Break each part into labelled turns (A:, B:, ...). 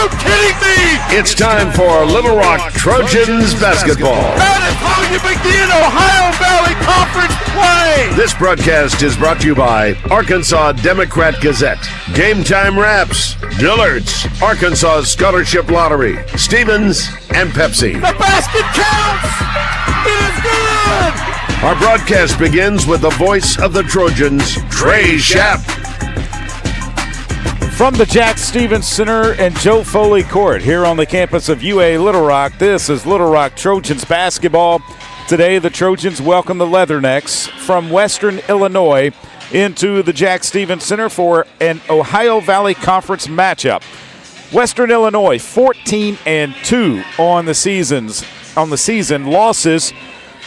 A: you kidding me?
B: It's time for Little Rock Trojans basketball.
A: That is how you begin Ohio Valley Conference play.
B: This broadcast is brought to you by Arkansas Democrat Gazette, Game Time Wraps, Dillard's, Arkansas Scholarship Lottery, Stevens, and Pepsi.
A: The basket counts. It is good.
B: Our broadcast begins with the voice of the Trojans, Trey Schapp.
C: From the Jack Stevens Center and Joe Foley Court here on the campus of UA Little Rock, this is Little Rock Trojans basketball. Today, the Trojans welcome the Leathernecks from Western Illinois into the Jack Stevens Center for an Ohio Valley Conference matchup. Western Illinois 14-2 on the season. Losses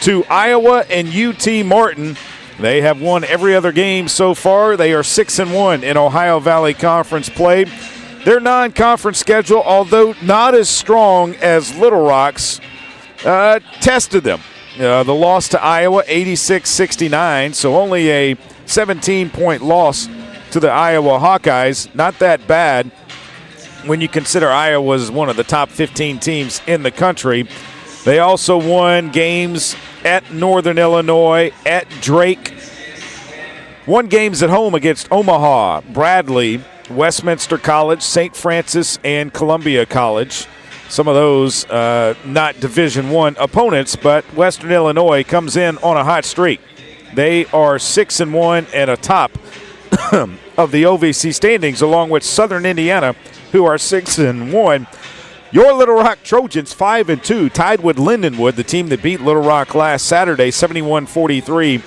C: to Iowa and UT Martin. They have won every other game so far. They are 6-1 in Ohio Valley Conference play. Their non-conference schedule, although not as strong as Little Rock's, tested them. The loss to Iowa, 86-69, so only a 17-point loss to the Iowa Hawkeyes. Not that bad when you consider Iowa was one of the top 15 teams in the country. They also won games at Northern Illinois, at Drake. Won games at home against Omaha, Bradley, Westminster College, St. Francis, and Columbia College. Some of those not Division I opponents, but Western Illinois comes in on a hot streak. They are 6-1 and atop of the OVC standings, along with Southern Indiana, who are 6-1. Your Little Rock Trojans 5-2, tied with Lindenwood, the team that beat Little Rock last Saturday, 71-43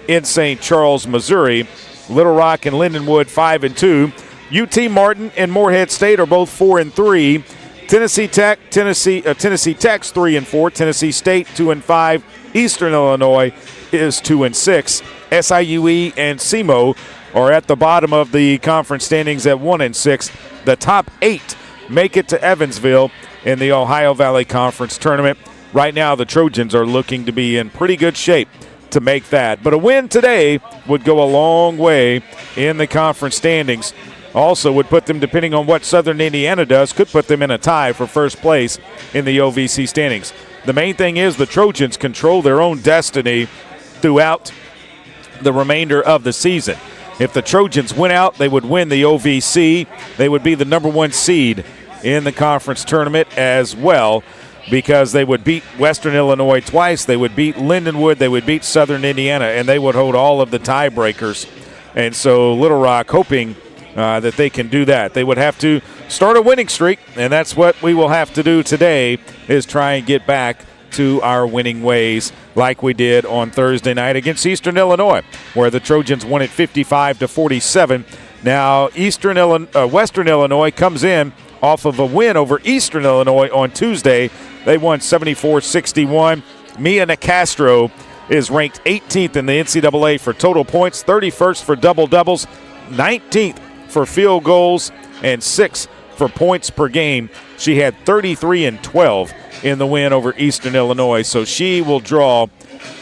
C: in St. Charles, Missouri. Little Rock and Lindenwood 5-2. UT Martin and Morehead State are both 4-3. Tennessee Tech's 3-4. Tennessee State 2-5. Eastern Illinois is 2-6. SIUE and SEMO are at the bottom of the conference standings at 1-6. The top 8 make it to Evansville in the Ohio Valley Conference tournament. Right now, the Trojans are looking to be in pretty good shape to make that. But a win today would go a long way in the conference standings. Also would put them, depending on what Southern Indiana does, could put them in a tie for first place in the OVC standings. The main thing is the Trojans control their own destiny throughout the remainder of the season. If the Trojans win out, they would win the OVC. They would be the number 1 seed in the conference tournament as well, because they would beat Western Illinois twice. They would beat Lindenwood. They would beat Southern Indiana, and they would hold all of the tiebreakers. And so Little Rock hoping that they can do that. They would have to start a winning streak, and that's what we will have to do today, is try and get back to our winning ways like we did on Thursday night against Eastern Illinois, where the Trojans won it 55-47. Now, Western Illinois comes in off of a win over Eastern Illinois on Tuesday. They won 74-61. Mia Nicastro is ranked 18th in the NCAA for total points, 31st for double-doubles, 19th for field goals, and 6th for points per game. She had 33 and 12 in the win over Eastern Illinois, so she will draw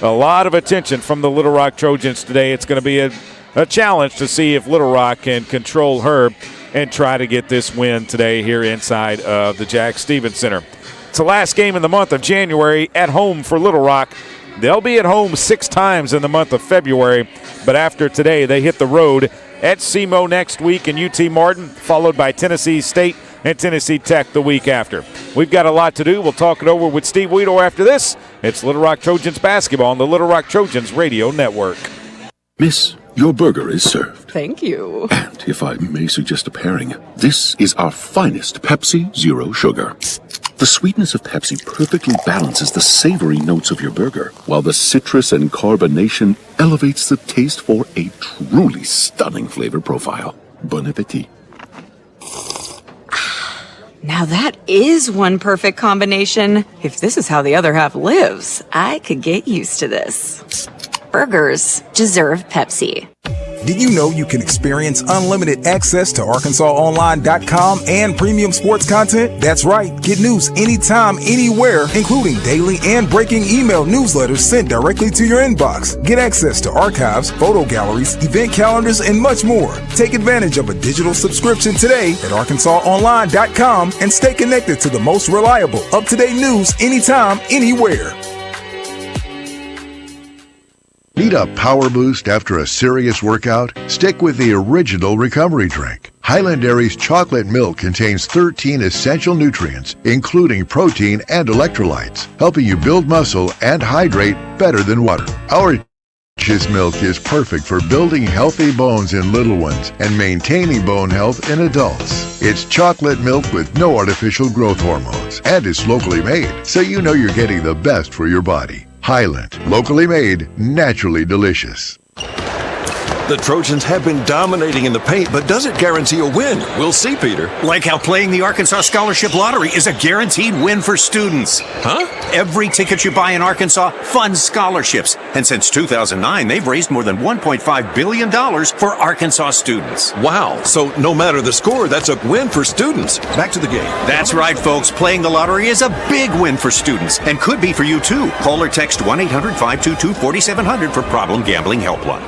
C: a lot of attention from the Little Rock Trojans today. It's going to be a challenge to see if Little Rock can control her and try to get this win today here inside of the Jack Stevens Center. It's the last game in the month of January at home for Little Rock. They'll be at home 6 times in the month of February, but after today they hit the road at SEMO next week and UT Martin, followed by Tennessee State and Tennessee Tech the week after. We've got a lot to do. We'll talk it over with Steve Weedle after this. It's Little Rock Trojans basketball on the Little Rock Trojans radio network.
D: Miss, your burger is served.
E: Thank you.
D: And if I may suggest a pairing, this is our finest Pepsi Zero Sugar. The sweetness of Pepsi perfectly balances the savory notes of your burger, while the citrus and carbonation elevates the taste for a truly stunning flavor profile. Bon appetit.
E: Now that is one perfect combination. If this is how the other half lives, I could get used to this. Burgers deserve Pepsi.
F: Did you know you can experience unlimited access to ArkansasOnline.com and premium sports content? That's right. Get news anytime, anywhere, including daily and breaking email newsletters sent directly to your inbox. Get access to archives, photo galleries, event calendars, and much more. Take advantage of a digital subscription today at ArkansasOnline.com and stay connected to the most reliable, up-to-date news anytime, anywhere.
G: Need a power boost after a serious workout? Stick with the original recovery drink. Highland Dairy's chocolate milk contains 13 essential nutrients, including protein and electrolytes, helping you build muscle and hydrate better than water. Our delicious milk is perfect for building healthy bones in little ones and maintaining bone health in adults. It's chocolate milk with no artificial growth hormones, and it's locally made, so you know you're getting the best for your body. Highland, locally made, naturally delicious.
H: The Trojans have been dominating in the paint, but does it guarantee a win? We'll see, Peter.
I: Like how playing the Arkansas Scholarship Lottery is a guaranteed win for students.
H: Huh?
I: Every ticket you buy in Arkansas funds scholarships. And since 2009, they've raised more than $1.5 billion for Arkansas students.
H: Wow. So no matter the score, that's a win for students. Back to the game.
I: That's right, folks. Playing the lottery is a big win for students and could be for you, too. Call or text 1-800-522-4700 for Problem Gambling Helpline.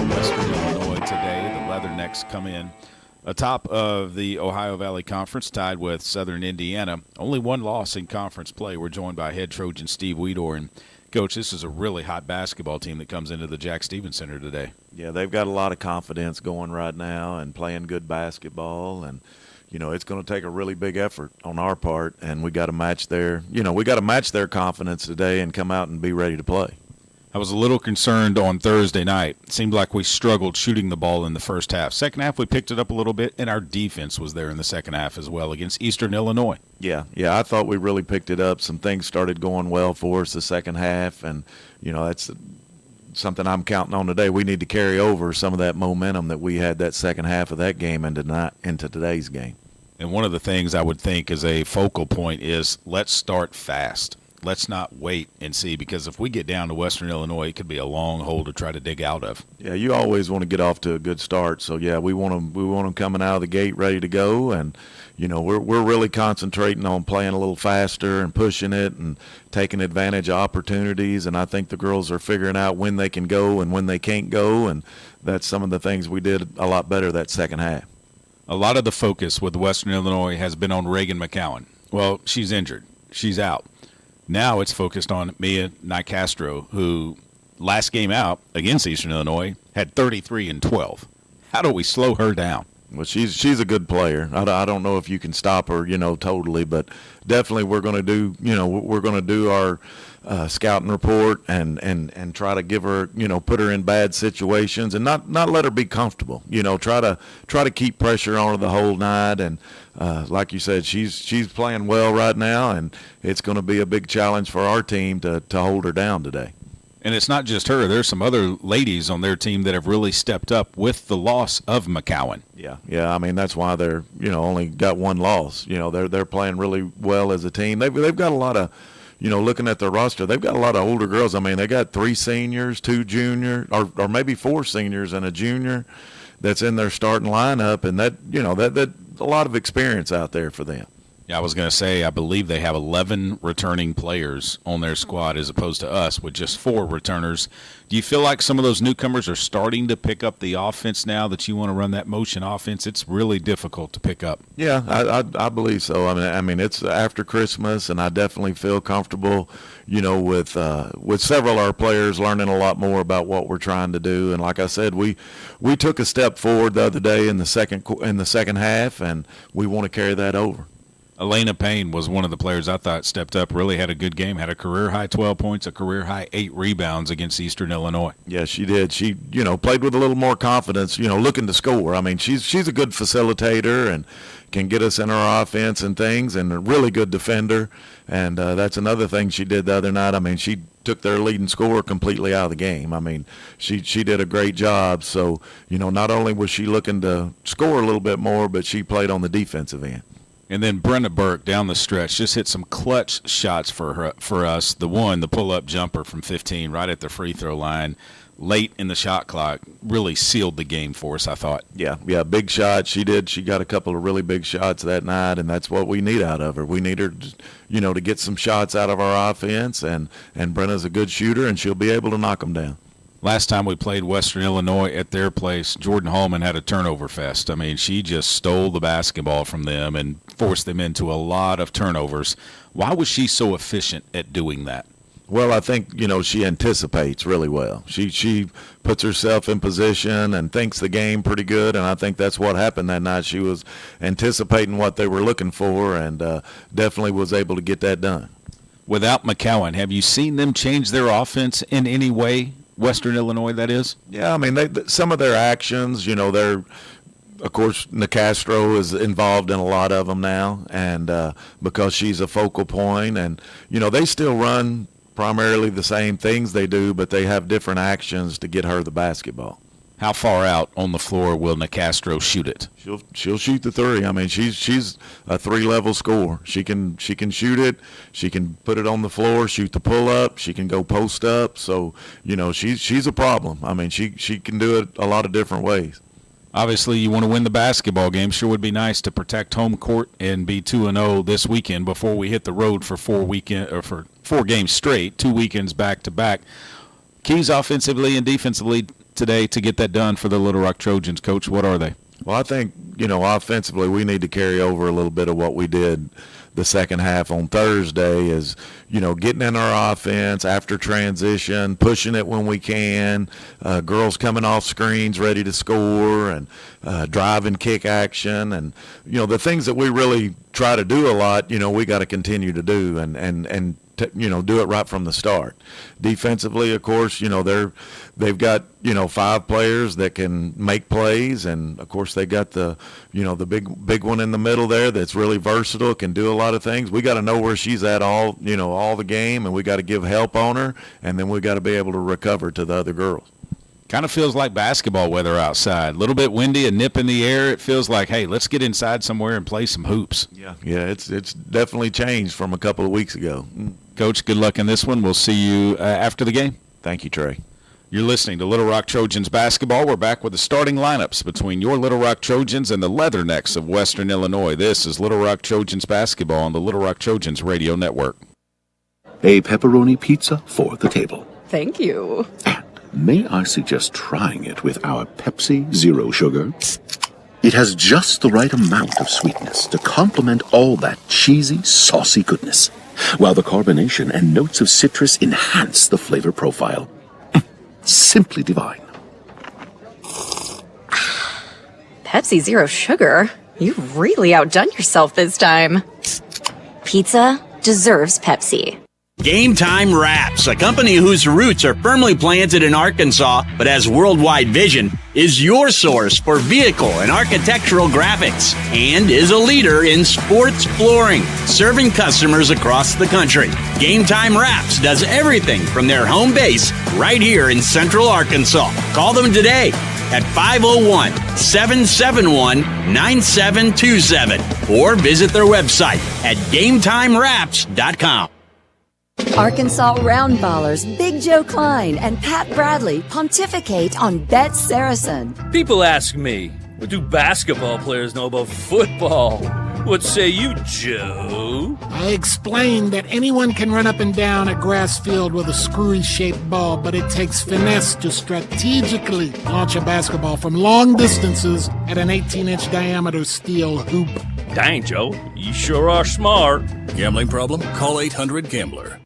C: Western Illinois today. The Leathernecks come in atop of the Ohio Valley Conference, tied with Southern Indiana. Only one loss in conference play. We're joined by head Trojan Steve Weedor. And, Coach, this is a really hot basketball team that comes into the Jack Stevens Center today.
J: Yeah, they've got a lot of confidence going right now and playing good basketball. And, you know, it's going to take a really big effort on our part, and we got to match their confidence today and come out and be ready to play.
C: I was a little concerned on Thursday night. It seemed like we struggled shooting the ball in the first half. Second half, we picked it up a little bit, and our defense was there in the second half as well against Eastern Illinois.
J: Yeah, I thought we really picked it up. Some things started going well for us the second half, and, you know, that's something I'm counting on today. We need to carry over some of that momentum that we had that second half of that game into today's game.
C: And one of the things I would think is a focal point is let's start fast. Let's not wait and see, because if we get down to Western Illinois, it could be a long hole to try to dig out of.
J: Yeah, you always want to get off to a good start. So yeah, we want them coming out of the gate ready to go, and you know we're really concentrating on playing a little faster and pushing it and taking advantage of opportunities. And I think the girls are figuring out when they can go and when they can't go, and that's some of the things we did a lot better that second half.
C: A lot of the focus with Western Illinois has been on Reagan McCowan. Well, she's injured. She's out. Now it's focused on Mia Nicastro, who last game out against Eastern Illinois had 33 and 12. How do we slow her down?
J: Well, she's a good player. I don't know if you can stop her, totally, but definitely we're going to do our scouting report and try to give her, put her in bad situations and not let her be comfortable. Try to keep pressure on her the whole night. And like you said, she's playing well right now, and it's going to be a big challenge for our team to hold her down today.
C: And it's not just her. There's some other ladies on their team that have really stepped up with the loss of McCowan.
J: Yeah. I mean, that's why they're only got one loss. They're playing really well as a team. They've got a lot of, looking at their roster, they've got a lot of older girls. I mean, they got 3 seniors, 2 junior, or maybe 4 seniors and a junior that's in their starting lineup, and that a lot of experience out there for them.
C: Yeah, I was going to say, I believe they have 11 returning players on their squad as opposed to us with just 4 returners. Do you feel like some of those newcomers are starting to pick up the offense now that you want to run that motion offense? It's really difficult to pick up.
J: Yeah, I believe so. I mean, it's after Christmas, and I definitely feel comfortable, with several of our players learning a lot more about what we're trying to do. And like I said, we took a step forward the other day in the second half, and we want to carry that over.
C: Elena Payne was one of the players I thought stepped up, really had a good game, had a career-high 12 points, a career-high 8 rebounds against Eastern Illinois.
J: Yeah, she did. She, played with a little more confidence, looking to score. I mean, she's a good facilitator and can get us in our offense and things, and a really good defender. And that's another thing she did the other night. I mean, she took their leading scorer completely out of the game. I mean, she did a great job. So, not only was she looking to score a little bit more, but she played on the defensive end.
K: And then Brenna Burke down the stretch just hit some clutch shots for us. The pull-up jumper from 15 right at the free throw line late in the shot clock really sealed the game for us, I thought.
J: Yeah, big shot. She did. She got a couple of really big shots that night, and that's what we need out of her. We need her, to get some shots out of our offense, and Brenna's a good shooter, and she'll be able to knock them down.
K: Last time we played Western Illinois at their place, Jordan Hallman had a turnover fest. I mean, she just stole the basketball from them and forced them into a lot of turnovers. Why was she so efficient at doing that?
J: Well, I think, she anticipates really well. She puts herself in position and thinks the game pretty good, and I think that's what happened that night. She was anticipating what they were looking for and definitely was able to get that done.
K: Without McCowan, have you seen them change their offense in any way? Western Illinois, that is?
J: Yeah, I mean, some of their actions, they're, of course, Nicastro is involved in a lot of them now, and because she's a focal point, and, they still run primarily the same things they do, but they have different actions to get her the basketball.
K: How far out on the floor will Nicastro shoot it?
J: She'll shoot the three. I mean, she's a three-level scorer. She can shoot it. She can put it on the floor, shoot the pull-up. She can go post up. So, she's a problem. I mean, she can do it a lot of different ways.
K: Obviously, you want to win the basketball game. Sure would be nice to protect home court and be 2-0 this weekend before we hit the road for 4 games straight, 2 weekends back-to-back. Keys offensively and defensively today to get that done for the Little Rock Trojans, Coach? What are they?
J: Well, I think, offensively we need to carry over a little bit of what we did the second half on Thursday is, getting in our offense after transition, pushing it when we can, girls coming off screens ready to score, and drive and kick action. And, the things that we really try to do a lot, we got to continue to do and do it right from the start. Defensively, of course, they've got 5 players that can make plays, and of course they got the big one in the middle there that's really versatile, can do a lot of things. We got to know where she's at all the game, and we got to give help on her, and then we got to be able to recover to the other girls.
K: Kind of feels like basketball weather outside. A little bit windy, a nip in the air. It feels like, hey, let's get inside somewhere and play some hoops.
J: Yeah, it's definitely changed from a couple of weeks ago.
K: Coach, good luck in this one. We'll see you after the game.
J: Thank you, Trey.
K: You're listening to Little Rock Trojans basketball. We're back with the starting lineups between your Little Rock Trojans and the Leathernecks of Western Illinois. This is Little Rock Trojans basketball on the Little Rock Trojans radio network.
D: A pepperoni pizza for the table.
E: Thank you.
D: And may I suggest trying it with our Pepsi Zero Sugar? It has just the right amount of sweetness to complement all that cheesy, saucy goodness, while the carbonation and notes of citrus enhance the flavor profile. Simply divine.
E: Pepsi Zero Sugar? You've really outdone yourself this time. Pizza deserves Pepsi.
L: Game Time Wraps, a company whose roots are firmly planted in Arkansas but has worldwide vision, is your source for vehicle and architectural graphics and is a leader in sports flooring, serving customers across the country. Game Time Wraps does everything from their home base right here in Central Arkansas. Call them today at 501-771-9727 or visit their website at GameTimeWraps.com.
M: Arkansas Roundballers Big Joe Klein and Pat Bradley pontificate on Bet Saracen.
N: People ask me, what do basketball players know about football? What say you, Joe?
O: I explained that anyone can run up and down a grass field with a screwy-shaped ball, but it takes finesse to strategically launch a basketball from long distances at an 18-inch diameter steel hoop.
N: Dang, Joe, you sure are smart.
P: Gambling problem? Call 800-GAMBLER.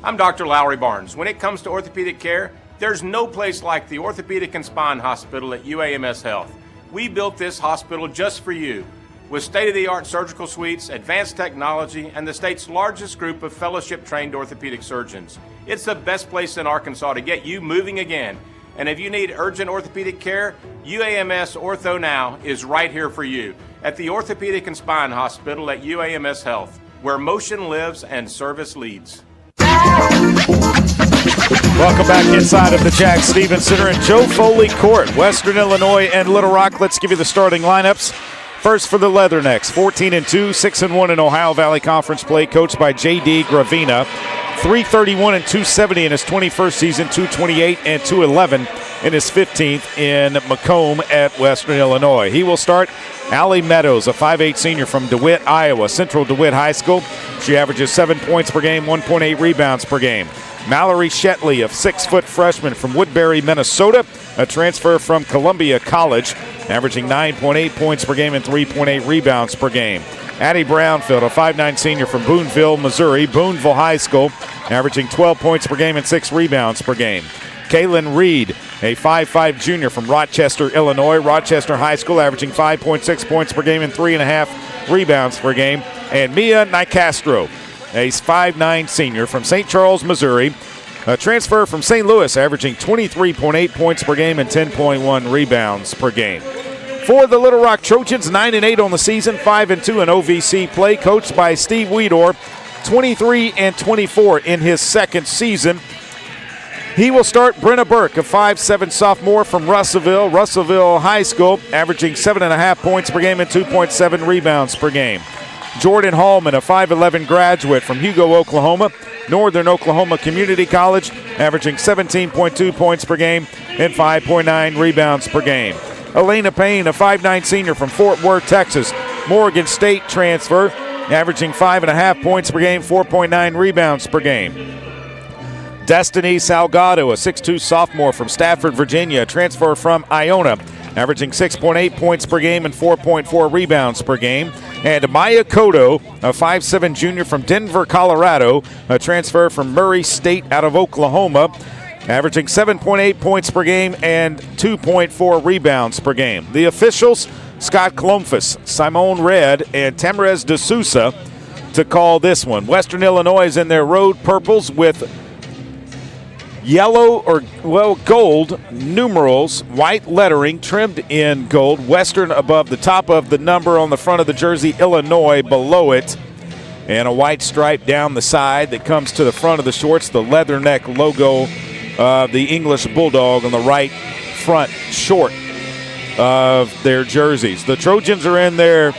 Q: I'm Dr. Lowry Barnes. When it comes to orthopedic care, there's no place like the Orthopedic and Spine Hospital at UAMS Health. We built this hospital just for you, with state-of-the-art surgical suites, advanced technology, and the state's largest group of fellowship-trained orthopedic surgeons. It's the best place in Arkansas to get you moving again. And if you need urgent orthopedic care, UAMS Ortho Now is right here for you at the Orthopedic and Spine Hospital at UAMS Health, where motion lives and service leads.
C: Welcome back inside of the Jack Stevens Center in Joe Foley Court, Western Illinois and Little Rock. Let's give you the starting lineups First for the Leathernecks, 14-2, 6-1 in Ohio Valley Conference play, coached by J.D. Gravina. 331 and 270 in his 21st season, 228 and 211 in his 15th in Macomb at Western Illinois. He will start Allie Meadows, a 5'8 senior from DeWitt, Iowa, Central DeWitt High School. She averages 7 points per game, 1.8 rebounds per game. Mallory Shetley, a 6-foot freshman from Woodbury, Minnesota, a transfer from Columbia College, averaging 9.8 points per game and 3.8 rebounds per game. Addie Brownfield, a 5'9 senior from Boonville, Missouri, Boonville High School, averaging 12 points per game and 6 rebounds per game. Kaylin Reed, a 5'5 junior from Rochester, Illinois, Rochester High School, averaging 5.6 points per game and 3.5 rebounds per game. And Mia Nicastro, a 5'9 senior from St. Charles, Missouri, a transfer from St. Louis, averaging 23.8 points per game and 10.1 rebounds per game. For the Little Rock Trojans, 9-8 on the season, 5-2 in OVC play, coached by Steve Weedor, 23-24 in his second season. He will start Brenna Burke, a 5'7 sophomore from Russellville High School, averaging 7.5 points per game and 2.7 rebounds per game. Jordan Hallman, a 5'11 graduate from Hugo, Oklahoma, Northern Oklahoma Community College, averaging 17.2 points per game and 5.9 rebounds per game. Elena Payne, a 5'9 senior from Fort Worth, Texas, Morgan State transfer, averaging 5.5 points per game, 4.9 rebounds per game. Destiny Salgado, a 6'2 sophomore from Stafford, Virginia, transfer from Iona, averaging 6.8 points per game and 4.4 rebounds per game. And Maya Cotto, a 5'7 junior from Denver, Colorado, a transfer from Murray State out of Oklahoma, averaging 7.8 points per game and 2.4 rebounds per game. The officials, Scott Klomfus, Simone Red, and Tamarez De Sousa to call this one. Western Illinois is in their road purples with yellow gold numerals, white lettering trimmed in gold. Western above the top of the number on the front of the jersey, Illinois below it, and a white stripe down the side that comes to the front of the shorts, the Leatherneck logo of the English Bulldog on the right front short of their jerseys. The Trojans are in their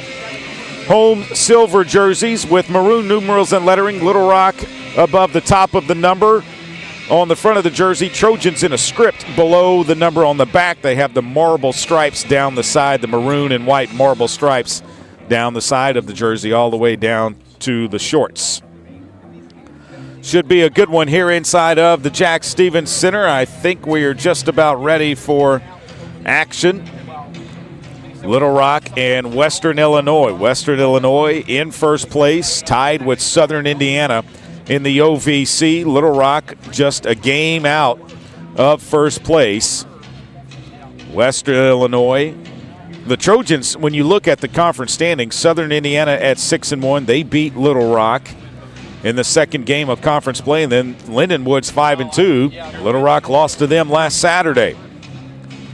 C: home silver jerseys with maroon numerals and lettering, Little Rock above the top of the number. On the front of the jersey, Trojans in a script below the number on the back. They have the marble stripes down the side, the maroon and white marble stripes down the side of the jersey all the way down to the shorts. Should be a good one here inside of the Jack Stevens Center. I think we are just about ready for action. Little Rock and Western Illinois. Western Illinois in first place, tied with Southern Indiana in the OVC. Little Rock just a game out of first place. Western Illinois. The Trojans, when you look at the conference standings, Southern Indiana at 6-1. They beat Little Rock in the second game of conference play, and then Lindenwood's 5-2. Little Rock lost to them last Saturday.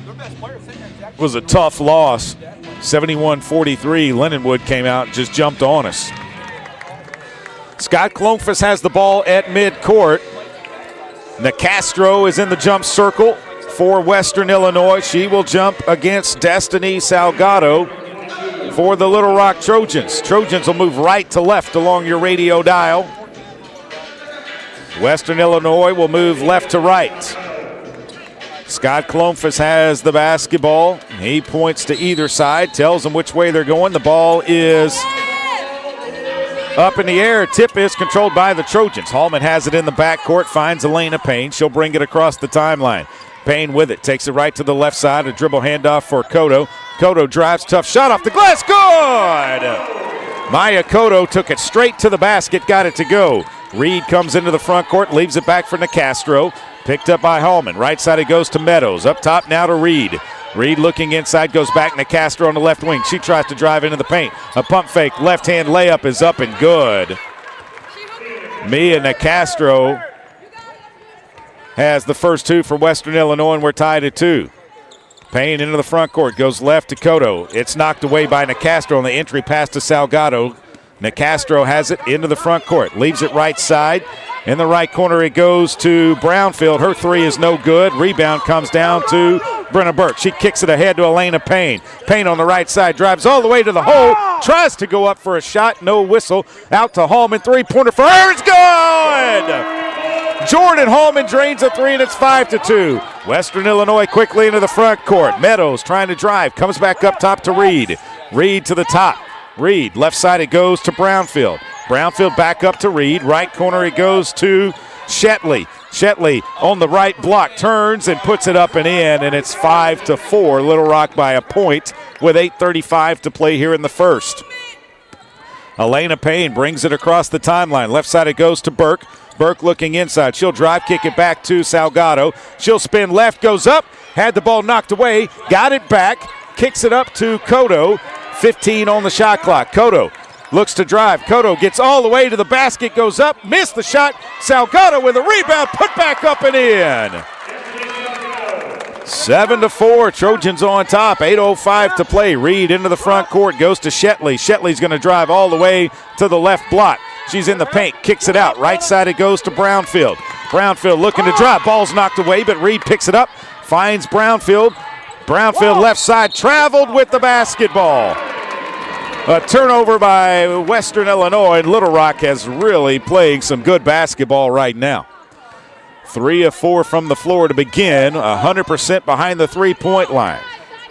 C: It was a tough loss, 71-43. Lindenwood came out and just jumped on us. Scott Klomfus has the ball at midcourt. Nicastro is in the jump circle for Western Illinois. She will jump against Destiny Salgado for the Little Rock Trojans. Trojans will move right to left along your radio dial. Western Illinois will move left to right. Scott Klomfus has the basketball. He points to either side, tells them which way they're going. The ball is up in the air. Tip is controlled by the Trojans. Hallman has it in the backcourt, finds Elena Payne. She'll bring it across the timeline. Payne with it, takes it right to the left side. A dribble handoff for Cotto. Cotto drives, tough shot off the glass. Good! Maya Cotto took it straight to the basket, got it to go. Reed comes into the front court, leaves it back for Nicastro. Picked up by Hallman. Right side it goes to Meadows. Up top now to Reed. Reed looking inside, goes back. Nicastro on the left wing. She tries to drive into the paint. A pump fake, left-hand layup is up and good. Mia Nicastro has the first two for Western Illinois, and we're tied at 2. Payne into the front court, goes left to Cotto. It's knocked away by Nicastro on the entry pass to Salgado. Nicastro has it into the front court, leaves it right side. In the right corner, it goes to Brownfield. Her three is no good. Rebound comes down to Brenna Burke. She kicks it ahead to Elena Payne. Payne on the right side drives all the way to the hole. Tries to go up for a shot. No whistle. Out to Hallman. Three-pointer for her. It's good! Jordan Hallman drains a three, and it's 5-2. Western Illinois quickly into the front court. Meadows trying to drive. Comes back up top to Reed. Reed to the top. Reed, left side it goes to Brownfield. Brownfield back up to Reed. Right corner it goes to Shetley. Shetley on the right block turns and puts it up and in, and it's 5-4. Little Rock by a point with 8:35 to play here in the first. Elena Payne brings it across the timeline. Left side it goes to Burke. Burke looking inside. She'll drive, kick it back to Salgado. She'll spin left, goes up, had the ball knocked away, got it back, kicks it up to Cotto. 15 on the shot clock. Cotto looks to drive. Cotto gets all the way to the basket, goes up, missed the shot. Salgado with a rebound, put back up and in. 7-4, Trojans on top. 8:05 to play. Reed into the front court, goes to Shetley. Shetley's going to drive all the way to the left block. She's in the paint, kicks it out. Right side it goes to Brownfield. Brownfield looking to drive. Ball's knocked away, but Reed picks it up, finds Brownfield. Brownfield left side, traveled with the basketball. A turnover by Western Illinois, and Little Rock has really playing some good basketball right now. 3 of 4 from the floor to begin, 100% behind the three-point line.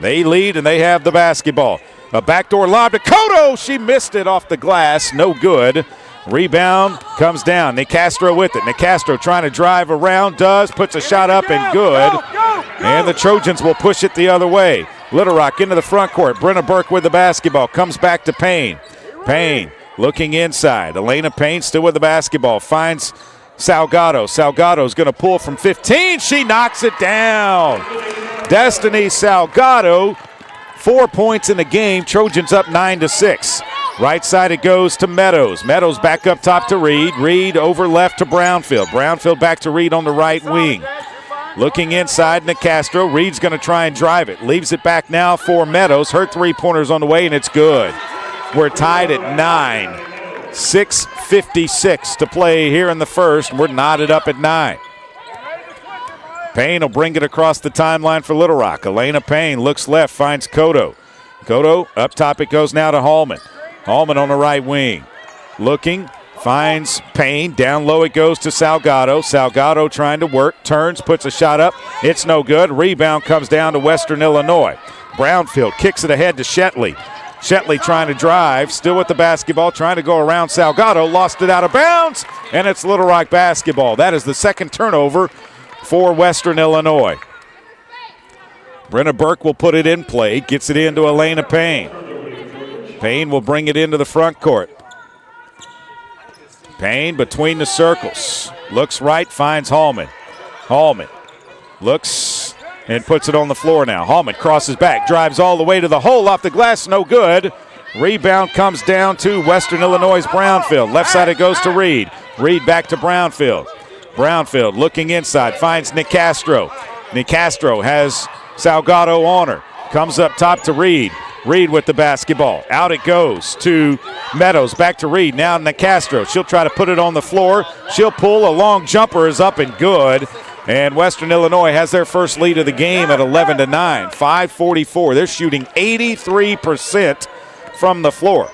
C: They lead and they have the basketball. A backdoor lob to Cotto. She missed it off the glass, no good. Rebound comes down. Nicastro with it. Nicastro trying to drive around, puts a shot up and good. And the Trojans will push it the other way. Little Rock into the front court. Brenna Burke with the basketball. Comes back to Payne. Payne looking inside. Elena Payne still with the basketball. Finds Salgado. Salgado's going to pull from 15. She knocks it down. Destiny Salgado, 4 points in the game. Trojans up 9-6. Right side it goes to Meadows. Meadows back up top to Reed. Reed over left to Brownfield. Brownfield back to Reed on the right wing. Looking inside, Nicastro. Reed's going to try and drive it. Leaves it back now for Meadows. Her three-pointer's on the way, and it's good. We're tied at 9. 6:56 to play here in the first. We're knotted up at 9. Payne will bring it across the timeline for Little Rock. Elena Payne looks left, finds Cotto. Cotto, up top it goes now to Hallman. Hallman on the right wing. Looking, finds Payne. Down low it goes to Salgado. Salgado trying to work, turns, puts a shot up. It's no good. Rebound comes down to Western Illinois. Brownfield kicks it ahead to Shetley. Shetley trying to drive, still with the basketball, trying to go around Salgado. Lost it out of bounds, and it's Little Rock basketball. That is the second turnover for Western Illinois. Brenna Burke will put it in play, gets it into Elena Payne. Payne will bring it into the front court. Payne between the circles. Looks right, finds Hallman. Hallman looks and puts it on the floor now. Hallman crosses back, drives all the way to the hole, off the glass, no good. Rebound comes down to Western Illinois' Brownfield. Left side it goes to Reed. Reed back to Brownfield. Brownfield looking inside, finds Nicastro. Nicastro has Salgado on her. Comes up top to Reed. Reed with the basketball. Out it goes to Meadows. Back to Reed. Now Nicastro. She'll try to put it on the floor. She'll pull. A long jumper is up and good. And Western Illinois has their first lead of the game at 11-9. 5:44. They're shooting 83% from the floor.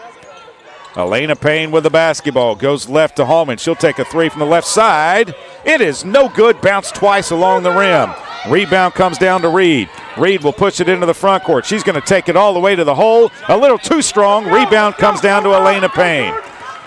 C: Elena Payne with the basketball. Goes left to Hallman. She'll take a three from the left side. It is no good. Bounced twice along the rim. Rebound comes down to Reed. Reed will push it into the front court. She's going to take it all the way to the hole. A little too strong. Rebound comes down to Elena Payne.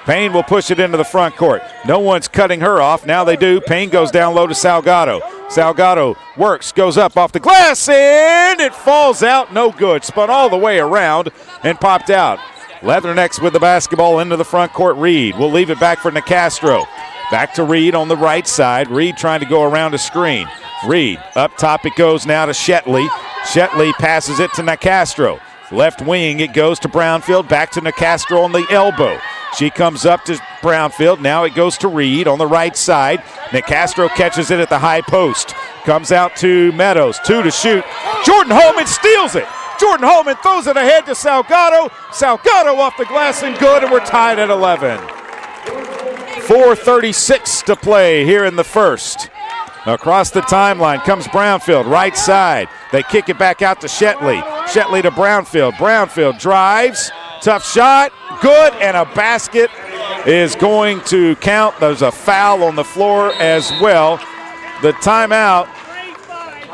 C: Payne will push it into the front court. No one's cutting her off. Now they do. Payne goes down low to Salgado. Salgado works, goes up off the glass, and it falls out. No good. Spun all the way around and popped out. Leathernecks with the basketball into the front court. Reed will leave it back for Nicastro. Back to Reed on the right side. Reed trying to go around a screen. Reed, up top it goes now to Shetley. Shetley passes it to Nicastro. Left wing, it goes to Brownfield. Back to Nicastro on the elbow. She comes up to Brownfield. Now it goes to Reed on the right side. Nicastro catches it at the high post. Comes out to Meadows. 2 to shoot. Jordan Hallman steals it. Jordan Hallman throws it ahead to Salgado. Salgado off the glass and good, and we're tied at 11. 4:36 to play here in the first. Across the timeline comes Brownfield, right side. They kick it back out to Shetley. Shetley to Brownfield. Brownfield drives. Tough shot. Good, and a basket is going to count. There's a foul on the floor as well. The timeout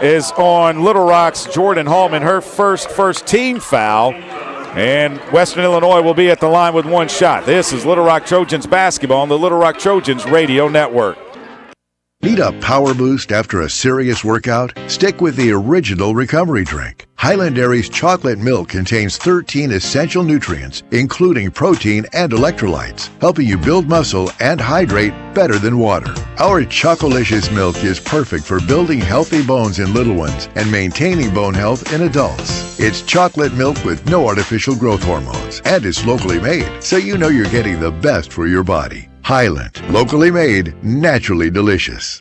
C: is on Little Rock's Jordan Hallman, her first team foul. And Western Illinois will be at the line with one shot. This is Little Rock Trojans basketball on the Little Rock Trojans Radio Network.
G: Need a power boost after a serious workout? Stick with the original recovery drink. Highland Dairy's chocolate milk contains 13 essential nutrients, including protein and electrolytes, helping you build muscle and hydrate better than water. Our Chocolicious milk is perfect for building healthy bones in little ones and maintaining bone health in adults. It's chocolate milk with no artificial growth hormones, and it's locally made, so you know you're getting the best for your body. Highland, locally made, naturally delicious.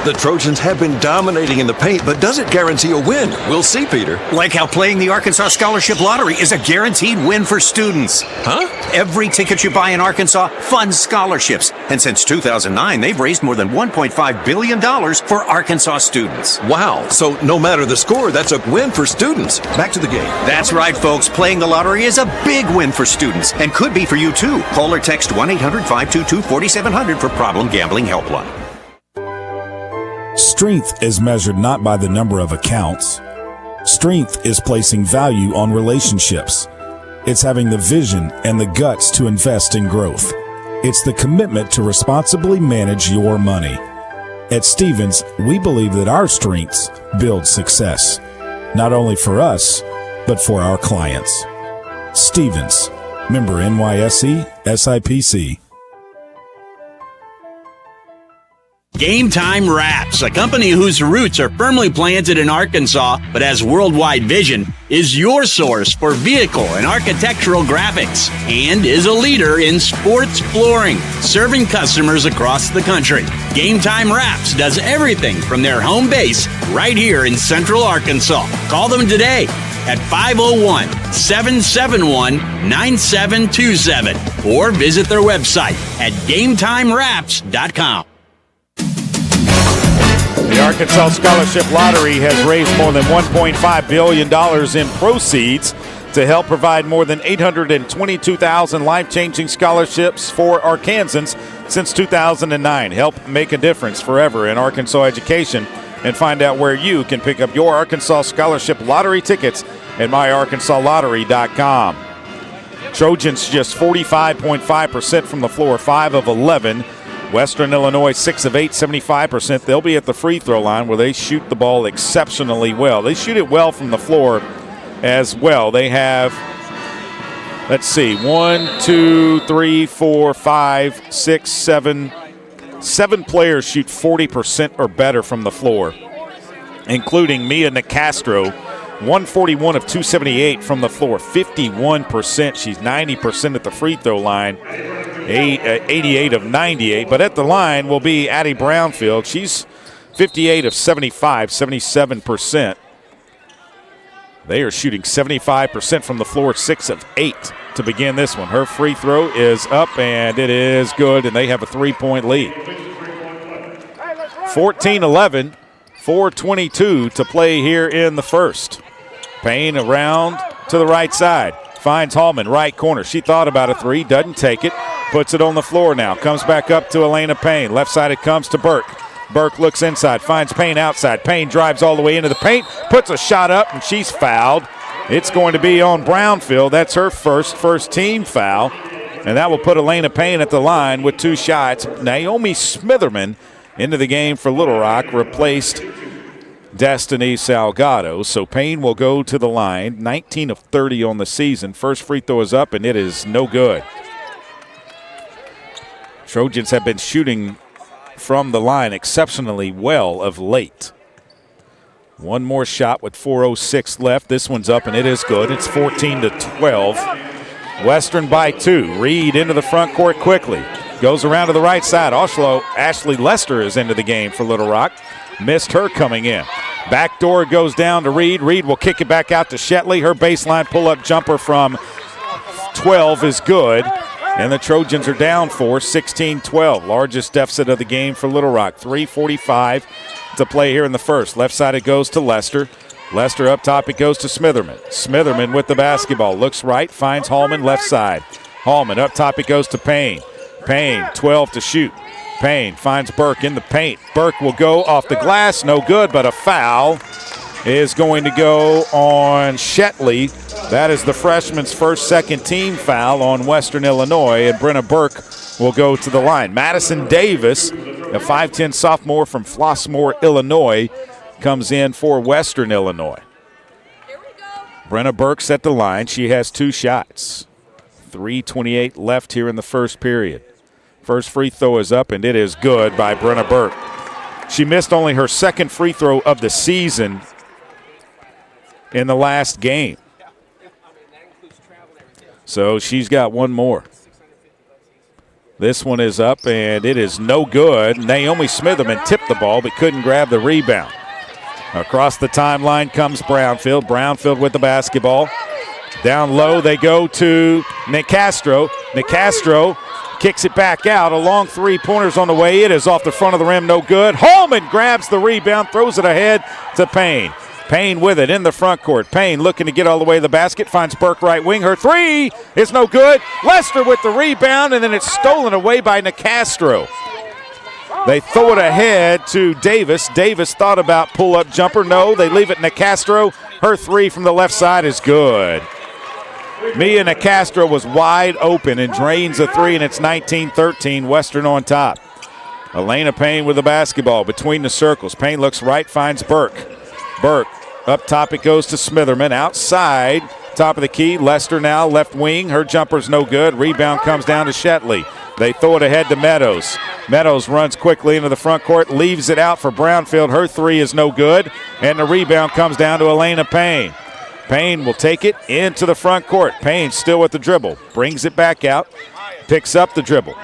H: The Trojans have been dominating in the paint, but does it guarantee a win? We'll see, Peter.
I: Like how playing the Arkansas Scholarship Lottery is a guaranteed win for students.
H: Huh?
I: Every ticket you buy in Arkansas funds scholarships. And since 2009, they've raised more than $1.5 billion for Arkansas students.
H: Wow. So no matter the score, that's a win for students. Back to the game.
I: That's right, folks. Playing the lottery is a big win for students and could be for you, too. Call or text 1-800-522-4700 for Problem Gambling Helpline.
R: Strength is measured not by the number of accounts. Strength is placing value on relationships. It's having the vision and the guts to invest in growth. It's the commitment to responsibly manage your money. At Stephens, we believe that our strengths build success, not only for us, but for our clients. Stephens, member NYSE, SIPC.
L: Game Time Wraps, a company whose roots are firmly planted in Arkansas but has worldwide vision, is your source for vehicle and architectural graphics and is a leader in sports flooring, serving customers across the country. Game Time Wraps does everything from their home base right here in Central Arkansas. Call them today at 501-771-9727 or visit their website at GameTimeWraps.com.
C: The Arkansas Scholarship Lottery has raised more than $1.5 billion in proceeds to help provide more than 822,000 life-changing scholarships for Arkansans since 2009. Help make a difference forever in Arkansas education, and find out where you can pick up your Arkansas Scholarship Lottery tickets at myarkansasLottery.com. Trojans just 45.5% from the floor, 5 of 11. Western Illinois, 6 of 8, 75%. They'll be at the free throw line where they shoot the ball exceptionally well. They shoot it well from the floor as well. They have, let's see, 1, 2, 3, 4, 5, 6, 7. 7 players shoot 40% or better from the floor, including Mia Nicastro, 141 of 278 from the floor, 51%. She's 90% at the free throw line. 88 of 98, but at the line will be Addie Brownfield. She's 58 of 75, 77%. They are shooting 75% from the floor, 6 of 8 to begin this one. Her free throw is up, and it is good, and they have a 3-point lead. 14-11, 4:22 to play here in the first. Payne around to the right side. Finds Hallman, right corner. She thought about a three, doesn't take it. Puts it on the floor now. Comes back up to Elena Payne. Left side it comes to Burke. Burke looks inside, finds Payne outside. Payne drives all the way into the paint, puts a shot up, and she's fouled. It's going to be on Brownfield. That's her first team foul. And that will put Elena Payne at the line with 2 shots. Naomi Smitherman into the game for Little Rock, replaced Destiny Salgado. So Payne will go to the line, 19 of 30 on the season. First free throw is up, and it is no good. Trojans have been shooting from the line exceptionally well of late. One more shot with 4:06 left. This one's up, and it is good. It's 14-12. Western by 2. Reed into the front court quickly. Goes around to the right side. Ashley Lester is into the game for Little Rock. Missed her coming in. Backdoor goes down to Reed. Reed will kick it back out to Shetley. Her baseline pull-up jumper from 12 is good. And the Trojans are down 4, 16-12. Largest deficit of the game for Little Rock. 3:45 to play here in the first. Left side it goes to Lester. Lester up top, it goes to Smitherman. Smitherman with the basketball. Looks right, finds Hallman left side. Hallman up top, it goes to Payne. Payne, 12 to shoot. Payne finds Burke in the paint. Burke will go off the glass, no good, but a foul is going to go on Shetley. That is the freshman's first second team foul on Western Illinois, and Brenna Burke will go to the line. Madison Davis, a 5'10 sophomore from Flossmoor, Illinois, comes in for Western Illinois. Brenna Burke's at the line. She has 2 shots. 3:28 left here in the first period. First free throw is up, and it is good by Brenna Burke. She missed only her second free throw of the season in the last game. So she's got one more. This one is up, and it is no good. Naomi Smitherman tipped the ball but couldn't grab the rebound. Across the timeline comes Brownfield. Brownfield with the basketball. Down low they go to Nicastro. Nicastro kicks it back out. A long three-pointers on the way. It is off the front of the rim, no good. Hallman grabs the rebound, throws it ahead to Payne. Payne with it in the front court. Payne looking to get all the way to the basket. Finds Burke right wing. Her three is no good. Lester with the rebound, and then it's stolen away by Nicastro. They throw it ahead to Davis. Davis thought about pull-up jumper. No, they leave it Nicastro. Her three from the left side is good. Mia Nicastro was wide open and drains a three, and it's 19-13, Western on top. Elena Payne with the basketball between the circles. Payne looks right, finds Burke. Burke, up top it goes to Smitherman. Outside, top of the key. Lester now, left wing. Her jumper's no good. Rebound comes down to Shetley. They throw it ahead to Meadows. Meadows runs quickly into the front court, leaves it out for Brownfield. Her three is no good, and the rebound comes down to Elena Payne. Payne will take it into the front court. Payne still with the dribble. Brings it back out. Picks up the dribble.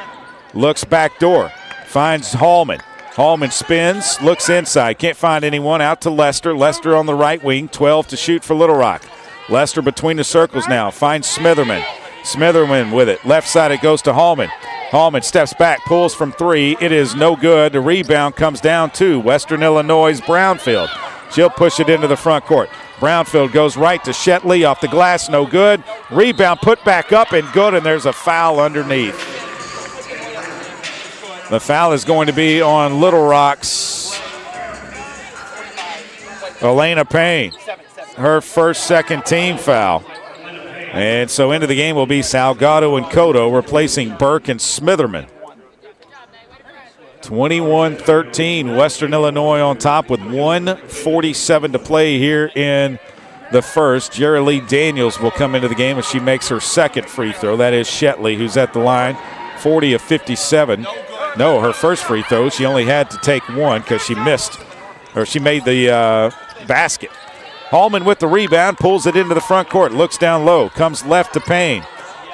C: Looks back door. Finds Hallman. Hallman spins. Looks inside. Can't find anyone. Out to Lester. Lester on the right wing. 12 to shoot for Little Rock. Lester between the circles now. Finds Smitherman. Smitherman with it. Left side it goes to Hallman. Hallman steps back. Pulls from three. It is no good. The rebound comes down to Western Illinois' Brownfield. She'll push it into the front court. Brownfield goes right to Shetley off the glass, no good. Rebound put back up and good, and there's a foul underneath. The foul is going to be on Little Rock's Elena Payne. Her first second team foul. And so into the game will be Salgado and Cotto replacing Burke and Smitherman. 21-13, Western Illinois on top with 1:47 to play here in the first. Jerry Lee Daniels will come into the game as she makes her second free throw. That is Shetley, who's at the line, 40 of 57. No, her first free throw, she only had to take one because she missed, or she made the basket. Hallman with the rebound, pulls it into the front court, looks down low, comes left to Payne.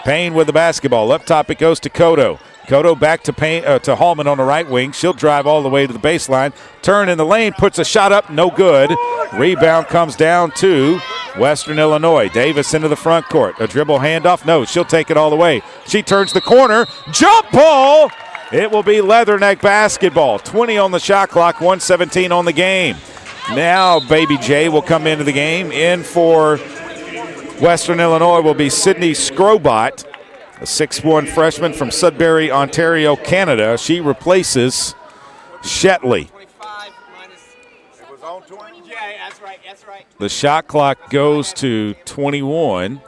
C: Payne with the basketball. Up top it goes to Cotto. Cotto back to Payne, to Hallman on the right wing. She'll drive all the way to the baseline. Turn in the lane, puts a shot up, no good. Rebound comes down to Western Illinois. Davis into the front court. A dribble handoff, no, she'll take it all the way. She turns the corner, jump ball. It will be Leatherneck basketball. 20 on the shot clock, 1:17 on the game. Now Baby J will come into the game. In for Western Illinois will be Sydney Scrobot, a 6'1 freshman from Sudbury, Ontario, Canada. She replaces Shetley. The shot clock goes to 21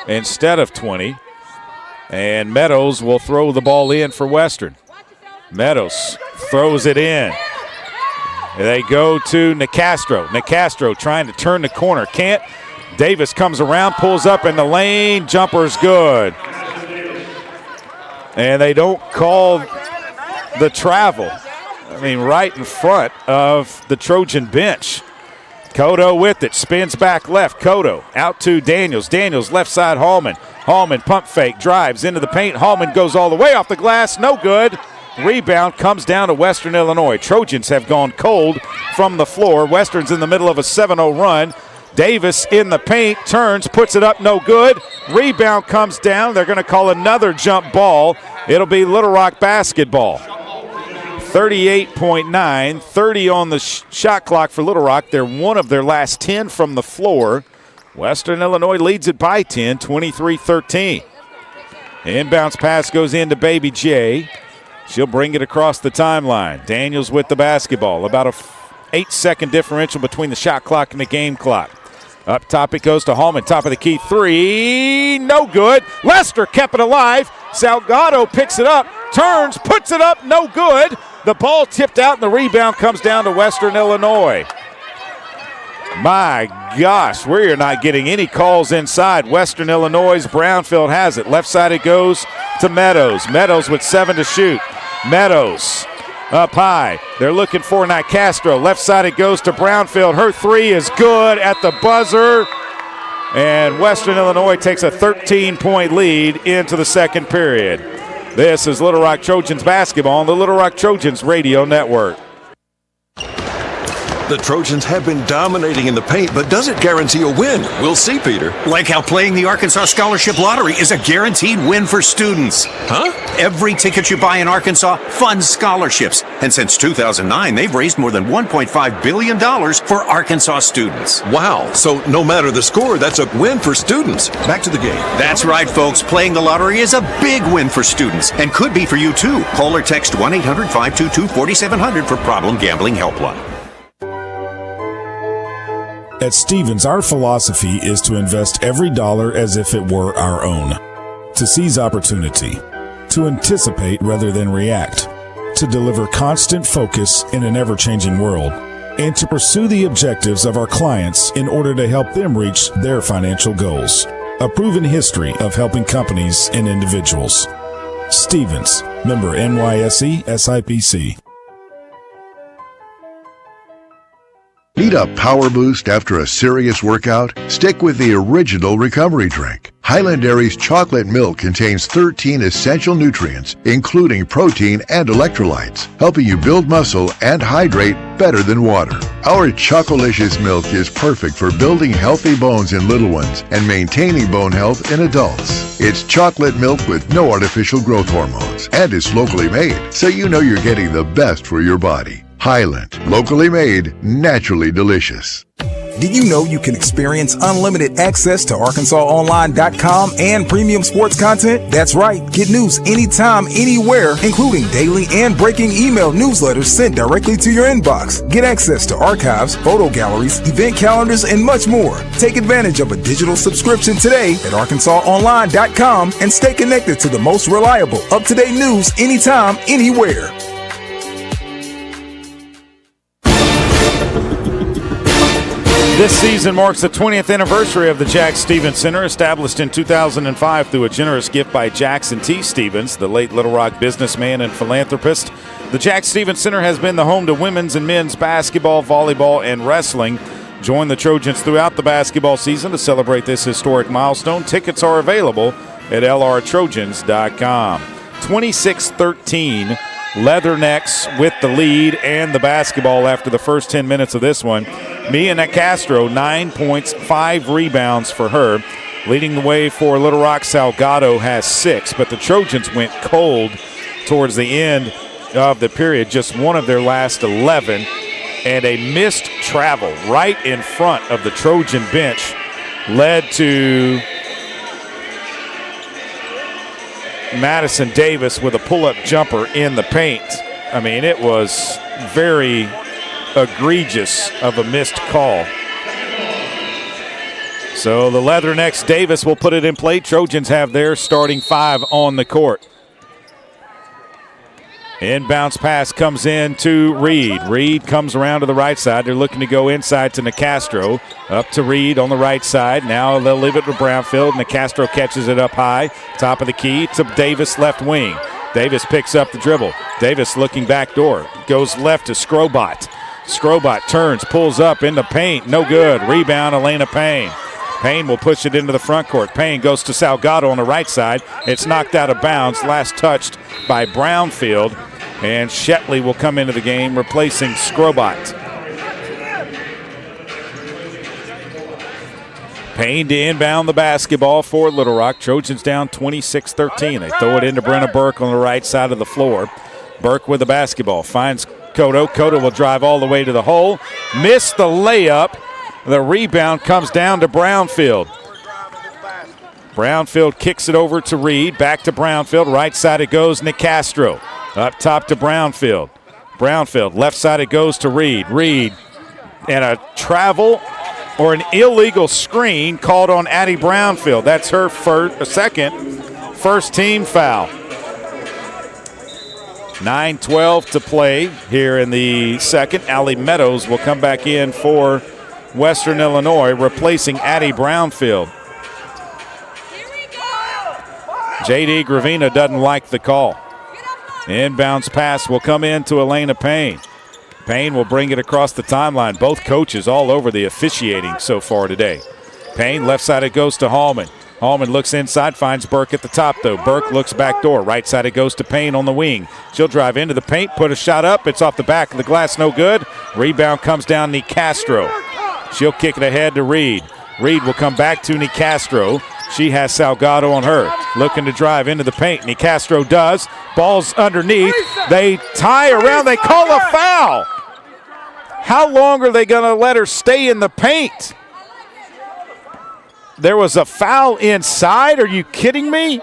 C: instead of 20. And Meadows will throw the ball in for Western. Meadows throws it in. They go to Nicastro. Nicastro trying to turn the corner. Can't. Davis comes around, pulls up in the lane. Jumper's good. And they don't call the travel. I mean, right in front of the Trojan bench. Cotto with it, spins back left. Cotto out to Daniels. Daniels left side Hallman. Hallman pump fake, drives into the paint. Hallman goes all the way off the glass, no good. Rebound comes down to Western Illinois. Trojans have gone cold from the floor. Western's in the middle of a 7-0 run. Davis in the paint, turns, puts it up, no good. Rebound comes down. They're going to call another jump ball. It'll be Little Rock basketball. 38.9, 30 on the shot clock for Little Rock. They're one of their last 10 from the floor. Western Illinois leads it by 10, 23-13. Inbounds pass goes into Baby J. She'll bring it across the timeline. Daniels with the basketball. About a 8-second differential between the shot clock and the game clock. Up top it goes to Hallman. Top of the key. Three. No good. Lester kept it alive. Salgado picks it up. Turns. Puts it up. No good. The ball tipped out and the rebound comes down to Western Illinois. My gosh, we're not getting any calls inside. Western Illinois' Brownfield has it. Left side it goes to Meadows. Meadows with 7 to shoot. Meadows up high. They're looking for Nicastro. Left side it goes to Brownfield. Her 3 is good at the buzzer. And Western Illinois takes a 13-point lead into the second period. This is Little Rock Trojans basketball on the Little Rock Trojans radio network.
H: The Trojans have been dominating in the paint, but does it guarantee a win? We'll see, Peter.
I: Like how playing the Arkansas Scholarship Lottery is a guaranteed win for students.
H: Huh?
I: Every ticket you buy in Arkansas funds scholarships. And since 2009, they've raised more than $1.5 billion for Arkansas students.
H: Wow. So no matter the score, that's a win for students. Back to the game.
I: That's right, folks. Playing the lottery is a big win for students and could be for you, too. Call or text 1-800-522-4700 for Problem Gambling Helpline.
R: At Stevens, our philosophy is to invest every dollar as if it were our own, to seize opportunity, to anticipate rather than react, to deliver constant focus in an ever-changing world, and to pursue the objectives of our clients in order to help them reach their financial goals. A proven history of helping companies and individuals. Stevens, member NYSE, SIPC.
G: Need a power boost after a serious workout? Stick with the original recovery drink. Highland Dairy's chocolate milk contains 13 essential nutrients, including protein and electrolytes, helping you build muscle and hydrate better than water. Our Chocolicious milk is perfect for building healthy bones in little ones and maintaining bone health in adults. It's chocolate milk with no artificial growth hormones, and it's locally made, so you know you're getting the best for your body. Highland, locally made, naturally delicious.
F: Did you know you can experience unlimited access to ArkansasOnline.com and premium sports content? That's right. Get news anytime, anywhere, including daily and breaking email newsletters sent directly to your inbox. Get access to archives, photo galleries, event calendars, and much more. Take advantage of a digital subscription today at ArkansasOnline.com and stay connected to the most reliable, up-to-date news anytime, anywhere.
C: This season marks the 20th anniversary of the Jack Stevens Center, established in 2005 through a generous gift by Jackson T. Stevens, the late Little Rock businessman and philanthropist. The Jack Stevens Center has been the home to women's and men's basketball, volleyball, and wrestling. Join the Trojans throughout the basketball season to celebrate this historic milestone. Tickets are available at lrtrojans.com. 26-13. Leathernecks with the lead and the basketball after the first 10 minutes of this one. Mia Nicastro, 9 points, 5 rebounds for her. Leading the way for Little Rock, Salgado has 6, but the Trojans went cold towards the end of the period, just one of their last 11, and a missed travel right in front of the Trojan bench led to Madison Davis with a pull-up jumper in the paint. I mean, it was very egregious of a missed call. So the Leathernecks, Davis will put it in play. Trojans have their starting 5 on the court. Inbounds pass comes in to Reed. Reed comes around to the right side. They're looking to go inside to Nicastro. Up to Reed on the right side. Now they'll leave it to Brownfield. Nicastro catches it up high. Top of the key to Davis, left wing. Davis picks up the dribble. Davis looking back door. Goes left to Scrobot. Scrobot turns, pulls up in the paint. No good. Rebound, Elena Payne. Payne will push it into the front court. Payne goes to Salgado on the right side. It's knocked out of bounds. Last touched by Brownfield. And Shetley will come into the game, replacing Scrobot. Payne to inbound the basketball for Little Rock. Trojans down 26-13. They throw it into Brenna Burke on the right side of the floor. Burke with the basketball. Finds Cotto. Cotto will drive all the way to the hole. Missed the layup. The rebound comes down to Brownfield. Brownfield kicks it over to Reed. Back to Brownfield. Right side it goes. Nicastro. Up top to Brownfield. Brownfield. Left side it goes to Reed. Reed. And a travel or an illegal screen called on Addie Brownfield. That's her first team foul. 9:12 to play here in the second. Allie Meadows will come back in for Western Illinois, replacing Addie Brownfield. J.D. Gravina doesn't like the call. Inbounds pass will come in to Elena Payne. Payne will bring it across the timeline. Both coaches all over the officiating so far today. Payne, left side it goes to Hallman. Hallman looks inside, finds Burke at the top, though. Burke looks back door. Right side it goes to Payne on the wing. She'll drive into the paint, put a shot up. It's off the back of the glass, no good. Rebound comes down Nicastro. She'll kick it ahead to Reed. Reed will come back to Nicastro. She has Salgado on her. Looking to drive into the paint. Nicastro does. Ball's underneath. They tie around. They call a foul. How long are they going to let her stay in the paint? There was a foul inside. Are you kidding me?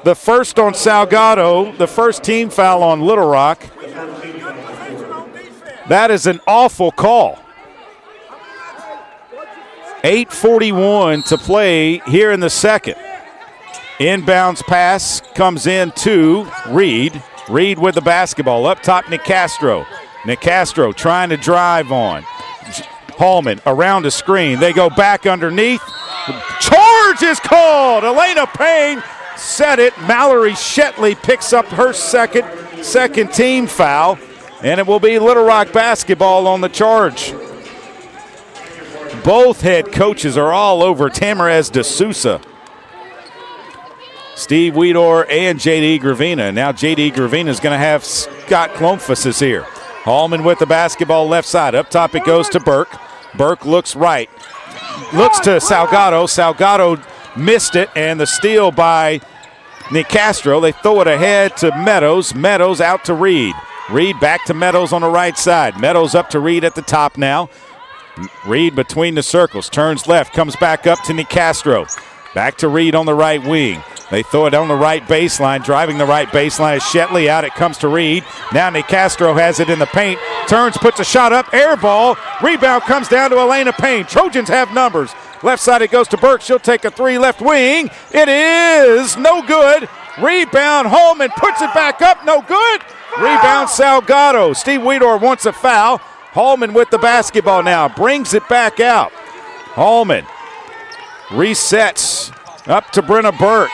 C: The first on Salgado, the first team foul on Little Rock. That is an awful call. 8:41 to play here in the second. Inbounds pass comes in to Reed. Reed with the basketball. Up top, Nicastro. Nicastro trying to drive on. Hallman around a screen. They go back underneath. Charge is called. Elena Payne set it. Mallory Shetley picks up her second team foul, and it will be Little Rock basketball on the charge. Both head coaches are all over Tamarez de Sousa. Steve Weedor and J.D. Gravina. Now J.D. Gravina is going to have Scott Klomfus is here. Hallman with the basketball left side. Up top it goes to Burke. Burke looks right. Looks to Salgado. Salgado missed it, and the steal by Nicastro. They throw it ahead to Meadows. Meadows out to Reed. Reed back to Meadows on the right side. Meadows up to Reed at the top now. Reed between the circles. Turns left. Comes back up to Nicastro. Back to Reed on the right wing. They throw it on the right baseline. Driving the right baseline is Shetley out. It comes to Reed. Now Nicastro has it in the paint. Turns, puts a shot up. Air ball. Rebound comes down to Elena Payne. Trojans have numbers. Left side it goes to Burke. She'll take a three left wing. It is no good. Rebound. Hallman puts it back up. No good. Rebound Salgado. Steve Weedor wants a foul. Hallman with the basketball now. Brings it back out. Hallman resets. Up to Brenna Burke.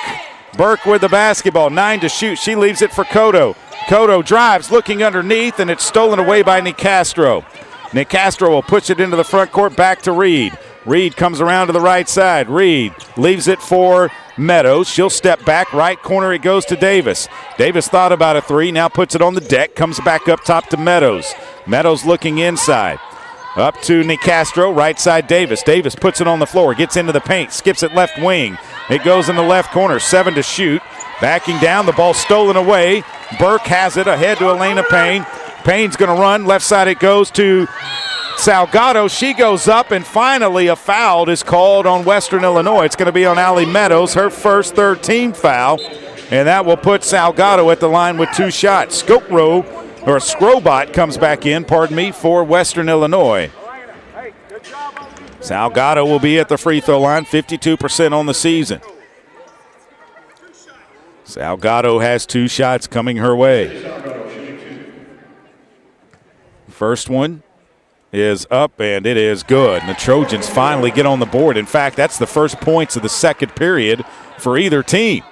C: Burke with the basketball. 9 to shoot. She leaves it for Cotto. Cotto drives, looking underneath, and it's stolen away by Nicastro. Nicastro will push it into the front court, back to Reed. Reed comes around to the right side. Reed leaves it for Meadows. She'll step back. Right corner it goes to Davis. Davis thought about a three. Now puts it on the deck. Comes back up top to Meadows. Meadows looking inside. Up to Nicastro, right side Davis. Davis puts it on the floor, gets into the paint, skips it left wing. It goes in the left corner, 7 to shoot. Backing down, the ball stolen away. Burke has it ahead to Elena Payne. Payne's going to run, left side it goes to Salgado. She goes up, and finally a foul is called on Western Illinois. It's going to be on Allie Meadows, her first third-team foul, and that will put Salgado at the line with 2 shots. Scrobot comes back in, for Western Illinois. Salgado will be at the free throw line, 52% on the season. Salgado has 2 shots coming her way. First one is up, and it is good. And the Trojans finally get on the board. In fact, that's the first points of the second period for either team.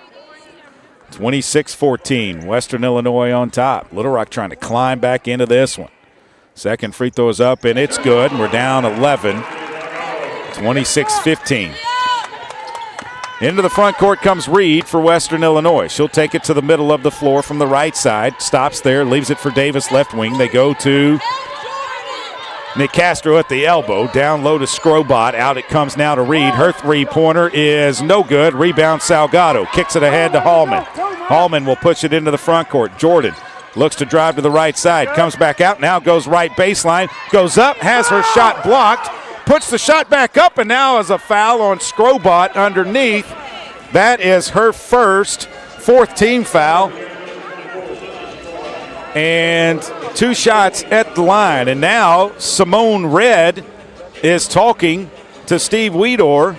C: 26-14, Western Illinois on top. Little Rock trying to climb back into this one. Second free throw is up, and it's good. We're down 11, 26-15. Into the front court comes Reed for Western Illinois. She'll take it to the middle of the floor from the right side. Stops there, leaves it for Davis left wing. They go to Nick Castro at the elbow. Down low to Scrobot. Out it comes now to Reed. Her three-pointer is no good. Rebound Salgado. Kicks it ahead to Hallman. Hallman will push it into the front court. Jordan looks to drive to the right side. Comes back out. Now goes right baseline. Goes up. Has her shot blocked. Puts the shot back up, and now is a foul on Scrobot underneath. That is her fourth team foul. And 2 shots at the line. And now Simone Red is talking to Steve Weedor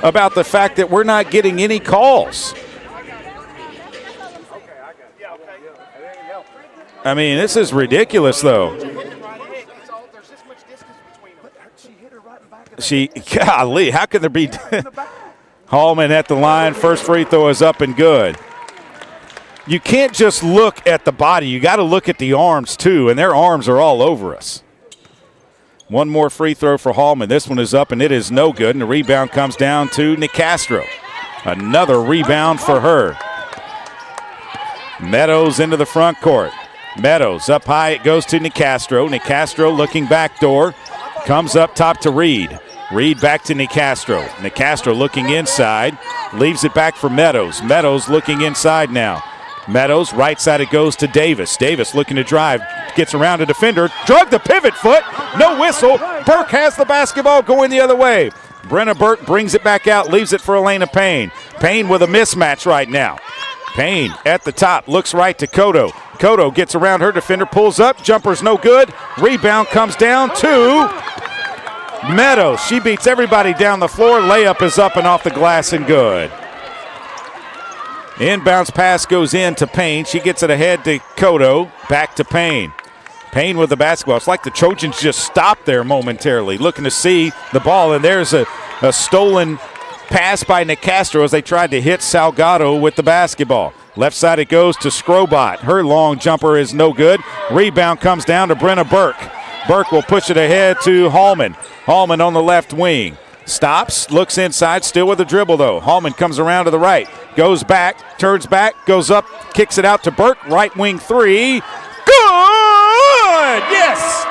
C: about the fact that we're not getting any calls. I mean, this is ridiculous, though. Golly, how can there be? Hallman at the line. First free throw is up and good. You can't just look at the body. You got to look at the arms, too, and their arms are all over us. One more free throw for Hallman. This one is up, and it is no good, and the rebound comes down to Nicastro. Another rebound for her. Meadows into the front court. Meadows up high. It goes to Nicastro. Nicastro looking backdoor. Comes up top to Reed. Reed back to Nicastro. Nicastro looking inside. Leaves it back for Meadows. Meadows looking inside now. Meadows, right side it goes to Davis. Davis looking to drive. Gets around a defender. Drug the pivot foot. No whistle. Burke has the basketball going the other way. Brenna Burke brings it back out. Leaves it for Elena Payne. Payne with a mismatch right now. Payne at the top. Looks right to Cotto. Cotto gets around her defender. Pulls up. Jumper's no good. Rebound comes down to Meadows. She beats everybody down the floor. Layup is up and off the glass and good. Inbounds pass goes in to Payne. She gets it ahead to Cotto. Back to Payne. Payne with the basketball. It's like the Trojans just stopped there momentarily, looking to see the ball. And there's a stolen pass by Nicastro as they tried to hit Salgado with the basketball. Left side it goes to Scrobot. Her long jumper is no good. Rebound comes down to Brenna Burke. Burke will push it ahead to Hallman. Hallman on the left wing. Stops, looks inside, still with a dribble though. Hallman comes around to the right. Goes back, turns back, goes up, kicks it out to Burke. Right wing three. Good! Yes!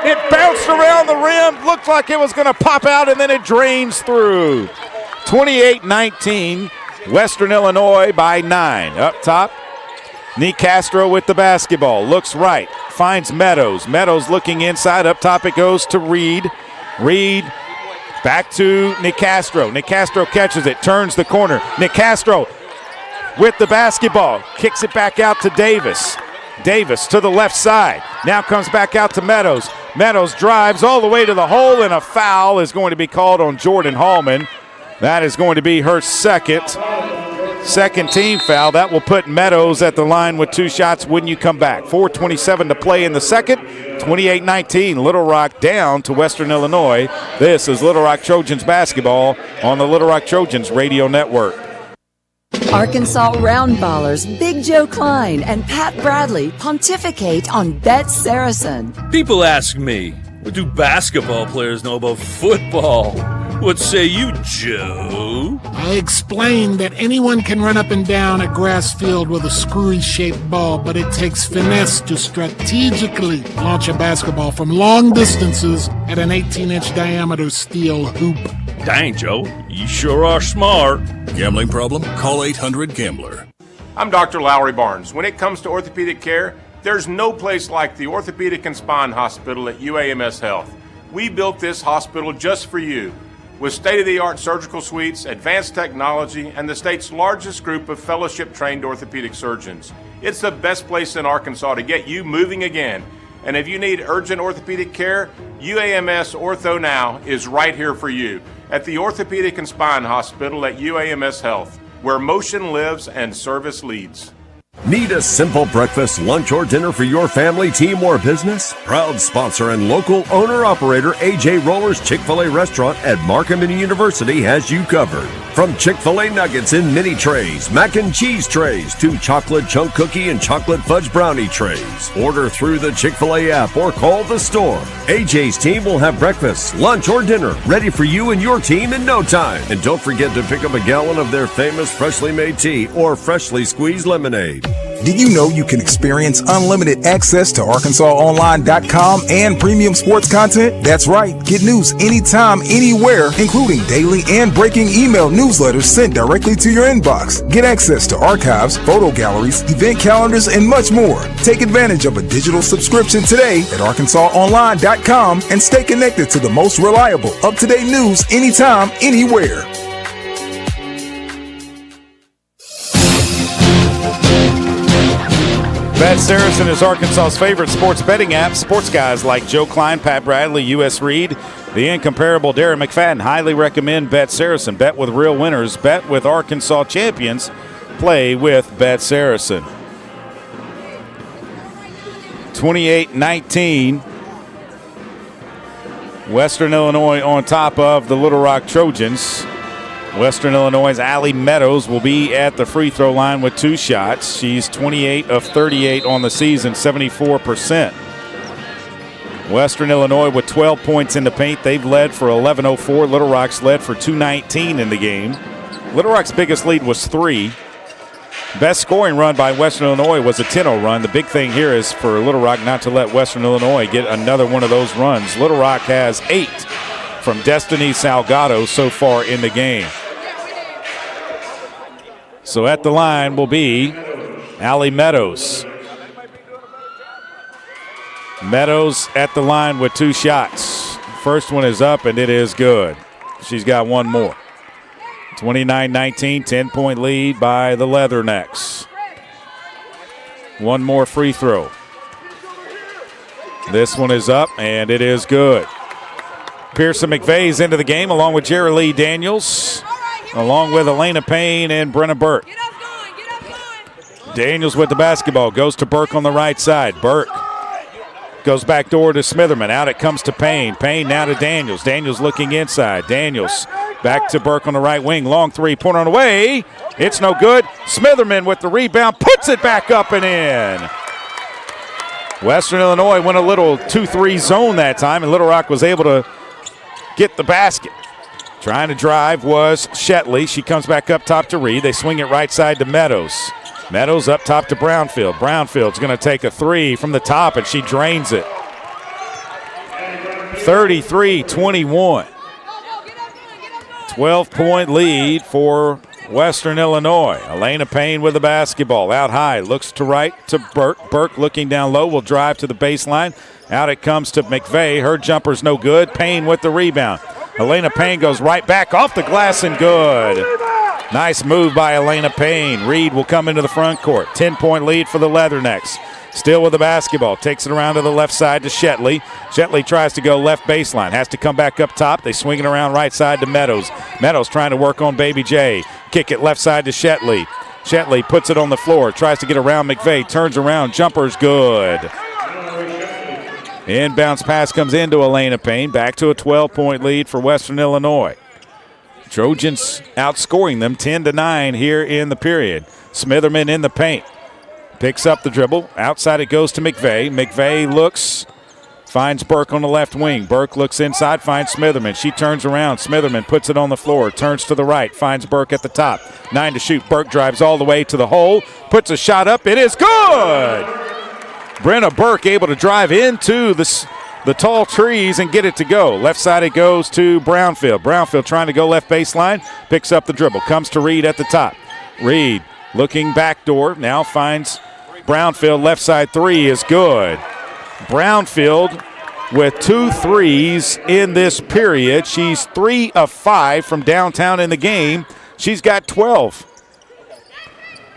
C: It bounced around the rim. Looked like it was going to pop out, and then it drains through. 28-19, Western Illinois by 9. Up top, Nicastro with the basketball. Looks right, finds Meadows. Meadows looking inside. Up top it goes to Reed. Reed back to Nicastro. Nicastro catches it, turns the corner. Nicastro with the basketball. Kicks it back out to Davis. Davis to the left side. Now comes back out to Meadows. Meadows drives all the way to the hole, and a foul is going to be called on Jordan Hallman. That is going to be her second team foul. That will put Meadows at the line with 2 shots when you come back. 4:27 to play in the second. 28-19, Little Rock down to Western Illinois. This is Little Rock Trojans basketball on the Little Rock Trojans radio network.
M: Arkansas Roundballers Big Joe Klein and Pat Bradley pontificate on Bet Saracen.
N: People ask me, what do basketball players know about football? What say you, Joe?
O: I explained that anyone can run up and down a grass field with a screwy-shaped ball, but it takes finesse to strategically launch a basketball from long distances at an 18-inch diameter steel hoop.
N: Dang, Joe, you sure are smart.
P: Gambling problem? Call 800-GAMBLER.
Q: I'm Dr. Lowry Barnes. When it comes to orthopedic care, there's no place like the Orthopedic and Spine Hospital at UAMS Health. We built this hospital just for you, with state-of-the-art surgical suites, advanced technology, and the state's largest group of fellowship-trained orthopedic surgeons. It's the best place in Arkansas to get you moving again. And if you need urgent orthopedic care, UAMS Ortho Now is right here for you at the Orthopedic and Spine Hospital at UAMS Health, where motion lives and service leads.
H: Need a simple breakfast, lunch, or dinner for your family, team, or business? Proud sponsor and local owner-operator AJ Roller's Chick-fil-A restaurant at Markham University has you covered. From Chick-fil-A nuggets in mini trays, mac and cheese trays, to chocolate chunk cookie and chocolate fudge brownie trays. Order through the Chick-fil-A app or call the store. AJ's team will have breakfast, lunch, or dinner ready for you and your team in no time. And don't forget to pick up a gallon of their famous freshly made tea or freshly squeezed lemonade.
F: Did you know you can experience unlimited access to ArkansasOnline.com and premium sports content? That's right. Get news anytime, anywhere, including daily and breaking email newsletters sent directly to your inbox. Get access to archives, photo galleries, event calendars, and much more. Take advantage of a digital subscription today at ArkansasOnline.com and stay connected to the most reliable, up-to-date news anytime, anywhere.
C: Bet Saracen is Arkansas's favorite sports betting app. Sports guys like Joe Klein, Pat Bradley, U.S. Reed, the incomparable Darren McFadden highly recommend Bet Saracen. Bet with real winners. Bet with Arkansas champions. Play with Bet Saracen. 28-19. Western Illinois on top of the Little Rock Trojans. Western Illinois' Allie Meadows will be at the free throw line with 2 shots. She's 28 of 38 on the season, 74%. Western Illinois with 12 points in the paint. They've led for 11:04. Little Rock's led for 2:19 in the game. Little Rock's biggest lead was 3. Best scoring run by Western Illinois was a 10-0 run. The big thing here is for Little Rock not to let Western Illinois get another one of those runs. Little Rock has 8 from Destiny Salgado so far in the game. So at the line will be Allie Meadows. Meadows at the line with 2 shots. First one is up, and it is good. She's got one more. 29-19, 10-point lead by the Leathernecks. One more free throw. This one is up, and it is good. Pearson McVeigh's into the game along with Jerry Lee Daniels, along with Elena Payne and Brenna Burke. Daniels with the basketball, goes to Burke on the right side. Burke goes back door to Smitherman. Out it comes to Payne. Payne now to Daniels. Daniels looking inside. Daniels back to Burke on the right wing. Long three-pointer on the way. It's no good. Smitherman with the rebound, puts it back up and in. Western Illinois went a little 2-3 zone that time, and Little Rock was able to get the basket. Trying to drive was Shetley. She comes back up top to Reed. They swing it right side to Meadows. Meadows up top to Brownfield. Brownfield's going to take a 3 from the top, and she drains it. 33-21. 12-point lead for Western Illinois. Elena Payne with the basketball. Out high, looks to right to Burke. Burke looking down low, will drive to the baseline. Out it comes to McVeigh. Her jumper's no good. Payne with the rebound. Elena Payne goes right back off the glass and good. Nice move by Elena Payne. Reed will come into the front court. 10-point lead for the Leathernecks. Still with the basketball. Takes it around to the left side to Shetley. Shetley tries to go left baseline. Has to come back up top. They swing it around right side to Meadows. Meadows trying to work on Baby J. Kick it left side to Shetley. Shetley puts it on the floor. Tries to get around McVeigh. Turns around. Jumper's good. Inbounds pass comes into Elena Payne. Back to a 12-point lead for Western Illinois. Trojans outscoring them 10-9 here in the period. Smitherman in the paint. Picks up the dribble. Outside it goes to McVeigh. McVeigh looks, finds Burke on the left wing. Burke looks inside, finds Smitherman. She turns around. Smitherman puts it on the floor. Turns to the right, finds Burke at the top. 9 to shoot. Burke drives all the way to the hole. Puts a shot up. It is good! Brenna Burke able to drive into the tall trees and get it to go. Left side it goes to Brownfield. Brownfield trying to go left baseline. Picks up the dribble. Comes to Reed at the top. Reed looking backdoor. Now finds Brownfield. Left side 3 is good. Brownfield with 2 threes in this period. She's 3 of 5 from downtown in the game. She's got 12.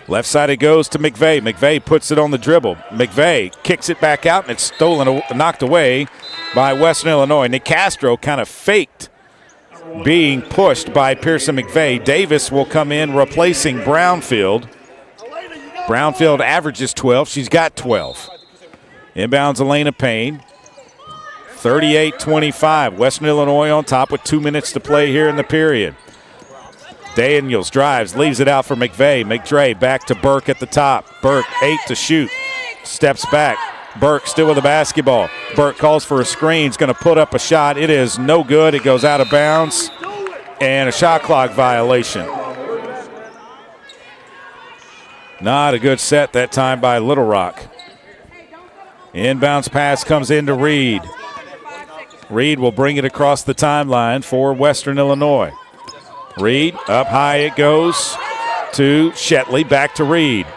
C: Left side it goes to McVeigh. McVeigh puts it on the dribble. McVeigh kicks it back out, and it's knocked away by Western Illinois. Nick Castro kind of faked being pushed by Pearson McVeigh. Davis will come in replacing Brownfield. Brownfield averages 12. She's got 12. Inbounds Elena Payne. 38-25. Western Illinois on top with 2 minutes to play here in the period. Daniels drives, leaves it out for McVeigh. McDre back to Burke at the top. Burke 8 to shoot. Steps back. Burke still with the basketball. Burke calls for a screen. He's going to put up a shot. It is no good. It goes out of bounds. And a shot clock violation. Not a good set that time by Little Rock. Inbounds pass comes into Reed. Reed will bring it across the timeline for Western Illinois. Reed, up high it goes to Shetley, back to Reed.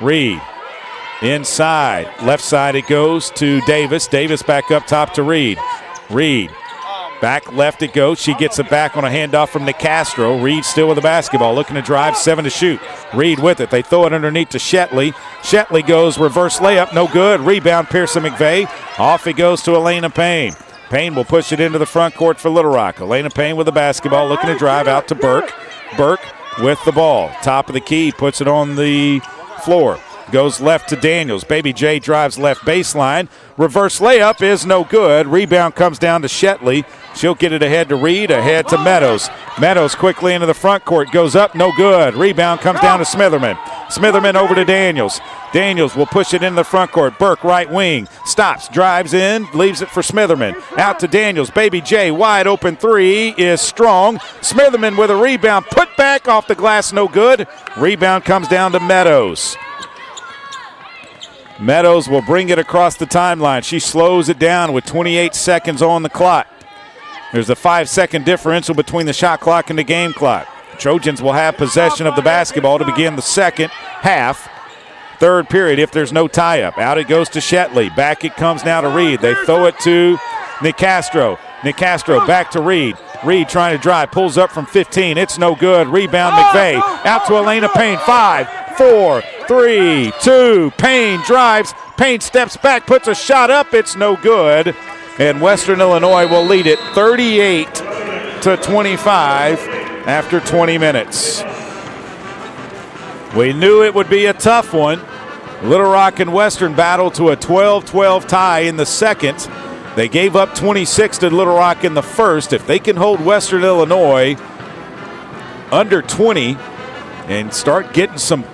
C: Reed, inside, left side it goes to Davis. Davis back up top to Reed. Reed, back left it goes. She gets it back on a handoff from Nicastro. Reed still with the basketball, looking to drive, 7 to shoot. Reed with it. They throw it underneath to Shetley. Shetley goes reverse layup, no good. Rebound, Pearson McVeigh. Off it goes to Elena Payne. Payne will push it into the front court for Little Rock. Elena Payne with the basketball, looking to drive out to Burke. Burke with the ball. Top of the key, puts it on the floor. Goes left to Daniels. Baby J drives left baseline. Reverse layup is no good. Rebound comes down to Shetley. She'll get it ahead to Reed, ahead to Meadows. Meadows quickly into the front court. Goes up, no good. Rebound comes down to Smitherman. Smitherman over to Daniels. Daniels will push it into the front court. Burke, right wing. Stops, drives in, leaves it for Smitherman. Out to Daniels. Baby J, wide open three is strong. Smitherman with a rebound. Put back off the glass, no good. Rebound comes down to Meadows. Meadows will bring it across the timeline. She slows it down with 28 seconds on the clock. There's a 5-second differential between the shot clock and the game clock. Trojans will have possession of the basketball to begin the second half. Third period if there's no tie-up. Out it goes to Shetley. Back it comes now to Reed. They throw it to Nicastro. Nicastro back to Reed. Reed trying to drive. Pulls up from 15. It's no good. Rebound McVeigh. Out to Elena Payne. 5, 4, 3, 2. Payne drives. Payne steps back. Puts a shot up. It's no good. And Western Illinois will lead it 38-25 after 20 minutes. We knew it would be a tough one. Little Rock and Western battle to a 12-12 tie in the second. They gave up 26 to Little Rock in the first. If they can hold Western Illinois under 20 and start getting some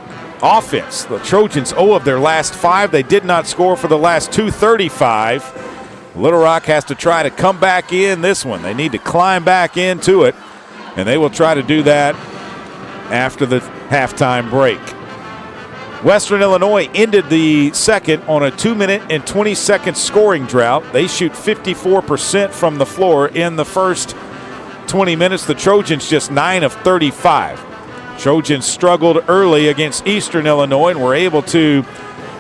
C: offense, the Trojans 0 of their last 5. They did not score for the last 2:35. Little Rock has to try to come back in this one. They need to climb back into it, and they will try to do that after the halftime break. Western Illinois ended the second on a 2-minute and 20-second scoring drought. They shoot 54% from the floor in the first 20 minutes. The Trojans just 9 of 35. Trojans struggled early against Eastern Illinois and were able to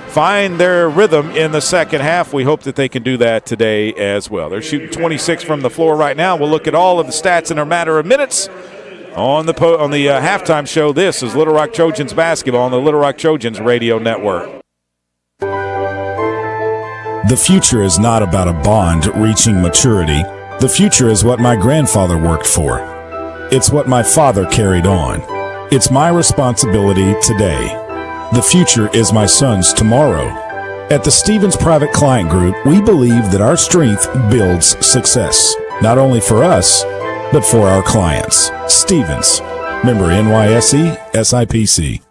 C: find their rhythm in the second half. We hope that they can do that today as well. They're shooting 26 from the floor right now. We'll look at all of the stats in a matter of minutes on the halftime show. This is Little Rock Trojans basketball on the Little Rock Trojans radio network.
R: The future is not about a bond reaching maturity. The future is what my grandfather worked for. It's what my father carried on. It's my responsibility today. The future is my son's tomorrow. At the Stevens Private Client Group, we believe that our strength builds success, not only for us, but for our clients. Stevens, member NYSE, SIPC.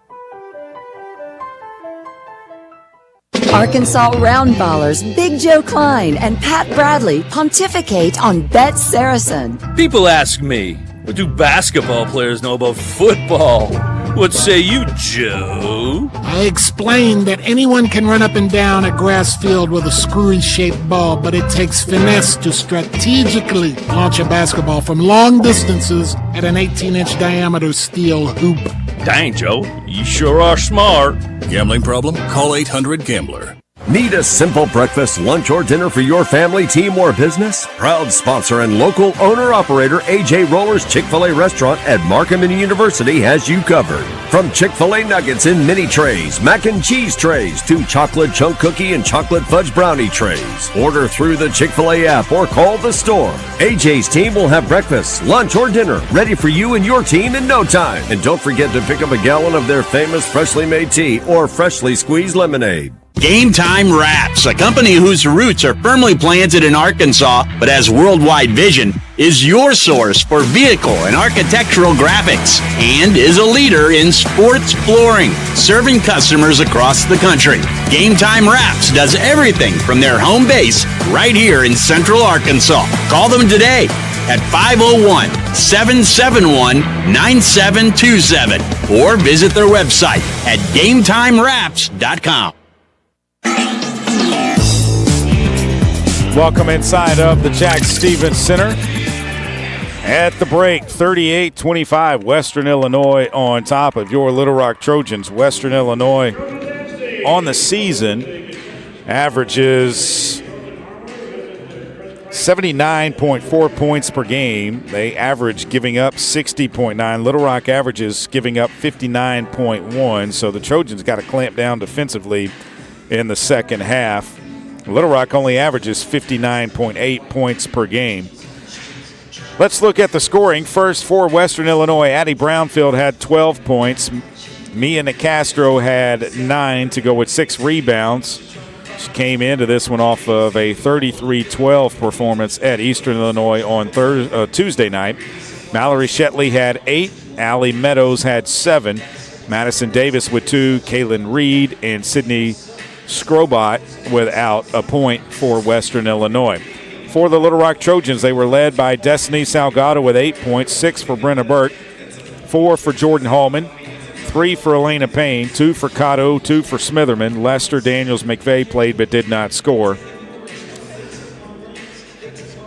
M: Arkansas Roundballers Big Joe Klein and Pat Bradley pontificate on Bet Saracen.
N: People ask me, what do basketball players know about football? What say you, Joe?
O: I explained that anyone can run up and down a grass field with a screwy-shaped ball, but it takes finesse to strategically launch a basketball from long distances at an 18-inch diameter steel hoop.
N: Dang, Joe, you sure are smart.
P: Gambling problem? Call 800-GAMBLER.
H: Need a simple breakfast, lunch, or dinner for your family, team, or business? Proud sponsor and local owner-operator A.J. Roller's Chick-fil-A restaurant at Markham University has you covered. From Chick-fil-A nuggets in mini trays, mac and cheese trays, to chocolate chunk cookie and chocolate fudge brownie trays. Order through the Chick-fil-A app or call the store. A.J.'s team will have breakfast, lunch, or dinner ready for you and your team in no time. And don't forget to pick up a gallon of their famous freshly made tea or freshly squeezed lemonade.
L: Game Time Wraps, a company whose roots are firmly planted in Arkansas but has worldwide vision, is your source for vehicle and architectural graphics and is a leader in sports flooring, serving customers across the country. Game Time Wraps does everything from their home base right here in Central Arkansas. Call them today, at 501-771-9727 or visit their website at GameTimeWraps.com.
C: Welcome inside of the Jack Stevens Center. At the break, 38-25, Western Illinois on top of your Little Rock Trojans. Western Illinois on the season averages 79.4 points per game. They average giving up 60.9. Little Rock averages giving up 59.1. So the Trojans got to clamp down defensively in the second half. Little Rock only averages 59.8 points per game. Let's look at the scoring. First for Western Illinois, Addie Brownfield had 12 points. Mia Nicastro had 9 to go with 6 rebounds. She came into this one off of a 33-12 performance at Eastern Illinois on Tuesday night. Mallory Shetley had 8. Allie Meadows had 7. Madison Davis with 2. Kaylin Reed and Sydney Scrobot without a point for Western Illinois. For the Little Rock Trojans, they were led by Destiny Salgado with 8 points, 6 for Brenna Burt, 4 for Jordan Hallman, 3 for Elena Payne, 2 for Cotto, 2 for Smitherman. Lester Daniels McVeigh played but did not score.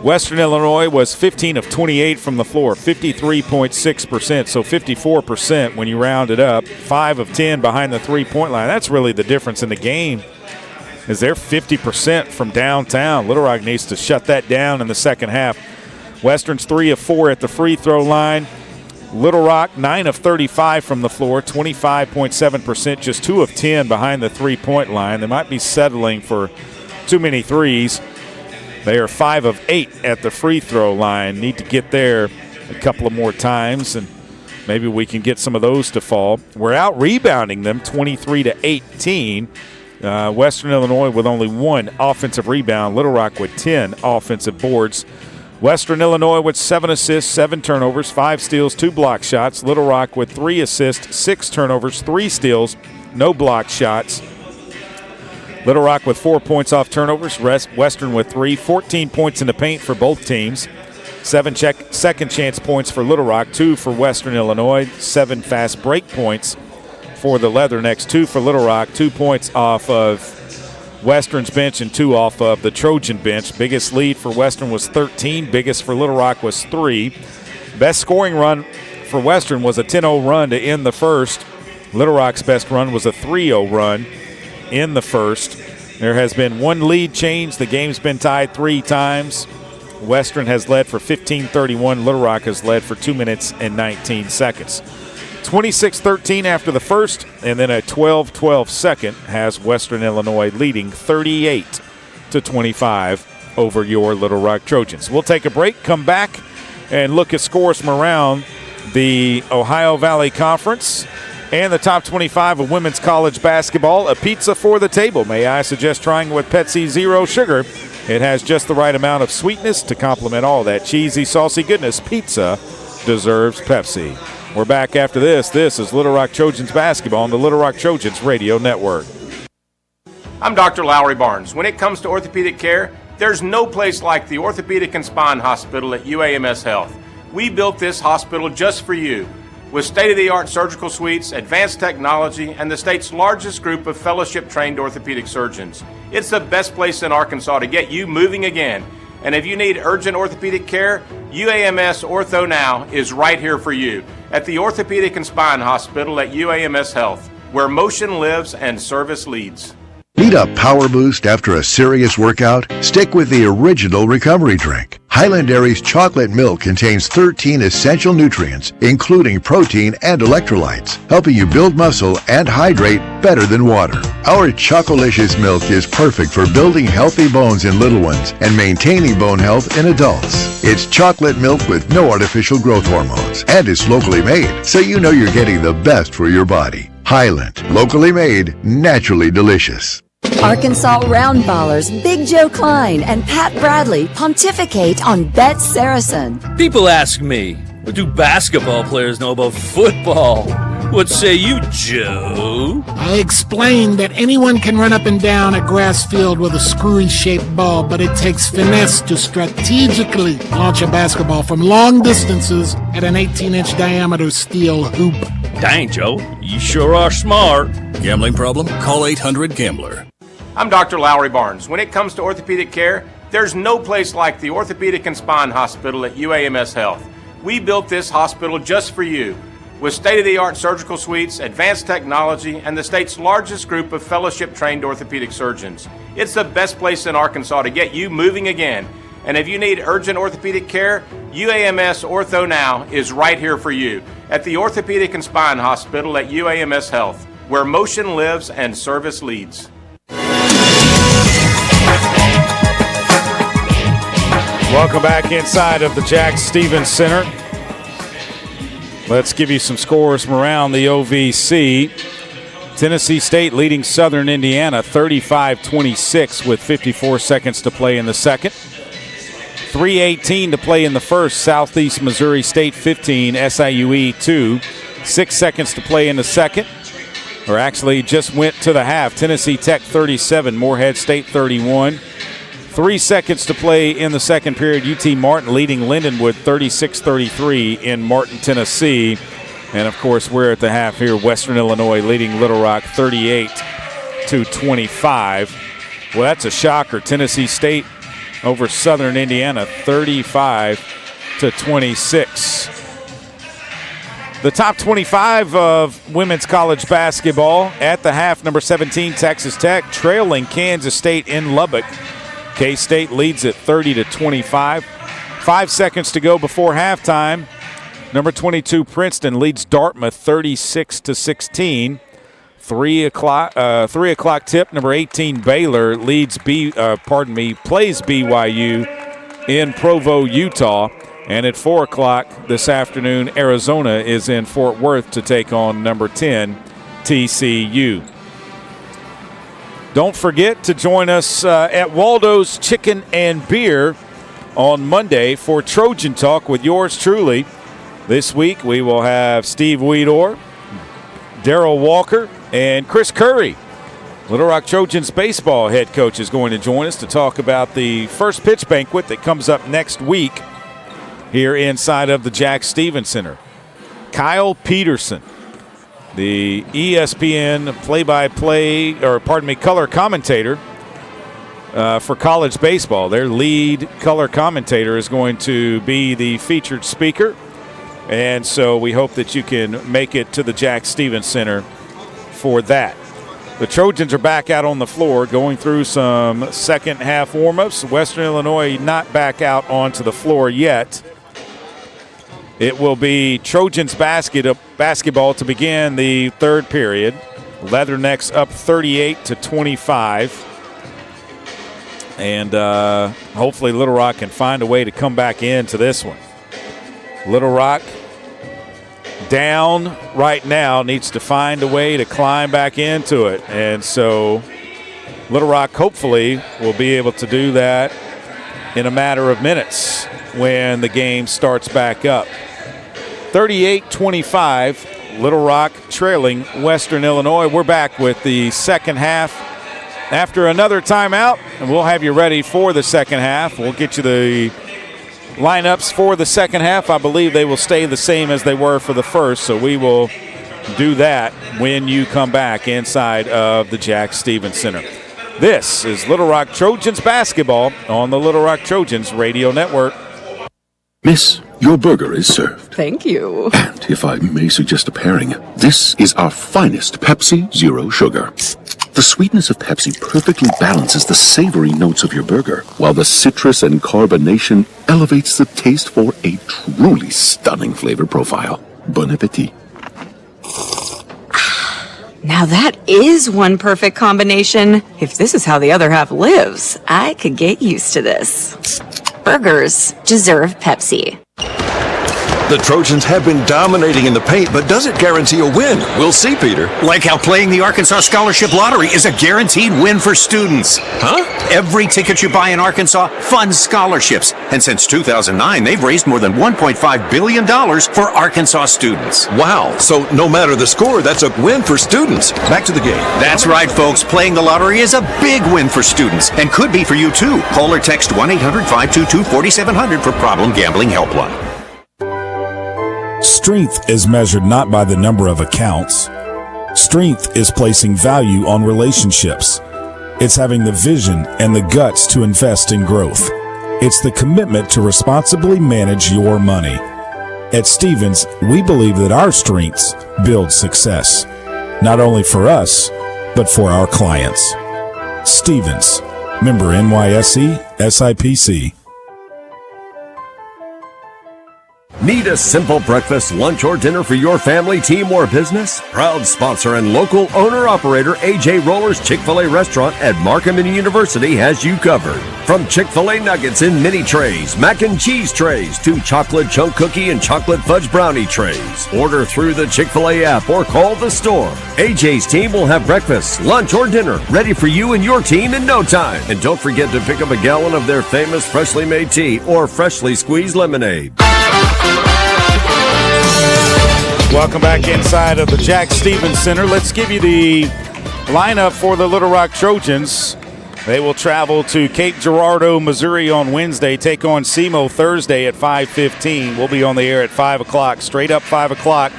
C: Western Illinois was 15 of 28 from the floor, 53.6%, so 54% when you round it up. 5 of 10 behind the three-point line. That's really the difference in the game, is they're 50% from downtown. Little Rock needs to shut that down in the second half. Western's 3 of 4 at the free throw line. Little Rock 9 of 35 from the floor, 25.7%, just 2 of 10 behind the three-point line. They might be settling for too many threes. They are 5 of 8 at the free throw line. Need to get there a couple of more times, and maybe we can get some of those to fall. We're out rebounding them 23-18. Western Illinois with only 1 offensive rebound. Little Rock with 10 offensive boards. Western Illinois with 7 assists, 7 turnovers, 5 steals, 2 block shots. Little Rock with 3 assists, 6 turnovers, 3 steals, no block shots. Little Rock with 4 points off turnovers. Western with 3. 14 points in the paint for both teams. 7 second chance points for Little Rock, 2 for Western Illinois. 7 fast break points for the Leathernecks, 2 for Little Rock. 2 points off of Western's bench and 2 off of the Trojan bench. Biggest lead for Western was 13. Biggest for Little Rock was 3. Best scoring run for Western was a 10-0 run to end the first. Little Rock's best run was a 3-0 run in the first. There has been 1 lead change. The game's been tied 3 times. Western has led for 15:31. Little Rock has led for 2 minutes and 19 seconds. 26-13 after the first, and then a 12-12 second has Western Illinois leading 38-25 over your Little Rock Trojans. We'll take a break, come back, and look at scores from around the Ohio Valley Conference and the top 25 of women's college basketball. A pizza for the table. May I suggest trying with Pepsi Zero Sugar? It has just the right amount of sweetness to complement all that cheesy, saucy goodness. Pizza deserves Pepsi. We're back after this. This is Little Rock Trojans basketball on the Little Rock Trojans Radio Network.
Q: I'm Dr. Lowry Barnes. When it comes to orthopedic care, there's no place like the Orthopedic and Spine Hospital at UAMS Health. We built this hospital just for you, with state-of-the-art surgical suites, advanced technology, and the state's largest group of fellowship-trained orthopedic surgeons. It's the best place in Arkansas to get you moving again. And if you need urgent orthopedic care, UAMS Ortho Now is right here for you at the Orthopedic and Spine Hospital at UAMS Health, where motion lives and service leads.
G: Need a power boost after a serious workout? Stick with the original recovery drink. Highland Dairy's chocolate milk contains 13 essential nutrients, including protein and electrolytes, helping you build muscle and hydrate better than water. Our Chocolicious milk is perfect for building healthy bones in little ones and maintaining bone health in adults. It's chocolate milk with no artificial growth hormones, and it's locally made, so you know you're getting the best for your body. Highland, locally made, naturally delicious.
M: Arkansas Roundballers Big Joe Klein and Pat Bradley pontificate on Bet Saracen.
N: People ask me, what do basketball players know about football? What say you, Joe?
O: I explained that anyone can run up and down a grass field with a screwy-shaped ball, but it takes finesse to strategically launch a basketball from long distances at an 18-inch diameter steel hoop.
N: Dang, Joe, you sure are smart.
P: Gambling problem? Call 800-GAMBLER.
Q: I'm Dr. Lowry Barnes. When it comes to orthopedic care, there's no place like the Orthopedic and Spine Hospital at UAMS Health. We built this hospital just for you, with state-of-the-art surgical suites, advanced technology, and the state's largest group of fellowship-trained orthopedic surgeons. It's the best place in Arkansas to get you moving again. And if you need urgent orthopedic care, UAMS Ortho Now is right here for you at the Orthopedic and Spine Hospital at UAMS Health, where motion lives and service leads.
C: Welcome back inside of the Jack Stevens Center. Let's give you some scores from around the OVC. Tennessee State leading Southern Indiana 35-26 with 54 seconds to play in the second. 3:18 to play in the first. Southeast Missouri State 15, SIUE 2. 6 seconds to play in the second. Or actually just went to the half. Tennessee Tech 37, Morehead State 31. 3 seconds to play in the second period. UT Martin leading Lindenwood 36-33 in Martin, Tennessee. And, of course, we're at the half here. Western Illinois leading Little Rock 38-25. Well, that's a shocker. Tennessee State over Southern Indiana 35-26. The top 25 of women's college basketball at the half. Number 17, Texas Tech, trailing Kansas State in Lubbock. K-State leads at 30-25. 5 seconds to go before halftime. Number 22, Princeton leads Dartmouth 36-16. 3 o'clock tip. Number 18, Baylor plays BYU in Provo, Utah. And at 4 o'clock this afternoon, Arizona is in Fort Worth to take on number 10, TCU. Don't forget to join us at Waldo's Chicken and Beer on Monday for Trojan Talk with yours truly. This week we will have Steve Weedor, Darrell Walker, and Chris Curry. Little Rock Trojans baseball head coach is going to join us to talk about the first pitch banquet that comes up next week here inside of the Jack Stevens Center. Kyle Peterson, the ESPN color commentator for college baseball. Their lead color commentator is going to be the featured speaker. And so we hope that you can make it to the Jack Stevens Center for that. The Trojans are back out on the floor going through some second half warm-ups. Western Illinois not back out onto the floor yet. It will be Trojans basketball to begin the third period. Leathernecks up 38-25. And hopefully Little Rock can find a way to come back into this one. Little Rock down right now, needs to find a way to climb back into it. And so Little Rock hopefully will be able to do that in a matter of minutes when the game starts back up. 38-25, Little Rock trailing Western Illinois. We're back with the second half after another timeout, and we'll have you ready for the second half. We'll get you the lineups for the second half. I believe they will stay the same as they were for the first, so we will do that when you come back inside of the Jack Stevens Center. This is Little Rock Trojans basketball on the Little Rock Trojans Radio Network.
D: Miss, your burger is served.
E: Thank you.
D: And if I may suggest a pairing, this is our finest Pepsi Zero Sugar. The sweetness of Pepsi perfectly balances the savory notes of your burger, while the citrus and carbonation elevates the taste for a truly stunning flavor profile. Bon appetit.
E: Now that is one perfect combination. If this is how the other half lives, I could get used to this. Burgers deserve Pepsi.
S: The Trojans have been dominating in the paint, but does it guarantee a win? We'll see, Peter.
I: Like how playing the Arkansas Scholarship Lottery is a guaranteed win for students.
S: Huh?
I: Every ticket you buy in Arkansas funds scholarships. And since 2009, they've raised more than $1.5 billion for Arkansas students.
S: Wow. So no matter the score, that's a win for students. Back to the game.
I: That's right, folks. Playing the lottery is a big win for students and could be for you, too. Call or text 1-800-522-4700 for Problem Gambling Helpline.
R: Strength is measured not by the number of accounts. Strength is placing value on relationships. It's having the vision and the guts to invest in growth. It's the commitment to responsibly manage your money. At Stevens, we believe that our strengths build success, not only for us, but for our clients. Stevens, member NYSE, SIPC.
H: Need a simple breakfast, lunch, or dinner for your family, team, or business? Proud sponsor and local owner-operator A.J. Roller's Chick-fil-A restaurant at Markham University has you covered. From Chick-fil-A nuggets in mini trays, mac and cheese trays, to chocolate chunk cookie and chocolate fudge brownie trays. Order through the Chick-fil-A app or call the store. A.J.'s team will have breakfast, lunch, or dinner ready for you and your team in no time. And don't forget to pick up a gallon of their famous freshly made tea or freshly squeezed lemonade.
C: Welcome back inside of the Jack Stevens Center. Let's give you the lineup for the Little Rock Trojans. They will travel to Cape Girardeau, Missouri on Wednesday, take on SEMO Thursday at 5:15. We'll be on the air at 5 o'clock, straight up 5 o'clock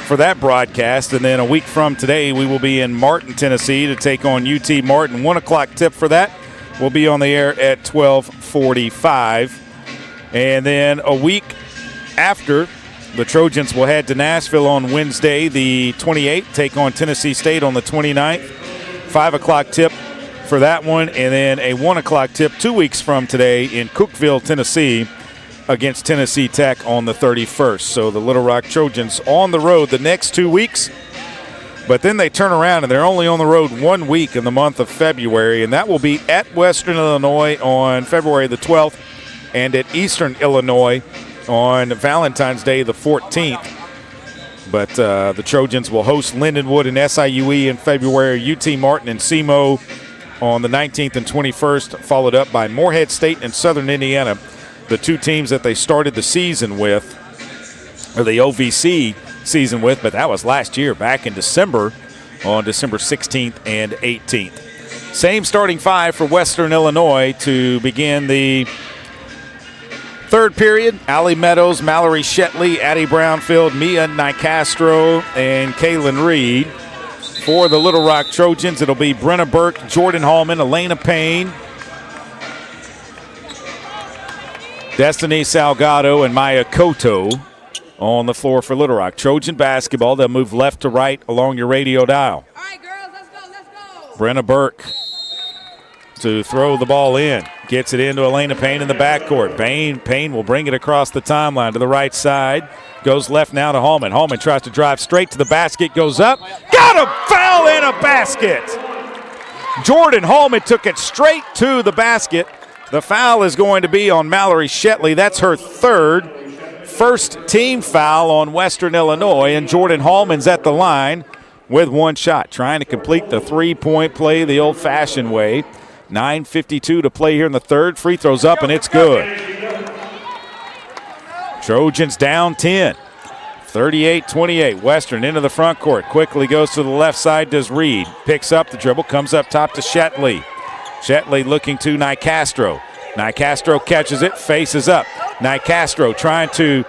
C: for that broadcast. And then a week from today, we will be in Martin, Tennessee to take on UT Martin. 1 o'clock tip for that. We'll be on the air at 12:45. And then a week after, the Trojans will head to Nashville on Wednesday, the 28th, take on Tennessee State on the 29th. 5 o'clock tip for that one, and then a 1 o'clock tip 2 weeks from today in Cookeville, Tennessee, against Tennessee Tech on the 31st. So the Little Rock Trojans on the road the next 2 weeks, but then they turn around and they're only on the road 1 week in the month of February, and that will be at Western Illinois on February the 12th and at Eastern Illinois on Valentine's Day the 14th. But the Trojans will host Lindenwood and SIUE in February, UT Martin and SEMO on the 19th and 21st, followed up by Morehead State and Southern Indiana, the two teams that they started the season with, or the OVC season with, but that was last year, back in December, on December 16th and 18th. Same starting five for Western Illinois to begin the third period. Allie Meadows, Mallory Shetley, Addie Brownfield, Mia Nicastro, and Kaylin Reed. For the Little Rock Trojans, it'll be Brenna Burke, Jordan Hallman, Elena Payne, Destiny Salgado, and Maya Koto on the floor for Little Rock. Trojan basketball, they'll move left to right along your radio dial.
T: All right, girls, let's go.
C: Brenna Burke to throw the ball in. Gets it into Elena Payne in the backcourt. Payne will bring it across the timeline to the right side. Goes left now to Hallman. Hallman tries to drive straight to the basket. Goes up. Got a foul and a basket. Jordan Hallman took it straight to the basket. The foul is going to be on Mallory Shetley. That's her first team foul on Western Illinois. And Jordan Hallman's at the line with one shot, trying to complete the three-point play the old-fashioned way. 9:52 to play here in the third. Free throws up, and it's good. Trojans down 10. 38-28. Western into the front court. Quickly goes to the left side, does Reed. Picks up the dribble, comes up top to Shetley. Shetley looking to Nicastro. Nicastro catches it, faces up. Nicastro trying to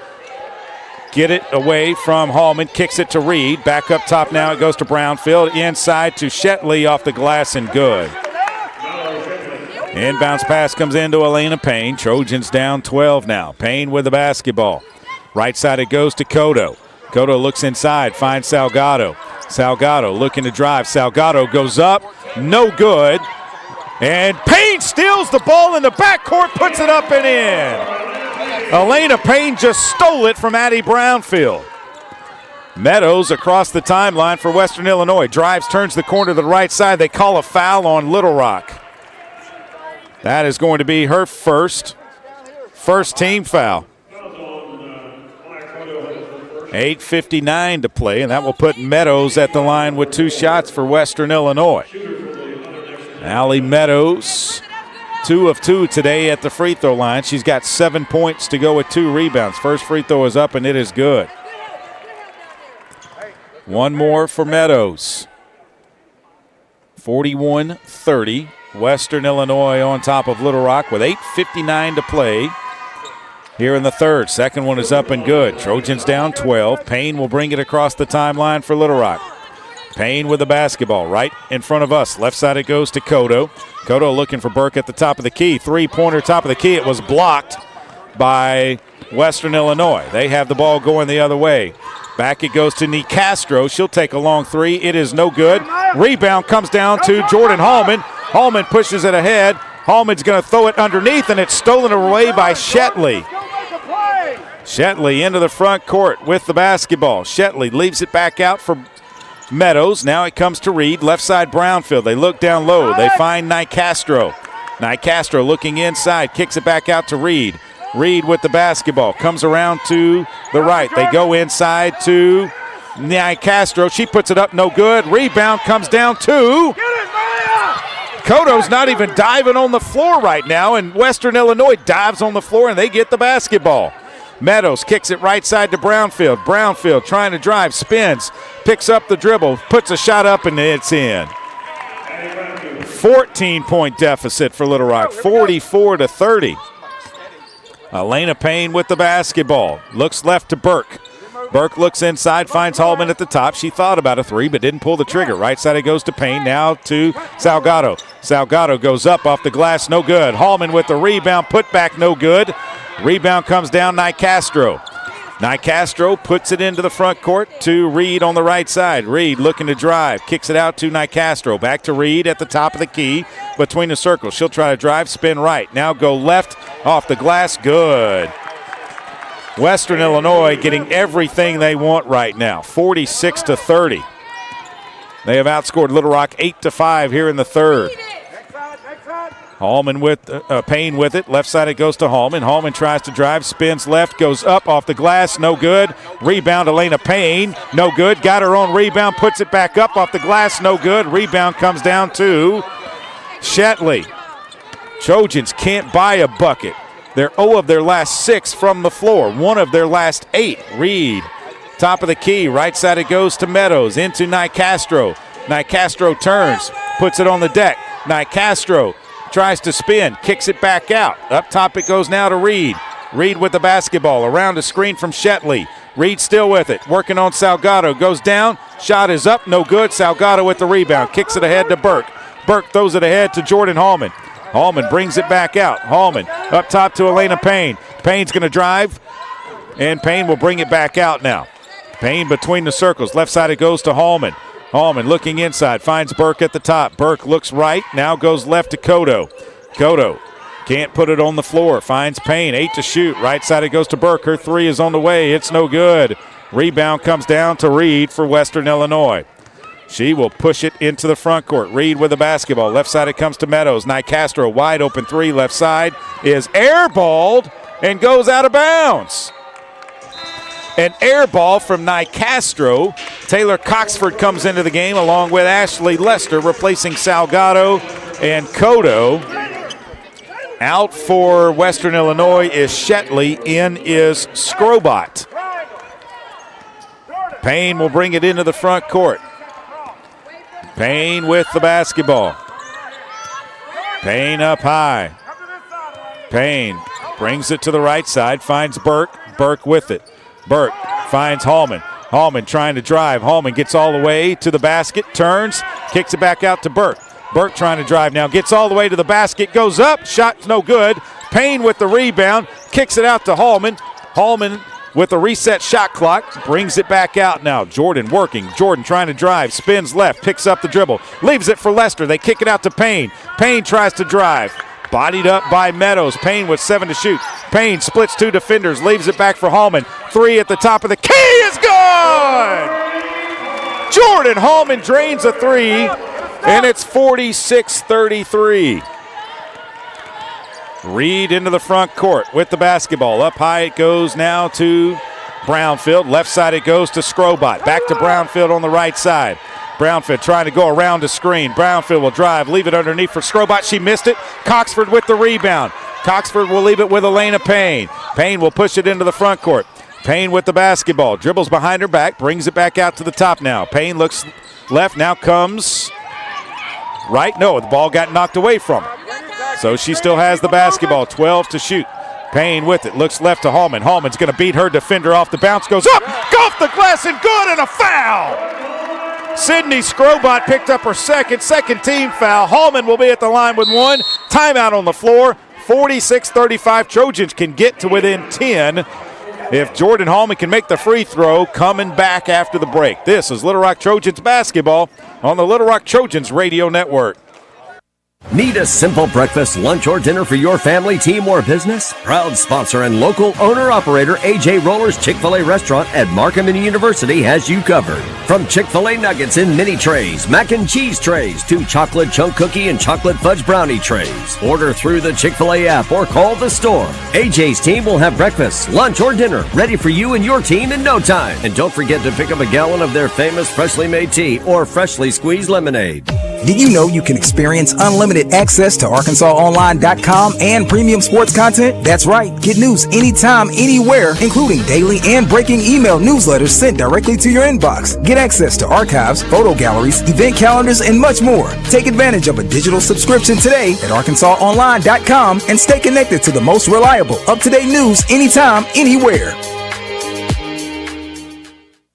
C: get it away from Hallman, kicks it to Reed. Back up top now, it goes to Brownfield. Inside to Shetley off the glass and good. Inbounds pass comes into Elena Payne. Trojans down 12 now. Payne with the basketball. Right side it goes to Koto. Koto looks inside, finds Salgado. Salgado looking to drive. Salgado goes up, no good. And Payne steals the ball in the backcourt, puts it up and in. Elena Payne just stole it from Addie Brownfield. Meadows across the timeline for Western Illinois. Drives, turns the corner to the right side. They call a foul on Little Rock. That is going to be her first team foul. 8:59 to play, and that will put Meadows at the line with 2 shots for Western Illinois. Allie Meadows, 2 of 2 today at the free throw line. She's got 7 points to go with 2 rebounds. First free throw is up, and it is good. One more for Meadows. 41-30. Western Illinois on top of Little Rock with 8:59 to play here in the third. Second one is up and good. Trojans down 12. Payne will bring it across the timeline for Little Rock. Payne with the basketball right in front of us. Left side it goes to Cotto. Cotto looking for Burke at the top of the key. Three-pointer top of the key. It was blocked by Western Illinois. They have the ball going the other way. Back it goes to Nicastro. She'll take a long three. It is no good. Rebound comes down to Jordan Hallman. Hallman pushes it ahead. Hallman's going to throw it underneath, and it's stolen away by Shetley. Shetley into the front court with the basketball. Shetley leaves it back out for Meadows. Now it comes to Reed. Left side Brownfield. They look down low. They find Nicastro. Nicastro looking inside. Kicks it back out to Reed. Reed with the basketball. Comes around to the right. They go inside to Nicastro. She puts it up. No good. Rebound comes down to Cotto's not even diving on the floor right now, and Western Illinois dives on the floor, and they get the basketball. Meadows kicks it right side to Brownfield. Brownfield trying to drive, spins, picks up the dribble, puts a shot up, and it's in. 14-point deficit for Little Rock, 44-30. Elena Payne with the basketball. Looks left to Burke. Burke looks inside, finds Hallman at the top. She thought about a three, but didn't pull the trigger. Right side it goes to Payne, now to Salgado. Salgado goes up off the glass, no good. Hallman with the rebound, put back, no good. Rebound comes down, Nicastro. Nicastro puts it into the front court to Reed on the right side. Reed looking to drive, kicks it out to Nicastro. Back to Reed at the top of the key between the circles. She'll try to drive, spin right. Now go left off the glass, good. Western Illinois getting everything they want right now, 46-30. They have outscored Little Rock 8-5 here in the third. Hallman with Payne with it. Left side it goes to Hallman. Hallman tries to drive, spins left, goes up off the glass, no good. Rebound Elena Payne, no good. Got her own rebound, puts it back up off the glass, no good. Rebound comes down to Shetley. Trojans can't buy a bucket. They're 0 of their last 6 from the floor, 1 of their last 8. Reed, top of the key, right side it goes to Meadows, into Nicastro. Nicastro turns, puts it on the deck. Nicastro tries to spin, kicks it back out. Up top it goes now to Reed. Reed with the basketball, around a screen from Shetley. Reed still with it, working on Salgado, goes down, shot is up, no good. Salgado with the rebound, kicks it ahead to Burke. Burke throws it ahead to Jordan Hallman. Hallman brings it back out. Hallman up top to Elena Payne. Payne's going to drive, and Payne will bring it back out now. Payne between the circles. Left side it goes to Hallman. Hallman looking inside, finds Burke at the top. Burke looks right, now goes left to Cotto. Cotto can't put it on the floor, finds Payne, 8 to shoot. Right side it goes to Burke. Her three is on the way. It's no good. Rebound comes down to Reed for Western Illinois. She will push it into the front court. Reed with the basketball. Left side it comes to Meadows. Nicastro, wide open three. Left side is airballed and goes out of bounds. An air ball from Nicastro. Taylor Coxford comes into the game along with Ashley Lester, replacing Salgado and Cotto. Out for Western Illinois is Shetley. In is Scrobot. Payne will bring it into the front court. Payne with the basketball. Payne up high. Payne brings it to the right side, finds Burke. Burke with it. Burke finds Hallman. Hallman trying to drive. Hallman gets all the way to the basket, turns, kicks it back out to Burke. Burke trying to drive now, gets all the way to the basket, goes up, shot's no good. Payne with the rebound, kicks it out to Hallman. Hallman with a reset shot clock, brings it back out now. Jordan working. Jordan trying to drive, spins left, picks up the dribble, leaves it for Lester. They kick it out to Payne. Payne tries to drive. Bodied up by Meadows. Payne with 7 to shoot. Payne splits 2 defenders, leaves it back for Hallman. 3 at the top of the key is good! Jordan Hallman drains a 3, and it's 46-33. Reed into the front court with the basketball. Up high it goes now to Brownfield. Left side it goes to Scrobot. Back to Brownfield on the right side. Brownfield trying to go around the screen. Brownfield will drive, leave it underneath for Scrobot. She missed it. Coxford with the rebound. Coxford will leave it with Elena Payne. Payne will push it into the front court. Payne with the basketball. Dribbles behind her back, brings it back out to the top now. Payne looks left, now comes right. No, the ball got knocked away from her. So she still has the basketball, 12 to shoot. Payne with it, looks left to Hallman. Hallman's going to beat her defender off the bounce, goes up, off the glass and good, and a foul. Sydney Scrobot picked up her second team foul. Hallman will be at the line with one. Timeout on the floor. 46-35. Trojans can get to within 10 if Jordan Hallman can make the free throw coming back after the break. This is Little Rock Trojans basketball on the Little Rock Trojans radio network.
H: Need a simple breakfast, lunch, or dinner for your family, team, or business? Proud sponsor and local owner-operator A.J. Roller's Chick-fil-A restaurant at Markham University has you covered. From Chick-fil-A nuggets in mini trays, mac and cheese trays, to chocolate chunk cookie and chocolate fudge brownie trays. Order through the Chick-fil-A app or call the store. A.J.'s team will have breakfast, lunch, or dinner ready for you and your team in no time. And don't forget to pick up a gallon of their famous freshly made tea or freshly squeezed lemonade.
F: Did you know you can experience unlimited access to ArkansasOnline.com and premium sports content? That's right. Get news anytime, anywhere, including daily and breaking email newsletters sent directly to your inbox. Get access to archives, photo galleries, event calendars, and much more. Take advantage of a digital subscription today at ArkansasOnline.com and stay connected to the most reliable, up-to-date news anytime, anywhere.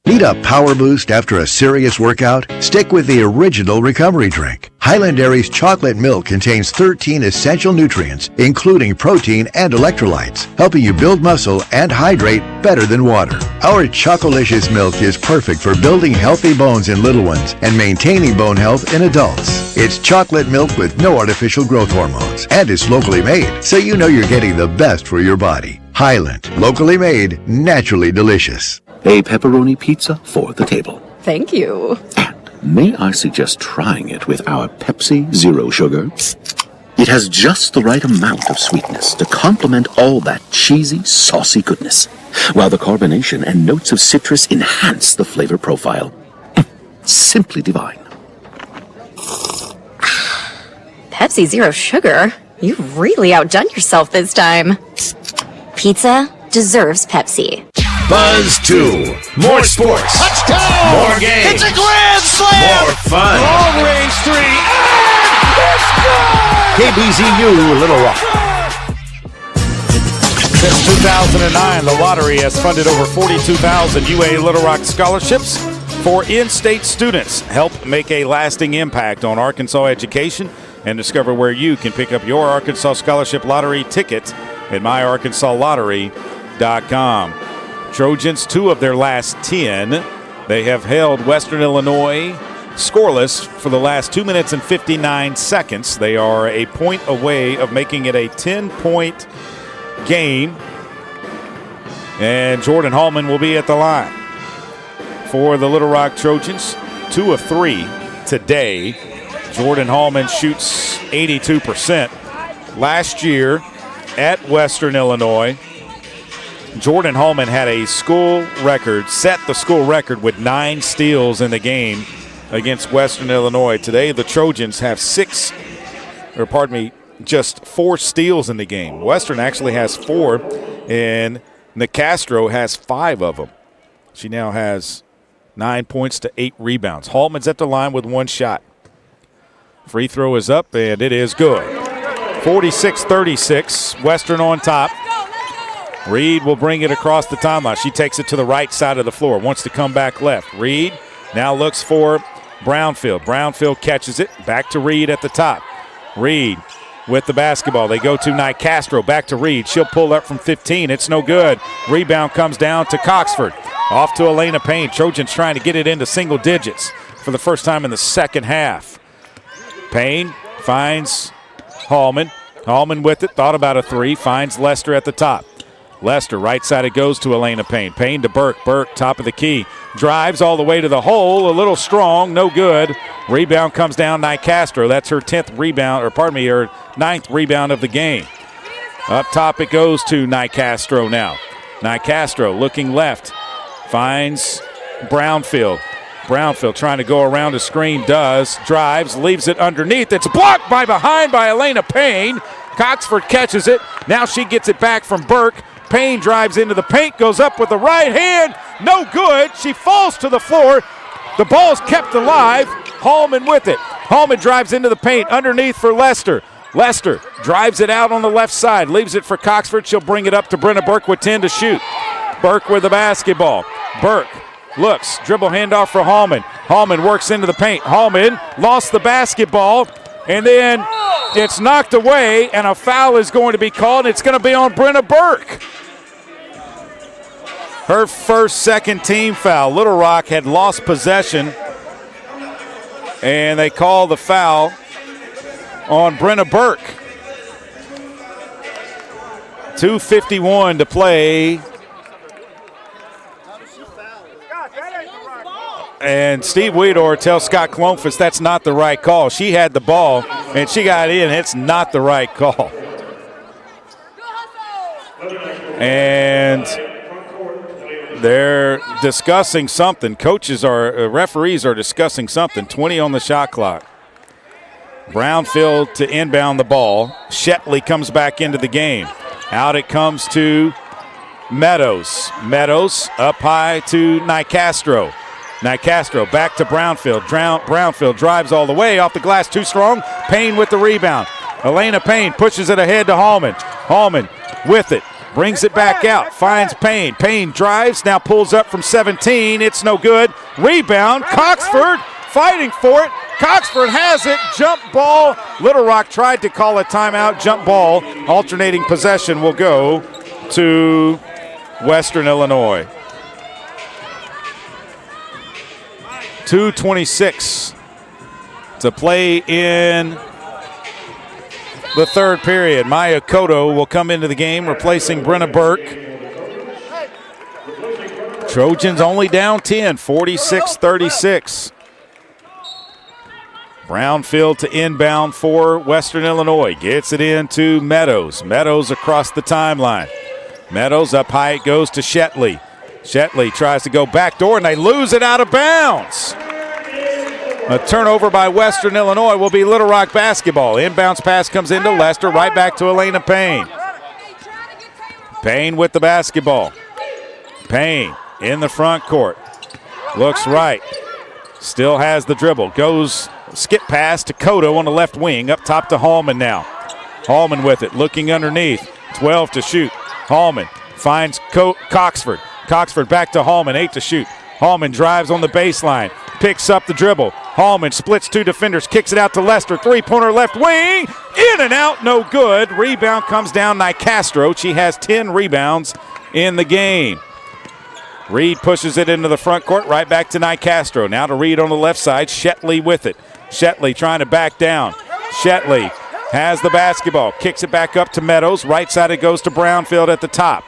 G: Need a power boost after a serious workout? Stick with the original recovery drink. Highland Dairy's chocolate milk contains 13 essential nutrients, including protein and electrolytes, helping you build muscle and hydrate better than water. Our Chocolicious milk is perfect for building healthy bones in little ones and maintaining bone health in adults. It's chocolate milk with no artificial growth hormones, and it's locally made, so you know you're getting the best for your body. Highland, locally made, naturally delicious.
D: A pepperoni pizza for the table.
E: Thank you.
D: May I suggest trying it with our Pepsi Zero Sugar? It has just the right amount of sweetness to complement all that cheesy, saucy goodness, while the carbonation and notes of citrus enhance the flavor profile. Simply divine.
E: Pepsi Zero Sugar? You've really outdone yourself this time. Pizza deserves Pepsi.
B: Buzz 2. More sports.
A: Touchdown!
B: More games.
A: It's a grand slam!
B: More fun.
A: Long range three. And it's good!
B: KBZU Little Rock.
C: Since 2009, the lottery has funded over 42,000 UA Little Rock scholarships for in-state students. Help make a lasting impact on Arkansas education and discover where you can pick up your Arkansas Scholarship Lottery ticket at myarkansasLottery.com. Trojans, 2 of their last 10. They have held Western Illinois scoreless for the last 2 minutes and 59 seconds. They are a point away of making it a 10-point game. And Jordan Hallman will be at the line for the Little Rock Trojans. 2 of 3 today. Jordan Hallman shoots 82%. Last year at Western Illinois, Jordan Hallman had a school record, set the school record with 9 steals in the game against Western Illinois. Today, the Trojans have just 4 steals in the game. Western actually has 4, and Nicastro has 5 of them. She now has 9 points to 8 rebounds. Hallman's at the line with 1 shot. Free throw is up, and it is good. 46-36, Western on top. Reed will bring it across the timeline. She takes it to the right side of the floor, wants to come back left. Reed now looks for Brownfield. Brownfield catches it. Back to Reed at the top. Reed with the basketball. They go to Nicastro. Back to Reed. She'll pull up from 15. It's no good. Rebound comes down to Coxford. Off to Elena Payne. Trojans trying to get it into single digits for the first time in the second half. Payne finds Hallman. Hallman with it. Thought about a 3. Finds Lester at the top. Lester, right side it goes to Elena Payne. Payne to Burke. Burke, top of the key. Drives all the way to the hole. A little strong. No good. Rebound comes down Nicastro. That's her 10th rebound, her 9th rebound of the game. Up top it goes to Nicastro now. Nicastro looking left. Finds Brownfield. Brownfield trying to go around the screen, drives, leaves it underneath. It's blocked behind by Elena Payne. Coxford catches it. Now she gets it back from Burke. Payne drives into the paint, goes up with the right hand. No good. She falls to the floor. The ball's kept alive. Hallman with it. Hallman drives into the paint underneath for Lester. Lester drives it out on the left side, leaves it for Coxford. She'll bring it up to Brenna Burke with 10 to shoot. Burke with the basketball. Burke looks, dribble handoff for Hallman. Hallman works into the paint. Hallman lost the basketball, and then it's knocked away, and a foul is going to be called. It's going to be on Brenna Burke. Her first second team foul. Little Rock had lost possession, and they call the foul on Brenna Burke. 2:51 to play. And Steve Weedor tells Scott Clonfus that's not the right call. She had the ball, and she got in. It's not the right call. And they're discussing something. Referees are discussing something. 20 on the shot clock. Brownfield to inbound the ball. Shetley comes back into the game. Out it comes to Meadows. Meadows up high to Nicastro. Nicastro back to Brownfield. Brownfield drives all the way off the glass, too strong. Payne with the rebound. Elena Payne pushes it ahead to Hallman. Hallman with it. Brings it back out. Finds Payne. Payne drives. Now pulls up from 17. It's no good. Rebound. Coxford fighting for it. Coxford has it. Jump ball. Little Rock tried to call a timeout. Jump ball. Alternating possession will go to Western Illinois. 2:26 to play in the third period. Maya Cotto will come into the game, replacing Brenna Burke. Trojans only down 10, 46-36. Brownfield to inbound for Western Illinois. Gets it into Meadows. Meadows across the timeline. Meadows up high, it goes to Shetley. Shetley tries to go backdoor, and they lose it out of bounds. A turnover by Western Illinois will be Little Rock basketball. Inbounds pass comes into Lester, right back to Elena Payne. Payne with the basketball. Payne in the front court. Looks right. Still has the dribble. Goes skip pass to Cotto on the left wing. Up top to Hallman now. Hallman with it, looking underneath. 12 to shoot. Hallman finds Coxford. Coxford back to Hallman, 8 to shoot. Hallman drives on the baseline, picks up the dribble. Hallman splits two defenders, kicks it out to Lester. Three-pointer left wing, in and out, no good. Rebound comes down Nicastro. She has 10 rebounds in the game. Reed pushes it into the front court, right back to Nicastro. Now to Reed on the left side, Shetley with it. Shetley trying to back down. Shetley has the basketball, kicks it back up to Meadows. Right side it goes to Brownfield at the top.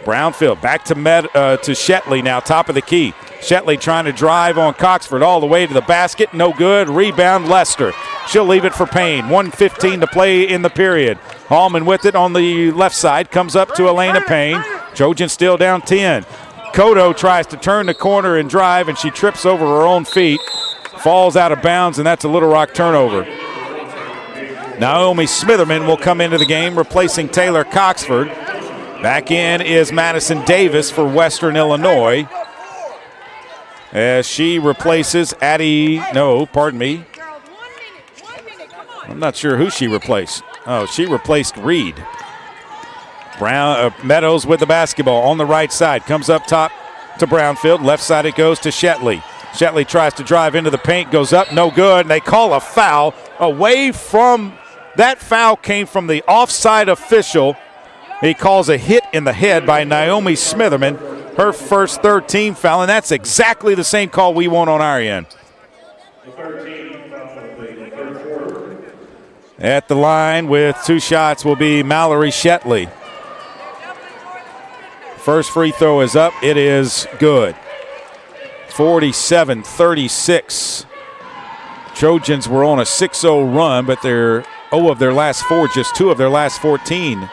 C: Brownfield back to Shetley now, top of the key. Shetley trying to drive on Coxford all the way to the basket. No good. Rebound Lester. She'll leave it for Payne. 1:15 to play in the period. Hallman with it on the left side. Comes up to Elena Payne. Trojans still down 10. Cotto tries to turn the corner and drive, and she trips over her own feet. Falls out of bounds, and that's a Little Rock turnover. Naomi Smitherman will come into the game, replacing Taylor Coxford. Back in is Madison Davis for Western Illinois, as she replaces I'm not sure who she replaced. Oh, she replaced Reed. Meadows with the basketball on the right side. Comes up top to Brownfield. Left side it goes to Shetley. Shetley tries to drive into the paint. Goes up, no good. And they call a foul away from. That foul came from the offside official. He calls a hit in the head by Naomi Smitherman. Her first third-team foul, and that's exactly the same call we want on our end. At the line with two shots will be Mallory Shetley. First free throw is up. It is good. 47-36. Trojans were on a 6-0 run, but they're 0 of their last 4, just 2 of their last 14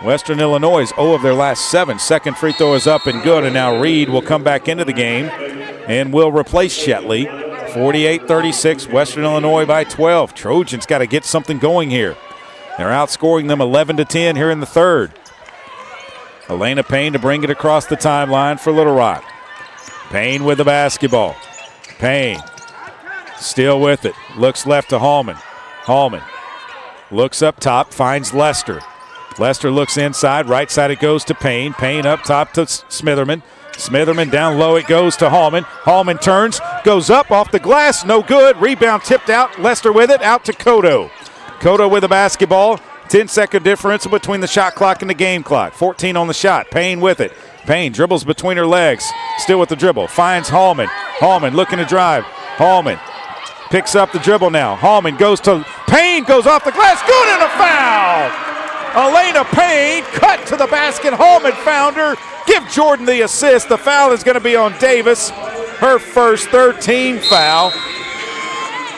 C: Western Illinois is 0 of their last 7. Second free throw is up and good, and now Reed will come back into the game and will replace Shetley. 48-36, Western Illinois by 12. Trojans got to get something going here. They're outscoring them 11-10 here in the third. Elena Payne to bring it across the timeline for Little Rock. Payne with the basketball. Payne still with it. Looks left to Hallman. Hallman looks up top, finds Lester. Lester looks inside. Right side it goes to Payne. Payne up top to Smitherman. Smitherman down low it goes to Hallman. Hallman turns, goes up off the glass, no good. Rebound tipped out. Lester with it, out to Cotto. Cotto with the basketball. 10-second differential between the shot clock and the game clock. 14 on the shot. Payne with it. Payne dribbles between her legs. Still with the dribble. Finds Hallman. Hallman looking to drive. Hallman picks up the dribble now. Hallman goes to Payne, goes off the glass. Good, and a foul! Elena Payne cut to the basket. Hallman found her. Give Jordan the assist. The foul is going to be on Davis. Her first 13 foul.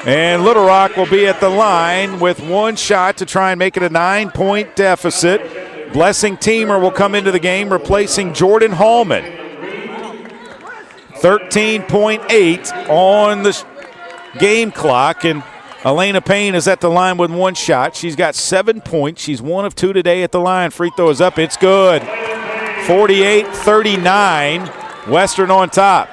C: And Little Rock will be at the line with one shot to try and make it a 9-point deficit. Blessing Teamer will come into the game, replacing Jordan Hallman. 13.8 on the game clock, and Elena Payne is at the line with one shot. She's got 7 points. She's 1 of 2 today at the line. Free throw is up. It's good. 48-39. Western on top.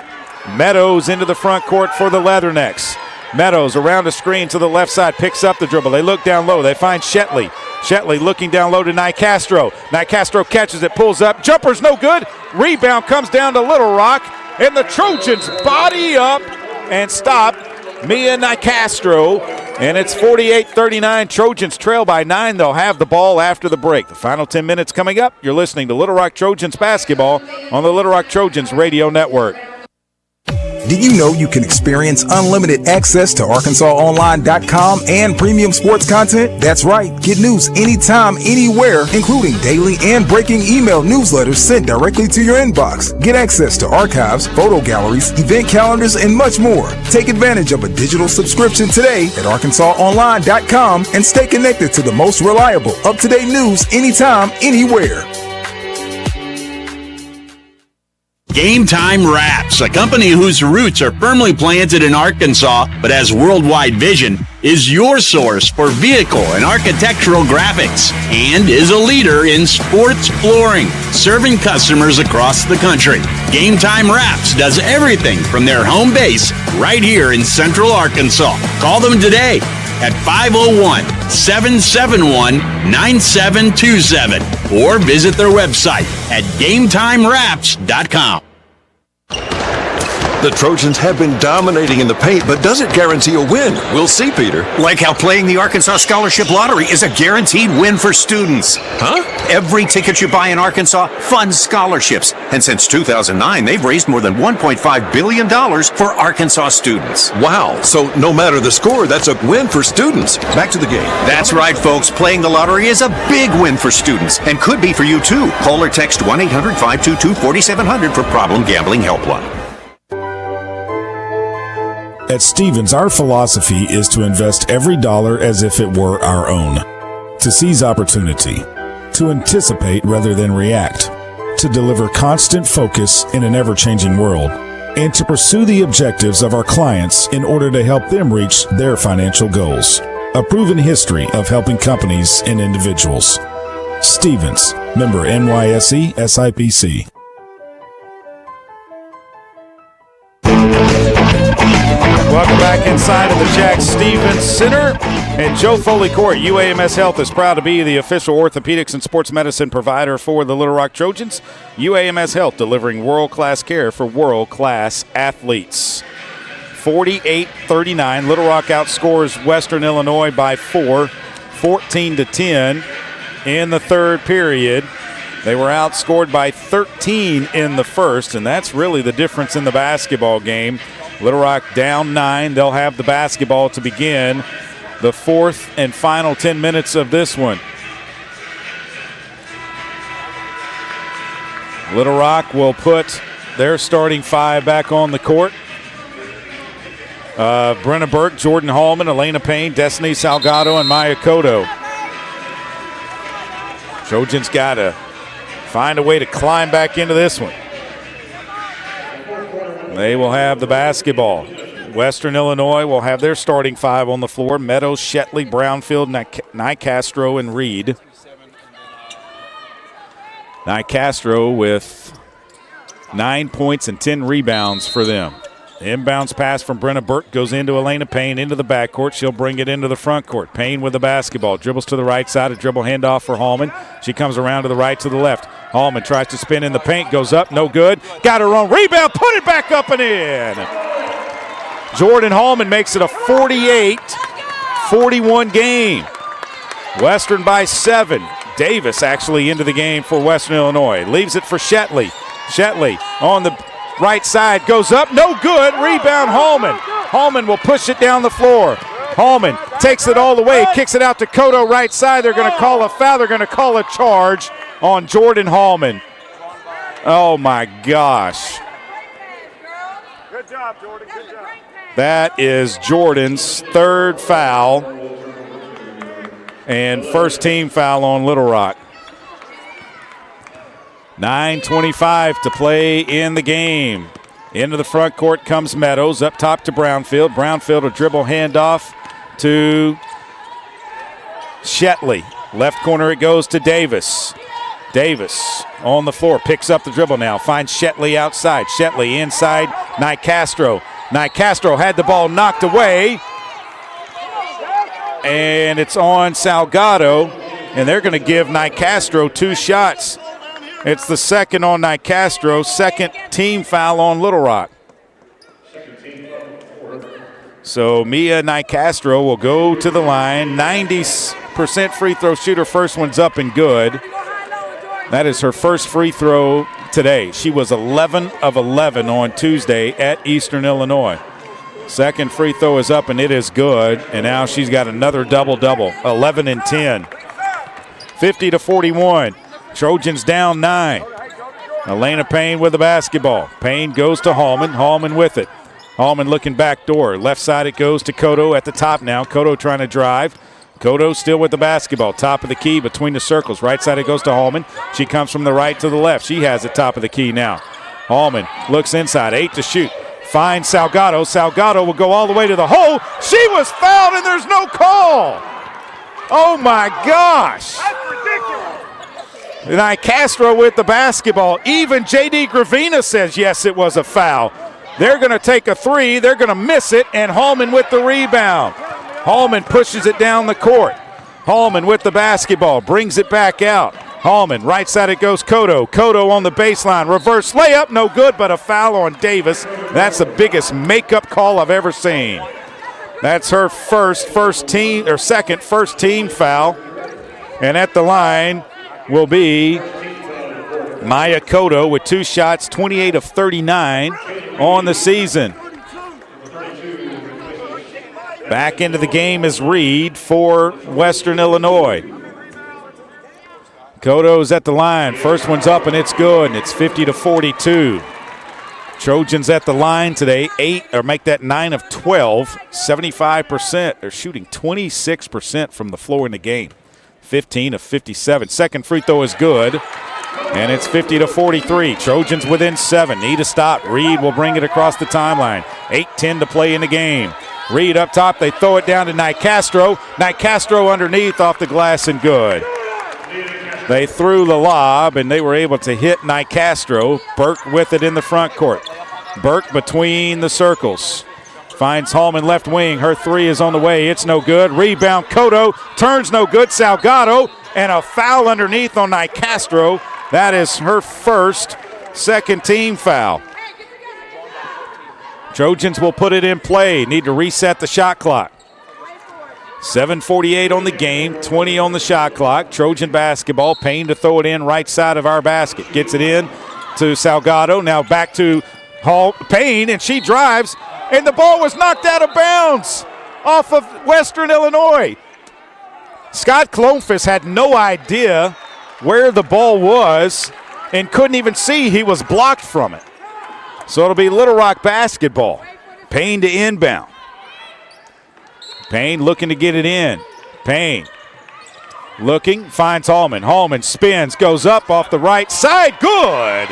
C: Meadows into the front court for the Leathernecks. Meadows around the screen to the left side, picks up the dribble. They look down low. They find Shetley. Shetley looking down low to Nicastro. Nicastro catches it, pulls up. Jumper's no good. Rebound comes down to Little Rock. And the Trojans body up and stop Mia Nicastro. And it's 48-39. Trojans trail by 9. They'll have the ball after the break. The final 10 minutes coming up. You're listening to Little Rock Trojans basketball on the Little Rock Trojans radio network.
F: Did you know you can experience unlimited access to ArkansasOnline.com and premium sports content? That's right. Get news anytime, anywhere, including daily and breaking email newsletters sent directly to your inbox. Get access to archives, photo galleries, event calendars, and much more. Take advantage of a digital subscription today at ArkansasOnline.com and stay connected to the most reliable, up-to-date news anytime, anywhere.
L: Game Time Wraps, a company whose roots are firmly planted in Arkansas but has worldwide vision, is your source for vehicle and architectural graphics and is a leader in sports flooring, serving customers across the country. Game Time Wraps does everything from their home base right here in Central Arkansas. Call them today at 501-771-9727 or visit their website at GameTimeWraps.com.
S: The Trojans have been dominating in the paint, but does it guarantee a win? We'll see, Peter.
I: Like how playing the Arkansas Scholarship Lottery is a guaranteed win for students.
S: Huh?
I: Every ticket you buy in Arkansas funds scholarships. And since 2009, they've raised more than $1.5 billion for Arkansas students.
S: Wow. So no matter the score, that's a win for students. Back to the game.
I: That's right, folks. Playing the lottery is a big win for students and could be for you, too. Call or text 1-800-522-4700 for Problem Gambling Helpline.
R: At Stevens, our philosophy is to invest every dollar as if it were our own, to seize opportunity, to anticipate rather than react, to deliver constant focus in an ever-changing world, and to pursue the objectives of our clients in order to help them reach their financial goals. A proven history of helping companies and individuals. Stevens, member NYSE SIPC.
C: Welcome back inside of the Jack Stevens Center. And Joe Foley Court, UAMS Health is proud to be the official orthopedics and sports medicine provider for the Little Rock Trojans. UAMS Health delivering world-class care for world-class athletes. 48-39. Little Rock outscores Western Illinois by 4, 14-10 in the third period. They were outscored by 13 in the first, and that's really the difference in the basketball game. Little Rock down 9. They'll have the basketball to begin the fourth and final 10 minutes of this one. Little Rock will put their starting 5 back on the court. Brenna Burke, Jordan Hallman, Elena Payne, Destiny Salgado, and Maya Cotto. Trojans got to find a way to climb back into this one. They will have the basketball. Western Illinois will have their starting five on the floor. Meadows, Shetley, Brownfield, Nicastro, and Reed. Nicastro with 9 points and 10 rebounds for them. The inbounds pass from Brenna Burke goes into Elena Payne into the backcourt. She'll bring it into the front court. Payne with the basketball. Dribbles to the right side. A dribble handoff for Hallman. She comes around to the right to the left. Hallman tries to spin in the paint. Goes up. No good. Got her own rebound. Put it back up and in. Jordan Hallman makes it a 48-41 game. Western by 7. Davis actually into the game for Western Illinois. Leaves it for Shetley. Shetley on the right side, goes up, no good, rebound Hallman. Hallman will push it down the floor. Hallman takes it all the way, kicks it out to Cotto right side. They're going to call a foul. They're going to call a charge on Jordan Hallman. Oh, my gosh.
A: Good job, Jordan. Good job.
C: That is Jordan's third foul and first team foul on Little Rock. 9:25 to play in the game. Into the front court comes Meadows. Up top to Brownfield. Brownfield a dribble handoff to Shetley. Left corner it goes to Davis. Davis on the floor. Picks up the dribble now. Finds Shetley outside. Shetley inside Nicastro. Nicastro had the ball knocked away. And it's on Salgado. And they're going to give Nicastro 2 shots. It's the second on Nicastro, second team foul on Little Rock. So Mia Nicastro will go to the line. 90% free throw shooter. First one's up and good. That is her first free throw today. She was 11 of 11 on Tuesday at Eastern Illinois. Second free throw is up and it is good. And now she's got another double-double, 11 and 10. 50-41. Trojans down 9. Elena Payne with the basketball. Payne goes to Hallman. Hallman with it. Hallman looking back door. Left side it goes to Cotto at the top now. Cotto trying to drive. Cotto still with the basketball. Top of the key between the circles. Right side it goes to Hallman. She comes from the right to the left. She has it top of the key now. Hallman looks inside. 8 to shoot. Finds Salgado. Salgado will go all the way to the hole. She was fouled and there's no call. Oh my gosh. Nicastro with the basketball. Even J.D. Gravina says, yes, it was a foul. They're going to take a 3. They're going to miss it, and Hallman with the rebound. Hallman pushes it down the court. Hallman with the basketball. Brings it back out. Hallman, right side it goes Cotto. Cotto on the baseline. Reverse layup, no good, but a foul on Davis. That's the biggest makeup call I've ever seen. That's her second first team foul. And at the line will be Maya Cotto with 2 shots, 28 of 39 on the season. Back into the game is Reed for Western Illinois. Cotto's at the line. First one's up and it's good, and it's 50-42. Trojans at the line today, 9 of 12, 75%. They're shooting 26% from the floor in the game. 15 of 57. Second free throw is good, and it's 50-43. Trojans within 7. Need a stop. Reed will bring it across the timeline. 8:10 to play in the game. Reed up top. They throw it down to Nicastro. Nicastro underneath off the glass and good. They threw the lob, and they were able to hit Nicastro. Burke with it in the front court. Burke between the circles. Finds Hallman left wing. Her 3 is on the way. It's no good. Rebound, Cotto. Turns no good. Salgado. And a foul underneath on Nicastro. That is her second team foul. Trojans will put it in play. Need to reset the shot clock. 7:48 on the game. 20 on the shot clock. Trojan basketball. Payne to throw it in right side of our basket. Gets it in to Salgado. Now back to Payne, and she drives. And the ball was knocked out of bounds off of Western Illinois. Scott Klonfus had no idea where the ball was and couldn't even see he was blocked from it. So it'll be Little Rock basketball. Payne to inbound. Payne looking to get it in. Payne Looking, finds Hallman. Hallman spins, goes up off the right side. Good!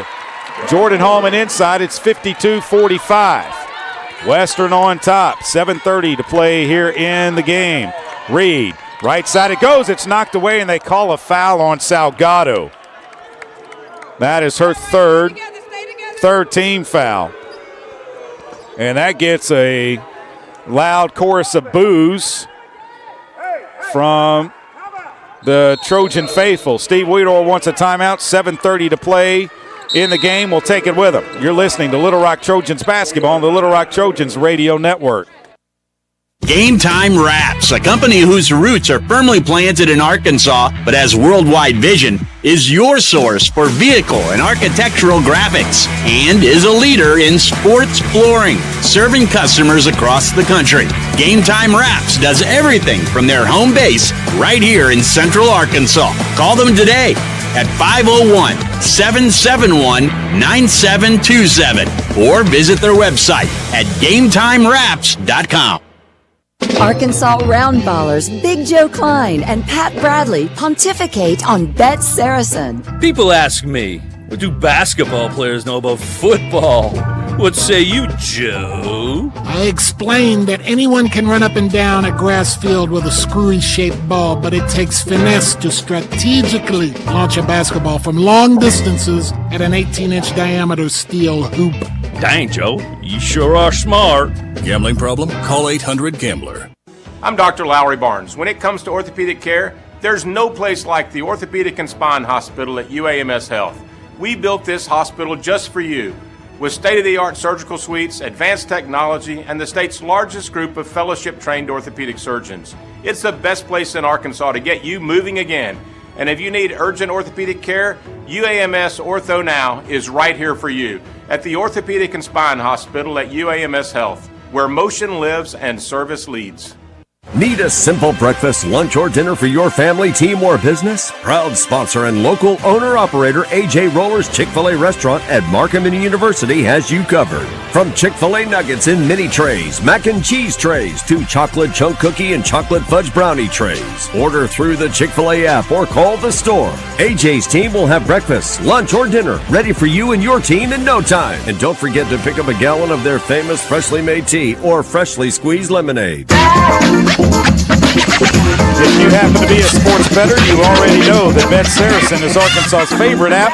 C: Jordan Hallman inside. It's 52-45. Western on top. 7:30 to play here in the game. Reed, right side it goes. It's knocked away, and they call a foul on Salgado. That is her third team foul. And that gets a loud chorus of boos from the Trojan faithful. Steve Weedor wants a timeout. 7:30 to play in the game. We'll take it with him. You're listening to Little Rock Trojans basketball on the Little Rock Trojans radio network.
L: Game Time Wraps, a company whose roots are firmly planted in Arkansas but has worldwide vision, is your source for vehicle and architectural graphics and is a leader in sports flooring, serving customers across the country. Game Time Wraps does everything from their home base right here in Central Arkansas. Call them today at 501-771-9727 or visit their website at GameTimeWraps.com.
M: Arkansas Roundballers Big Joe Klein and Pat Bradley pontificate on Bet Saracen.
N: People ask me, what do basketball players know about football? What say you, Joe?
O: I explained that anyone can run up and down a grass field with a screwy-shaped ball, but it takes finesse to strategically launch a basketball from long distances at an 18-inch diameter steel hoop.
N: Dang, Joe, you sure are smart.
P: Gambling problem? Call 800-GAMBLER.
Q: I'm Dr. Lowry Barnes. When it comes to orthopedic care, there's no place like the Orthopedic and Spine Hospital at UAMS Health. We built this hospital just for you, with state-of-the-art surgical suites, advanced technology, and the state's largest group of fellowship-trained orthopedic surgeons. It's the best place in Arkansas to get you moving again. And if you need urgent orthopedic care, UAMS Ortho Now is right here for you at the Orthopedic and Spine Hospital at UAMS Health, where motion lives and service leads.
H: Need a simple breakfast, lunch, or dinner for your family, team, or business? Proud sponsor and local owner-operator A.J. Roller's Chick-fil-A restaurant at Markham University has you covered. From Chick-fil-A nuggets in mini trays, mac and cheese trays, to chocolate chunk cookie and chocolate fudge brownie trays. Order through the Chick-fil-A app or call the store. A.J.'s team will have breakfast, lunch, or dinner ready for you and your team in no time. And don't forget to pick up a gallon of their famous freshly made tea or freshly squeezed lemonade.
C: If you happen to be a sports bettor, you already know that Bet Saracen is Arkansas's favorite app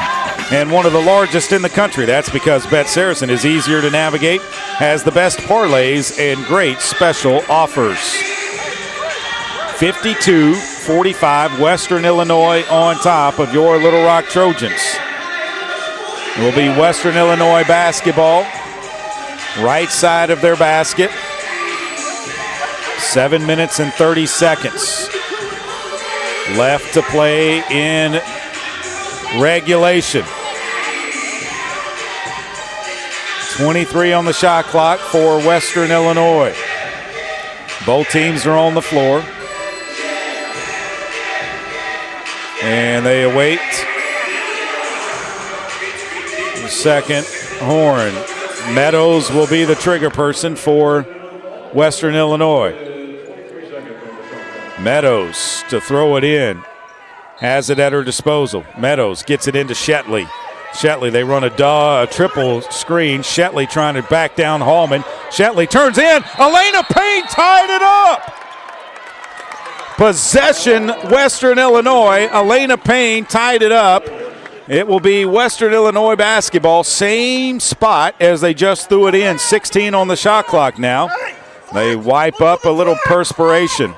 C: and one of the largest in the country. That's because Bet Saracen is easier to navigate, has the best parlays, and great special offers. 52-45, Western Illinois on top of your Little Rock Trojans. It will be Western Illinois basketball, right side of their basket. 7 minutes and 30 seconds left to play in regulation. 23 on the shot clock for Western Illinois. Both teams are on the floor. And they await the second horn. Meadows will be the trigger person for Western Illinois. Meadows to throw it in. Has it at her disposal. Meadows gets it into Shetley. Shetley, they run a triple screen. Shetley trying to back down Hallman. Shetley turns in. Elena Payne tied it up. Possession, Western Illinois. Elena Payne tied it up. It will be Western Illinois basketball. Same spot as they just threw it in. 16 on the shot clock now. They wipe up a little perspiration.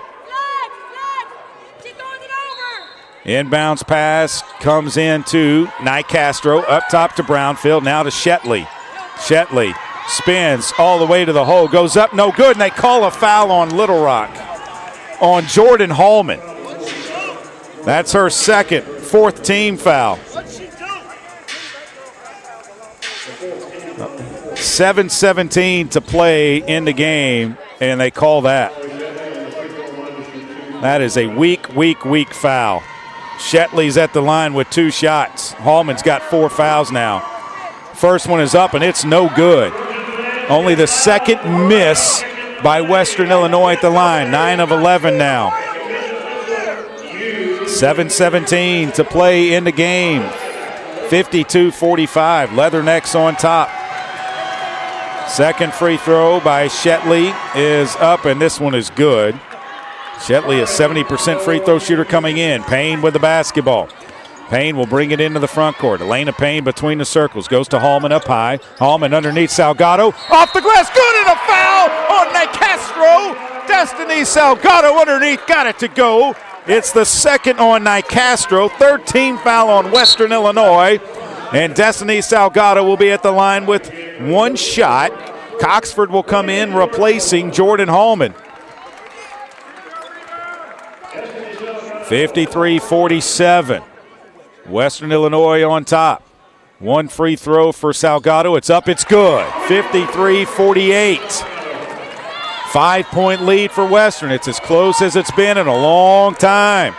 C: Inbounds pass comes in to Knight Castro, up top to Brownfield, now to Shetley. Shetley spins all the way to the hole, goes up, no good, and they call a foul on Little Rock, on Jordan Hallman. That's her second, fourth team foul. 7:17 to play in the game, and they call that. That is a weak foul. Shetley's at the line with 2 shots. Hallman's got 4 fouls now. First one is up, and it's no good. Only the second miss by Western Illinois at the line. 9 of 11 now. 7:17 to play in the game. 52-45. Leathernecks on top. Second free throw by Shetley is up, and this one is good. Shetley, a 70% free throw shooter coming in. Payne with the basketball. Payne will bring it into the front court. Elena Payne between the circles. Goes to Hallman up high. Hallman underneath Salgado. Off the glass. Good, and a foul on Nicastro. Destiny Salgado underneath. Got it to go. It's the second on Nicastro. 13 foul on Western Illinois. And Destiny Salgado will be at the line with one shot. Coxford will come in replacing Jordan Hallman. 53-47. Western Illinois on top. One free throw for Salgado. It's up, it's good. 53-48. 5-point lead for Western. It's as close as it's been in a long time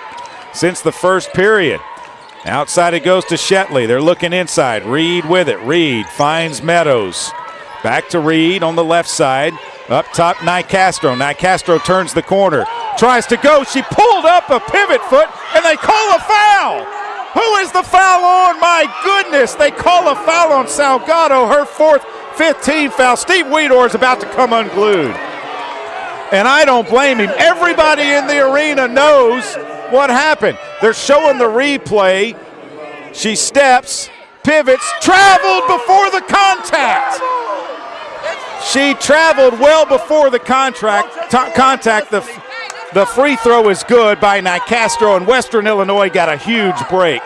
C: since the first period. Outside it goes to Shetley. They're looking inside. Reed with it. Reed finds Meadows. Back to Reed on the left side. Up top, Nicastro. Nicastro turns the corner. Tries to go. She pulled up a pivot foot, and they call a foul. Who is the foul on? My goodness. They call a foul on Salgado. Her fourth, 15th foul. Steve Weedor is about to come unglued. And I don't blame him. Everybody in the arena knows what happened. They're showing the replay. She steps, pivots, traveled before the contact. She traveled well before the contact. The free throw is good by Nicastro, and Western Illinois got a huge break.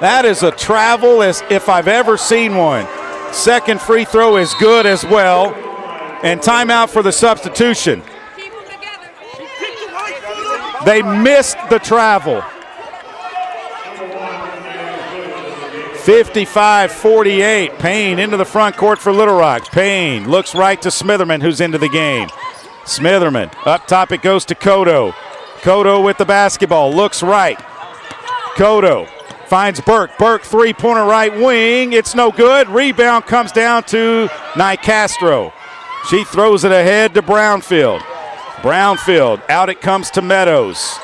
C: That is a travel as if I've ever seen one. Second free throw is good as well. And timeout for the substitution. They missed the travel. 55-48. Payne into the front court for Little Rock. Payne looks right to Smitherman, who's into the game. Smitherman, up top it goes to Cotto. Cotto with the basketball, looks right. Cotto finds Burke. Burke, three-pointer right wing. It's no good. Rebound comes down to Nicastro. She throws it ahead to Brownfield. Brownfield, out it comes to Meadows.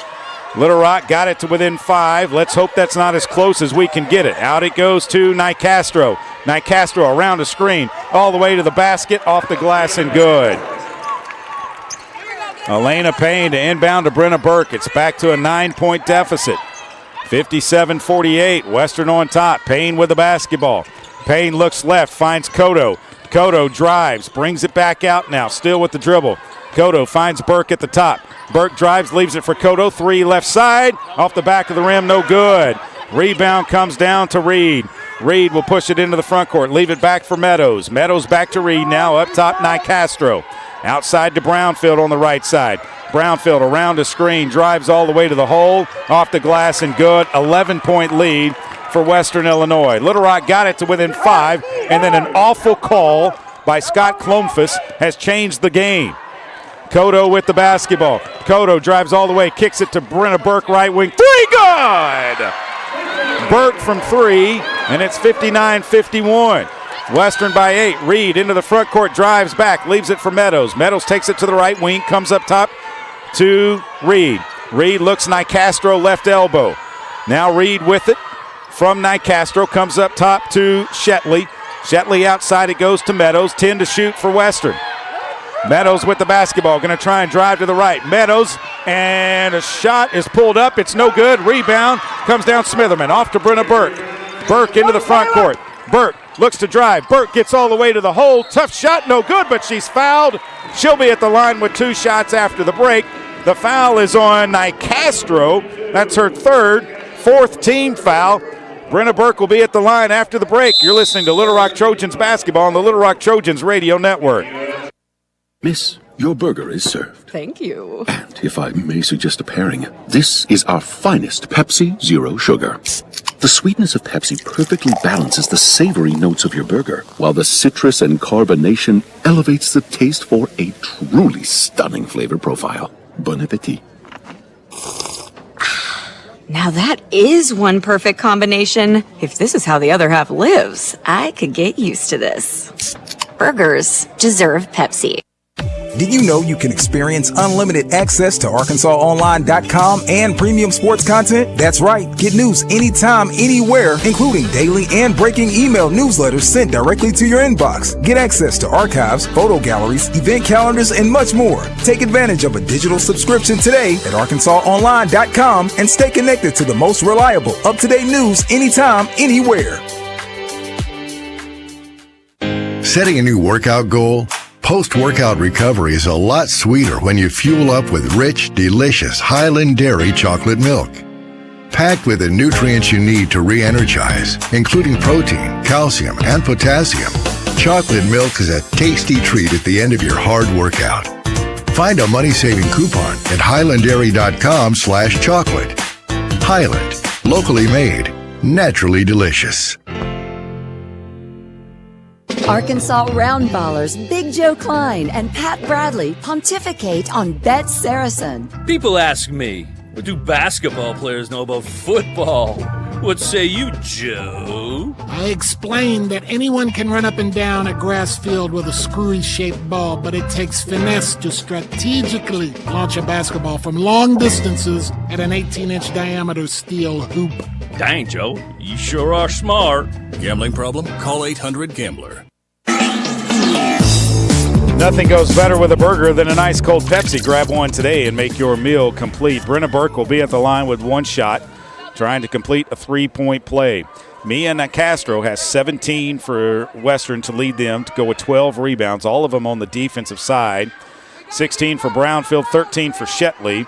C: Little Rock got it to within 5. Let's hope that's not as close as we can get it. Out it goes to Nicastro. Nicastro around a screen, all the way to the basket, off the glass and good. Elena Payne to inbound to Brenna Burke. It's back to a 9-point deficit. 57-48, Western on top. Payne with the basketball. Payne looks left, finds Cotto. Cotto drives, brings it back out now, still with the dribble. Cotto finds Burke at the top. Burke drives, leaves it for Cotto. 3 left side, off the back of the rim, no good. Rebound comes down to Reed. Reed will push it into the front court, leave it back for Meadows. Meadows back to Reed now, up top Nicastro. Outside to Brownfield on the right side. Brownfield around a screen, drives all the way to the hole, off the glass and good. 11-point lead for Western Illinois. Little Rock got it to within 5, and then an awful call by Scott Klomfus has changed the game. Cotto with the basketball. Cotto drives all the way, kicks it to Brenna Burke, right wing. 3, good! Burke from 3, and it's 59-51. Western by 8. Reed into the front court, drives back, leaves it for Meadows. Meadows takes it to the right wing, comes up top to Reed. Reed looks Nicastro left elbow. Now Reed with it from Nicastro, comes up top to Shetley. Shetley outside, it goes to Meadows. 10 to shoot for Western. Meadows with the basketball, going to try and drive to the right. Meadows, and a shot is pulled up. It's no good. Rebound comes down Smitherman. Off to Brenna Burke. Burke into the front court. Burke looks to drive. Burke gets all the way to the hole. Tough shot, no good, but she's fouled. She'll be at the line with 2 shots after the break. The foul is on Nicastro. That's her third, 4th team foul. Brenna Burke will be at the line after the break. You're listening to Little Rock Trojans basketball on the Little Rock Trojans radio network.
D: Miss, your burger is served.
E: Thank you.
D: And if I may suggest a pairing, this is our finest Pepsi Zero Sugar. The sweetness of Pepsi perfectly balances the savory notes of your burger, while the citrus and carbonation elevates the taste for a truly stunning flavor profile. Bon appetit.
E: Now that is one perfect combination. If this is how the other half lives, I could get used to this. Burgers deserve Pepsi.
F: Did you know you can experience unlimited access to ArkansasOnline.com and premium sports content? That's right. Get news anytime, anywhere, including daily and breaking email newsletters sent directly to your inbox. Get access to archives, photo galleries, event calendars, and much more. Take advantage of a digital subscription today at ArkansasOnline.com and stay connected to the most reliable, up-to-date news anytime, anywhere.
G: Setting a new workout goal? Post-workout recovery is a lot sweeter when you fuel up with rich, delicious Highland Dairy chocolate milk. Packed with the nutrients you need to re-energize, including protein, calcium, and potassium, chocolate milk is a tasty treat at the end of your hard workout. Find a money-saving coupon at highlanddairy.com/chocolate. Highland, locally made, naturally delicious.
M: Arkansas Roundballers Big Joe Klein and Pat Bradley pontificate on Bet Saracen.
N: People ask me, what do basketball players know about football? What say you, Joe?
O: I explained that anyone can run up and down a grass field with a screwy-shaped ball, but it takes finesse to strategically launch a basketball from long distances at an 18-inch diameter steel hoop.
N: Dang, Joe, you sure are smart.
P: Gambling problem? Call 800-GAMBLER.
C: Nothing goes better with a burger than a nice cold Pepsi. Grab one today and make your meal complete. Brenna Burke will be at the line with one shot, trying to complete a three-point play. Mia Nicastro has 17 for Western to lead them to go with 12 rebounds, all of them on the defensive side. 16 for Brownfield, 13 for Shetley.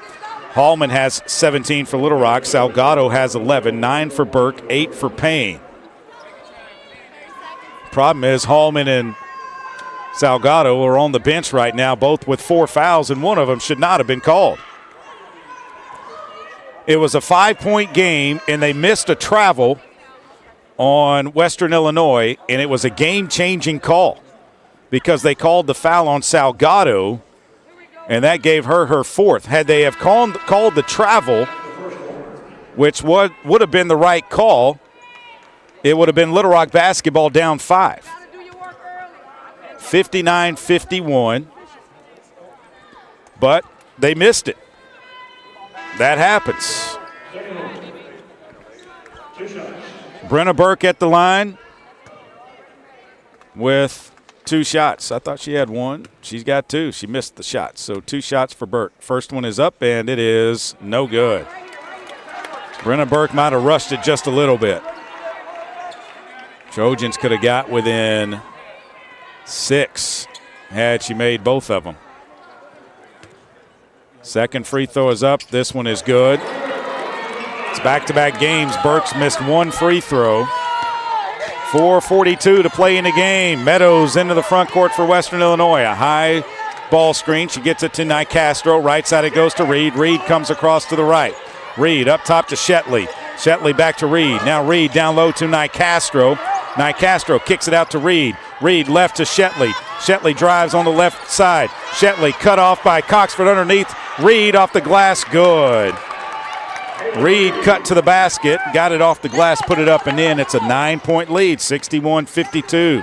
C: Hallman has 17 for Little Rock. Salgado has 11, 9 for Burke, 8 for Payne. Problem is Hallman and Salgado are on the bench right now, both with 4 fouls, and one of them should not have been called. It was a 5-point game, and they missed a travel on Western Illinois, and it was a game-changing call because they called the foul on Salgado, and that gave her her 4th. Had they have called the travel, which would have been the right call, it would have been Little Rock basketball down 5. 59-51, but they missed it. That happens. Brenna Burke at the line with 2 shots. I thought she had 1. She's got 2. She missed the shot. So 2 shots for Burke. First one is up, and it is no good. Brenna Burke might have rushed it just a little bit. Trojans could have got within 6 had she made both of them. Second free throw is up. This one is good. It's back-to-back games. Burke's missed 1 free throw. 4:42 to play in the game. Meadows into the front court for Western Illinois. A high ball screen. She gets it to Nicastro. Right side it goes to Reed. Reed comes across to the right. Reed up top to Shetley. Shetley back to Reed. Now Reed down low to Nicastro. Nicastro kicks it out to Reed. Reed left to Shetley. Shetley drives on the left side. Shetley cut off by Coxford underneath. Reed off the glass, good. Reed cut to the basket, got it off the glass, put it up and in. It's a 9-point lead, 61-52.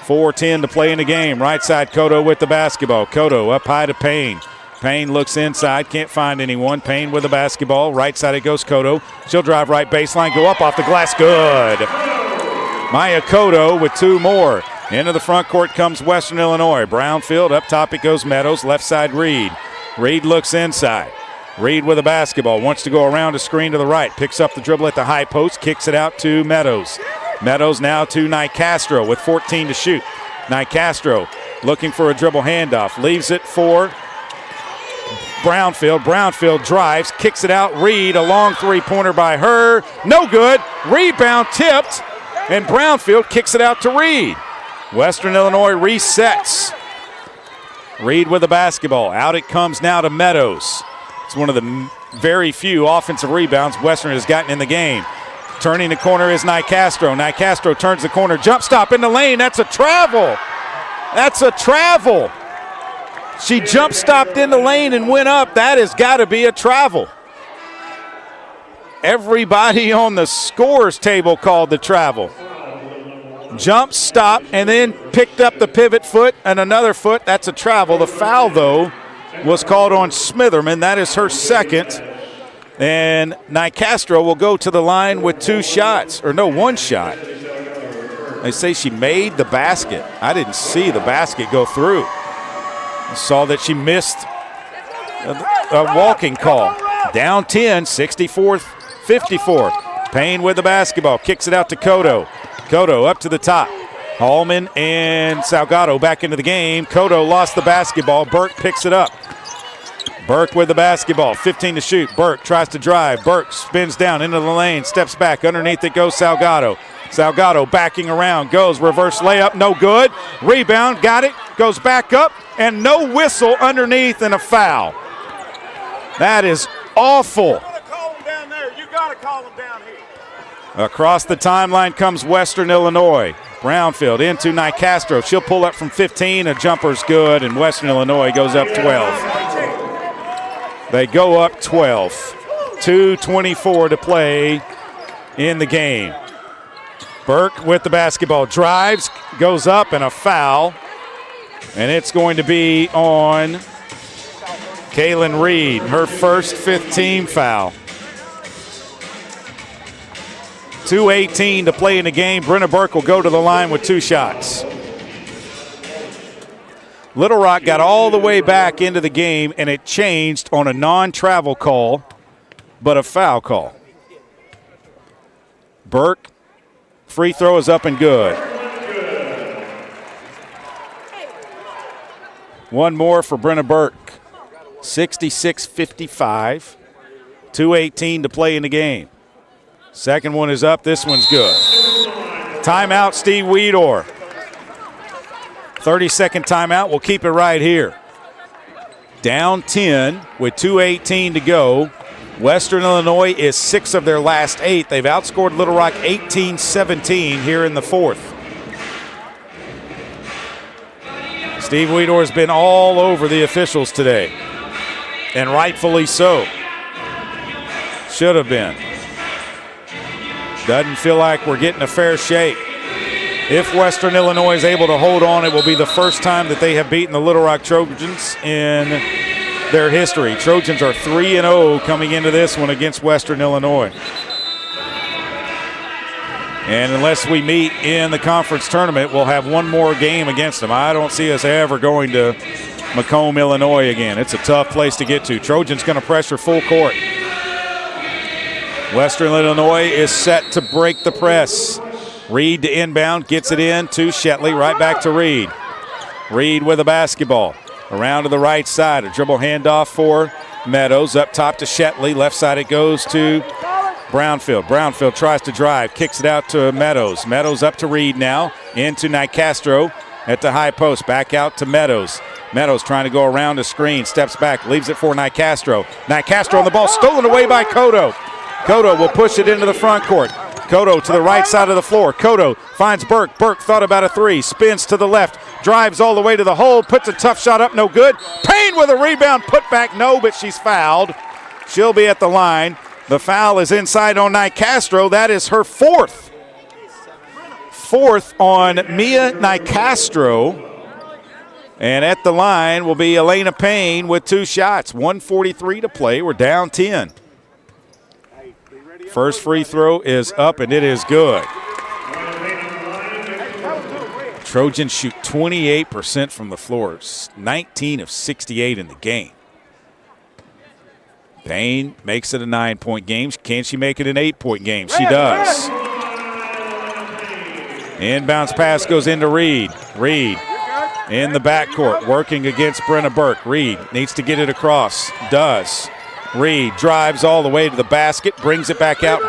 C: 4:10 to play in the game. Right side, Cotto with the basketball. Cotto up high to Payne. Payne looks inside, can't find anyone. Payne with the basketball. Right side it goes Cotto. She'll drive right baseline, go up off the glass, good. Maya Cotto with 2 more. Into the front court comes Western Illinois. Brownfield, up top it goes Meadows. Left side Reed. Reed looks inside. Reed with the basketball. Wants to go around a screen to the right. Picks up the dribble at the high post. Kicks it out to Meadows. Meadows now to Nicastro with 14 to shoot. Nicastro looking for a dribble handoff. Leaves it for Brownfield. Brownfield drives. Kicks it out. Reed, a long three-pointer by her. No good. Rebound tipped. And Brownfield kicks it out to Reed. Western Illinois resets. Reed with the basketball. Out it comes now to Meadows. It's one of the very few offensive rebounds Western has gotten in the game. Turning the corner is Nicastro. Nicastro turns the corner. Jump stop in the lane. That's a travel. That's a travel. She jump stopped in the lane and went up. That has got to be a travel. Everybody on the scores table called the travel. Jump, stop, and then picked up the pivot foot and another foot. That's a travel. The foul, though, was called on Smitherman. That is her second. And Nicastro will go to the line with one shot. They say she made the basket. I didn't see the basket go through. I saw that she missed a walking call. Down 10, 64-54. Payne with the basketball. Kicks it out to Cotto. Cotto up to the top. Hallman and Salgado back into the game. Cotto lost the basketball. Burke picks it up. Burke with the basketball. 15 to shoot. Burke tries to drive. Burke spins down into the lane. Steps back. Underneath it goes Salgado. Salgado backing around. Goes reverse layup. No good. Rebound. Got it. Goes back up. And no whistle underneath and a foul. That is awful.
A: You got to call them down here.
C: Across the timeline comes Western Illinois. Brownfield into Nicastro. She'll pull up from 15. A jumper's good, and Western Illinois goes up 12. They go up 12. 2:24 to play in the game. Burke with the basketball. Drives, goes up, and a foul. And it's going to be on Kaylin Reed, her first 15 foul. 2:18 to play in the game. Brenna Burke will go to the line with 2 shots. Little Rock got all the way back into the game, and it changed on a non-travel call, but a foul call. Burke, free throw is up and good. One more for Brenna Burke. 66-55. 2:18 to play in the game. Second one is up. This one's good. Timeout, Steve Weedor. 30-second timeout. We'll keep it right here. Down 10 with 2:18 to go. Western Illinois is 6 of their last 8. They've outscored Little Rock 18-17 here in the fourth. Steve Weedor has been all over the officials today, and rightfully so. Should have been. Doesn't feel like we're getting a fair shake. If Western Illinois is able to hold on, it will be the first time that they have beaten the Little Rock Trojans in their history. Trojans are 3-0 coming into this one against Western Illinois. And unless we meet in the conference tournament, we'll have one more game against them. I don't see us ever going to Macomb, Illinois again. It's a tough place to get to. Trojans going to pressure full court. Western Illinois is set to break the press. Reed to inbound, gets it in to Shetley, right back to Reed. Reed with a basketball. Around to the right side, a dribble handoff for Meadows. Up top to Shetley, left side it goes to Brownfield. Brownfield tries to drive, kicks it out to Meadows. Meadows up to Reed now, into Nicastro at the high post. Back out to Meadows. Meadows trying to go around the screen, steps back, leaves it for Nicastro. Nicastro on the ball, stolen away by Cotto. Cotto will push it into the front court. Cotto to the right side of the floor. Cotto finds Burke. Burke thought about a 3, spins to the left, drives all the way to the hole, puts a tough shot up, no good. Payne with a rebound, put back, no, but she's fouled. She'll be at the line. The foul is inside on Nicastro. That is her fourth. Fourth on Mia Nicastro. And at the line will be Elena Payne with 2 shots. 1:43 to play. We're down 10. First free throw is up, and it is good. Trojans shoot 28% from the floor. 19 of 68 in the game. Payne makes it a 9-point game. Can she make it an 8-point game? She does. Inbounds pass goes into Reed. Reed in the backcourt, working against Brenna Burke. Reed needs to get it across. Does. Reed drives all the way to the basket, brings it back out.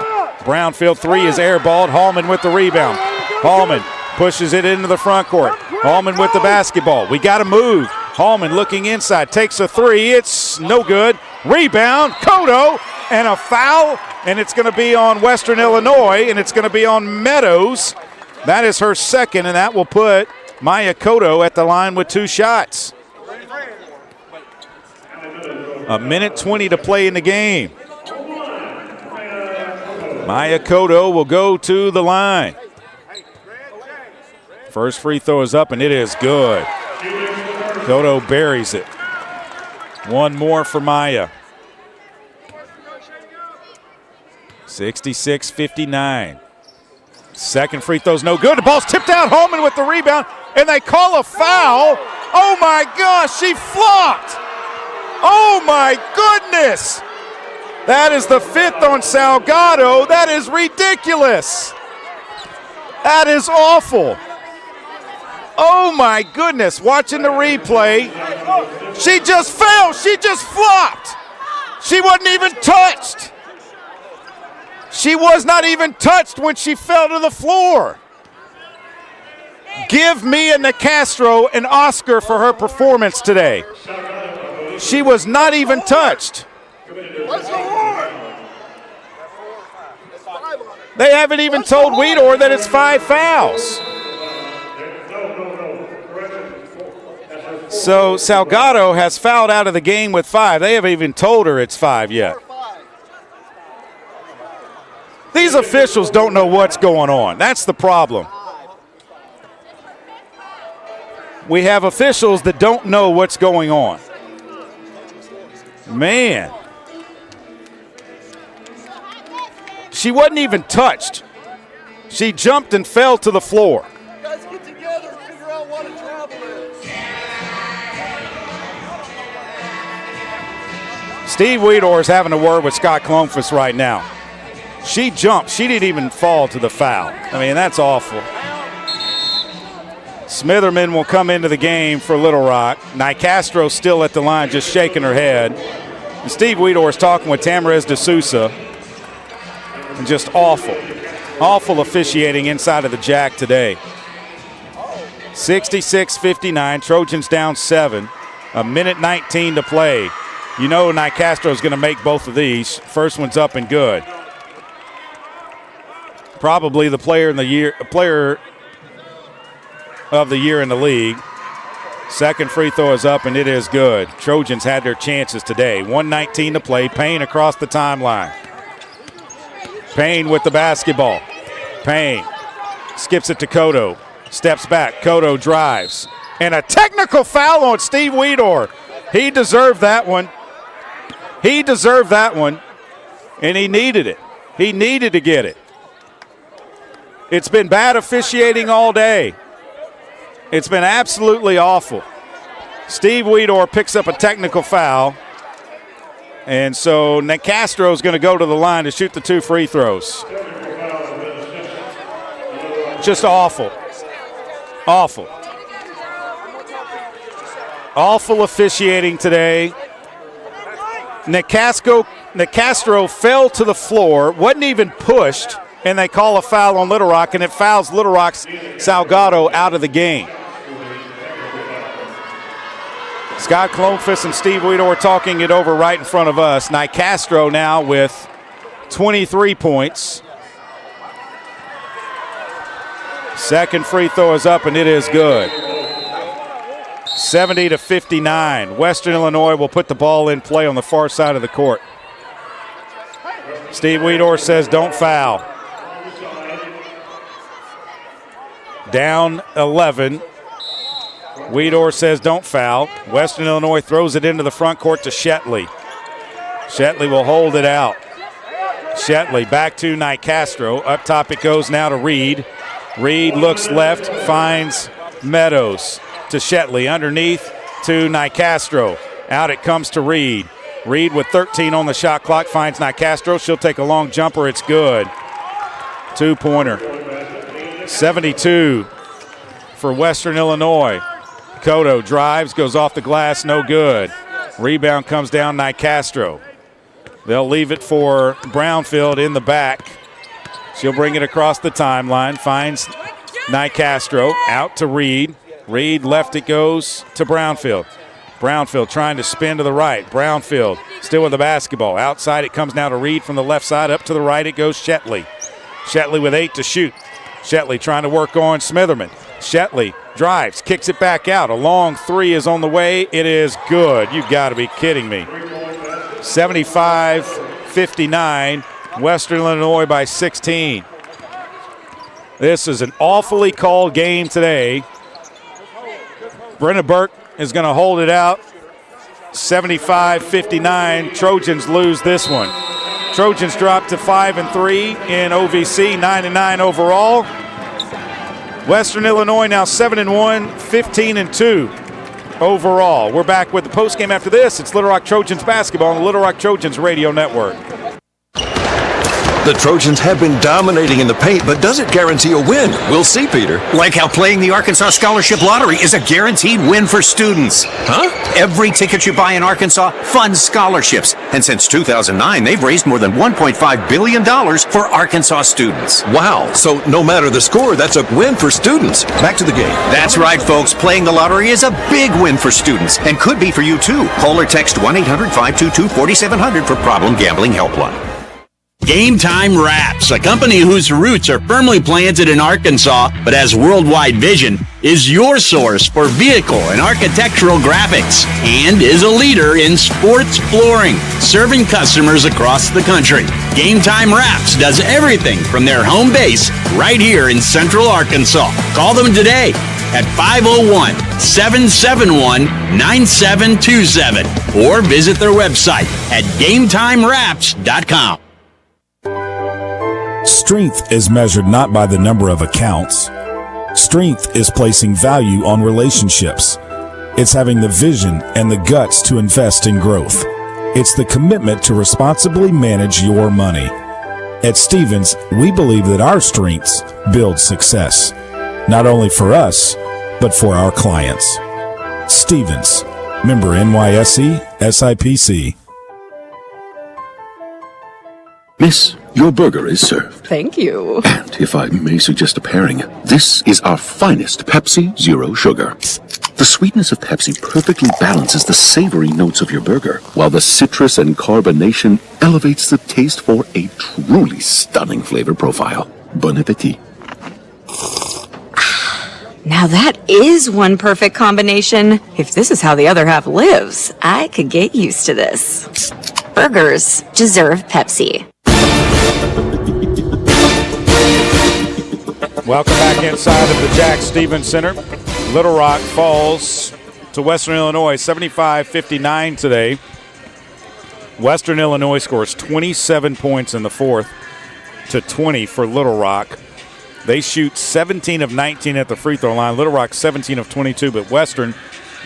C: Brownfield 3 is airballed. Hallman with the rebound. Hallman pushes it into the front court. Hallman with the basketball. We got to move. Hallman looking inside, takes a 3. It's no good. Rebound, Cotto, and a foul, and it's going to be on Western Illinois, and it's going to be on Meadows. That is her second, and that will put Maya Cotto at the line with 2 shots. A minute 20 to play in the game. Maya Cotto will go to the line. First free throw is up, and it is good. Cotto buries it. One more for Maya. 66-59. Second free throw's no good. The ball's tipped out. Holman with the rebound, and they call a foul. Oh, my gosh, she flopped. Oh, my goodness. That is the 5th on Salgado. That is ridiculous. That is awful. Oh, my goodness. Watching the replay. She just fell. She just flopped. She wasn't even touched. She was not even touched when she fell to the floor. Give Mia Nicastro an Oscar for her performance today. She was not even touched. They haven't even told Weedor that it's 5 fouls. So Salgado has fouled out of the game with 5. They haven't even told her it's 5 yet. These officials don't know what's going on. That's the problem. We have officials that don't know what's going on. Man. She wasn't even touched. She jumped and fell to the floor.
T: Guys, get together and figure out what a travel is.
C: Steve Weedor is having a word with Scott Klonfus right now. She jumped. She didn't even fall to the foul. I mean, that's awful. Smitherman will come into the game for Little Rock. Nicastro still at the line, just shaking her head. And Steve Weedor is talking with Tamarez D'Souza. And just awful. Awful officiating inside of the Jack today. 66-59. Trojans down 7. A minute 19 to play. You know Nicastro is going to make both of these. First one's up and good. Probably the player of the year in the league. Second free throw is up, and it is good. Trojans had their chances today. 1:19 to play. Payne across the timeline. Payne with the basketball. Payne skips it to Cotto. Steps back. Cotto drives. And a technical foul on Steve Weedor. He deserved that one. He deserved that one, and he needed it. He needed to get it. It's been bad officiating all day. It's been absolutely awful. Steve Weedor picks up a technical foul. And so Nicastro is going to go to the line to shoot the 2 free throws. Just awful. Awful. Awful officiating today. Nicastro fell to the floor, wasn't even pushed, and they call a foul on Little Rock, and it fouls Little Rock's Salgado out of the game. Scott Klonfus and Steve Weedor talking it over right in front of us. Nicastro now with 23 points. Second free throw is up, and it is good. 70-59. Western Illinois will put the ball in play on the far side of the court. Steve Weedor says don't foul. Down 11. Weedor says don't foul. Western Illinois throws it into the front court to Shetley. Shetley will hold it out. Shetley back to Nicastro. Up top it goes now to Reed. Reed looks left, finds Meadows to Shetley. Underneath to Nicastro. Out it comes to Reed. Reed with 13 on the shot clock finds Nicastro. She'll take a long jumper. It's good. 2-pointer. 72 for Western Illinois. Cotto drives, goes off the glass, no good. Rebound comes down Nicastro. They'll leave it for Brownfield in the back. She'll bring it across the timeline, finds Nicastro, out to Reed. Reed left it goes to Brownfield. Brownfield trying to spin to the right. Brownfield still with the basketball. Outside it comes now to Reed from the left side. Up to the right it goes Shetley. Shetley with 8 to shoot. Shetley trying to work on Smitherman. Shetley drives, kicks it back out. A long 3 is on the way. It is good. You've got to be kidding me. 75-59. Western Illinois by 16. This is an awfully called game today. Brenna Burke is going to hold it out. 75-59. Trojans lose this one. Trojans drop to 5-3 in OVC, 9-9 overall. Western Illinois now 7-1, 15-2 overall. We're back with the postgame after this. It's Little Rock Trojans basketball on the Little Rock Trojans radio network.
S: The Trojans have been dominating in the paint, but does it guarantee a win? We'll see, Peter.
I: Like how playing the Arkansas Scholarship Lottery is a guaranteed win for students.
S: Huh?
I: Every ticket you buy in Arkansas funds scholarships. And since 2009, they've raised more than $1.5 billion for Arkansas students.
S: Wow. So no matter the score, that's a win for students. Back to the game.
I: That's right, folks. Playing the lottery is a big win for students and could be for you, too. Call or text 1-800-522-4700 for Problem Gambling Helpline.
L: Game Time Wraps, a company whose roots are firmly planted in Arkansas but has worldwide vision, is your source for vehicle and architectural graphics and is a leader in sports flooring, serving customers across the country. Game Time Wraps does everything from their home base right here in Central Arkansas. Call them today at 501-771-9727 or visit their website at GameTimeWraps.com.
R: Strength is measured not by the number of accounts. Strength is placing value on relationships. It's having the vision and the guts to invest in growth. It's the commitment to responsibly manage your money. At Stevens, we believe that our strengths build success, not only for us, but for our clients. Stevens, member NYSE, SIPC.
D: Miss, your burger is served.
E: Thank you.
D: And if I may suggest a pairing, this is our finest Pepsi Zero Sugar. The sweetness of Pepsi perfectly balances the savory notes of your burger, while the citrus and carbonation elevates the taste for a truly stunning flavor profile. Bon appetit.
E: Now that is one perfect combination. If this is how the other half lives, I could get used to this. Burgers deserve Pepsi.
C: Welcome back inside of the Jack Stevens Center. Little Rock falls to Western Illinois 75-59 today. Western Illinois scores 27 points in the fourth to 20 for Little Rock. They shoot 17 of 19 at the free throw line. Little Rock 17 of 22, but Western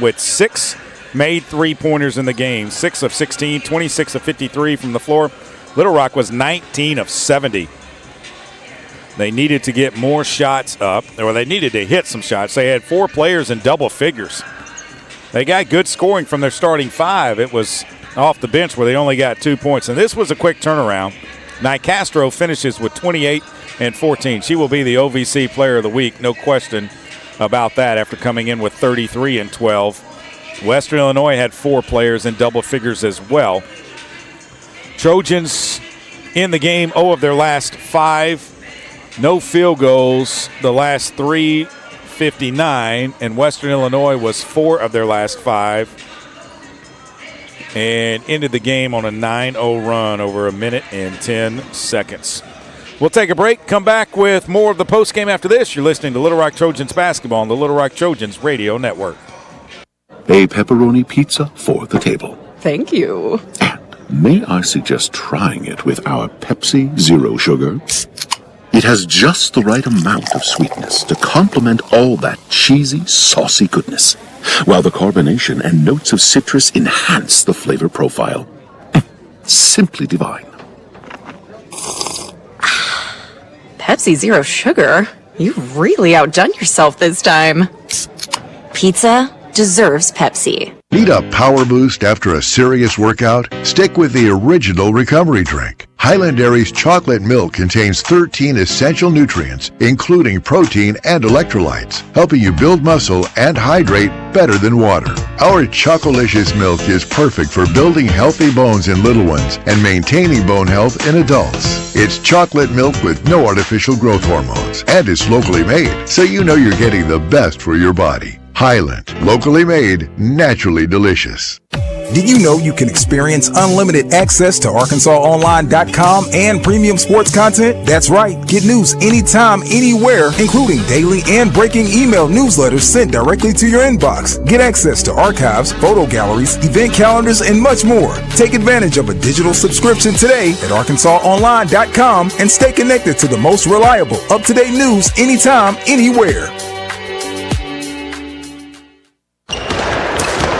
C: with 6 made three-pointers in the game. 6 of 16, 26 of 53 from the floor. Little Rock was 19 of 70. They needed to get more shots up, or they needed to hit some shots. They had 4 players in double figures. They got good scoring from their starting 5. It was off the bench where they only got 2 points. And this was a quick turnaround. Nicastro finishes with 28 and 14. She will be the OVC Player of the Week, no question about that, after coming in with 33 and 12. Western Illinois had 4 players in double figures as well. Trojans in the game, 0 of their last 5. No field goals the last 3, 59, and Western Illinois was 4 of their last 5 and ended the game on a 9-0 run over a minute and 10 seconds. We'll take a break, come back with more of the postgame after this. You're listening to Little Rock Trojans basketball on the Little Rock Trojans radio network.
D: A pepperoni pizza for the table.
E: Thank you.
D: And may I suggest trying it with our Pepsi Zero Sugar? It has just the right amount of sweetness to complement all that cheesy, saucy goodness, while the carbonation and notes of citrus enhance the flavor profile. Simply divine.
E: Pepsi Zero Sugar? You've really outdone yourself this time. Pizza deserves Pepsi.
G: Need a power boost after a serious workout? Stick with the original recovery drink. Highland Dairy's chocolate milk contains 13 essential nutrients, including protein and electrolytes, helping you build muscle and hydrate better than water. Our Chocolicious milk is perfect for building healthy bones in little ones and maintaining bone health in adults. It's chocolate milk with no artificial growth hormones, and it's locally made, so you know you're getting the best for your body. Highland, locally made, naturally delicious.
F: Did you know you can experience unlimited access to ArkansasOnline.com and premium sports content? That's right. Get news anytime, anywhere, including daily and breaking email newsletters sent directly to your inbox. Get access to archives, photo galleries, event calendars, and much more. Take advantage of a digital subscription today at ArkansasOnline.com and stay connected to the most reliable, up-to-date news anytime, anywhere.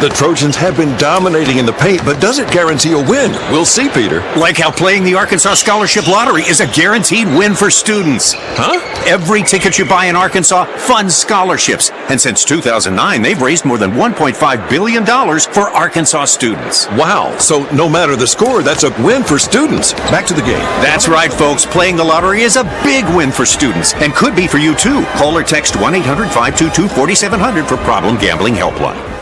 S: The Trojans have been dominating in the paint, but does it guarantee a win? We'll see, Peter.
I: Like how playing the Arkansas Scholarship Lottery is a guaranteed win for students.
S: Huh?
I: Every ticket you buy in Arkansas funds scholarships. And since 2009, they've raised more than $1.5 billion for Arkansas students.
S: Wow. So no matter the score, that's a win for students. Back to the game.
I: That's right, folks. Playing the lottery is a big win for students and could be for you, too. Call or text 1-800-522-4700 for Problem Gambling Helpline.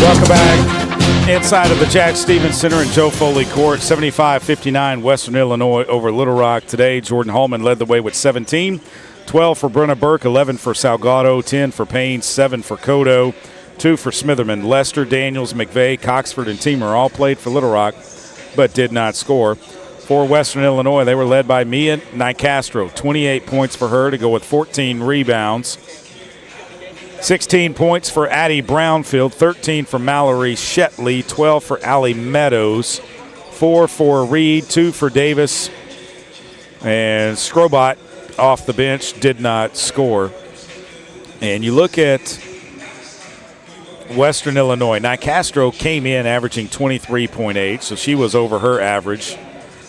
C: Welcome back inside of the Jack Stevens Center in Joe Foley Court. 75-59 Western Illinois over Little Rock today. Jordan Hallman led the way with 17. 12 for Brenna Burke, 11 for Salgado, 10 for Payne, 7 for Cotto, 2 for Smitherman. Lester, Daniels, McVeigh, Coxford, and Teamer all played for Little Rock but did not score. For Western Illinois, they were led by Mia Nicastro. 28 points for her to go with 14 rebounds. 16 points for Addie Brownfield, 13 for Mallory Shetley, 12 for Allie Meadows, 4 for Reed, 2 for Davis, and Scrobot off the bench did not score. And you look at Western Illinois. Nicastro came in averaging 23.8, so she was over her average.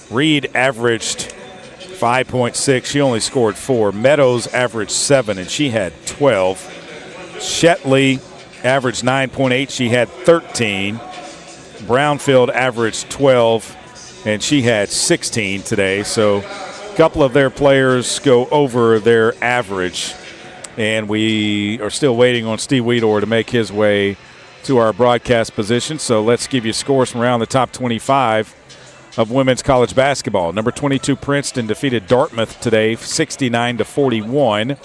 C: Reed averaged 5.6. She only scored 4. Meadows averaged 7, and she had 12. Shetley averaged 9.8. She had 13. Brownfield averaged 12, and she had 16 today. So a couple of their players go over their average. And we are still waiting on Steve Weedor to make his way to our broadcast position. So let's give you scores from around the top 25 of women's college basketball. Number 22 Princeton defeated Dartmouth today 69-41.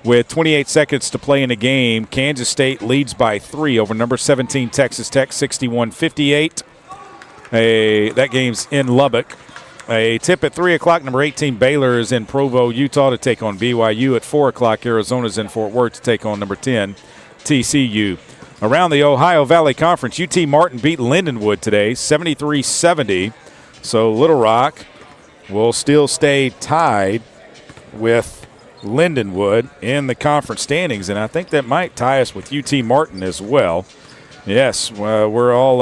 C: With 28 seconds to play in the game, Kansas State leads by 3 over number 17 Texas Tech 61-58. That game's in Lubbock. A tip at 3 o'clock, number 18 Baylor is in Provo, Utah to take on BYU. At 4 o'clock, Arizona's in Fort Worth to take on number 10 TCU. Around the Ohio Valley Conference, UT Martin beat Lindenwood today 73-70. So Little Rock will still stay tied with Lindenwood in the conference standings, and I think that might tie us with UT Martin as well. Yes, we're all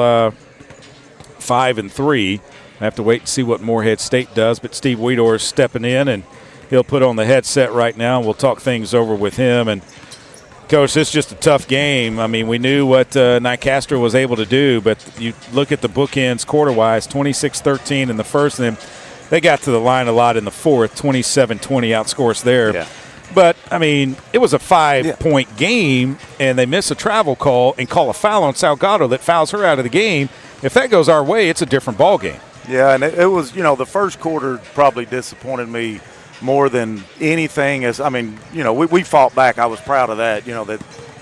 C: 5-3. I have to wait and see what Morehead State does, but Steve Weedor is stepping in, and he'll put on the headset right now, and we'll talk things over with him. And, Coach, this is just a tough game. I mean, we knew what Nicastro was able to do, but you look at the bookends quarter-wise, 26-13 in the first, and then they got to the line a lot in the fourth, 27-20 outscores there. Yeah. But, I mean, it was a 5-point game, and they miss a travel call and call a foul on Salgado that fouls her out of the game. If that goes our way, it's a different ball game.
U: Yeah, and it was, the first quarter probably disappointed me more than anything. We fought back. I was proud of that,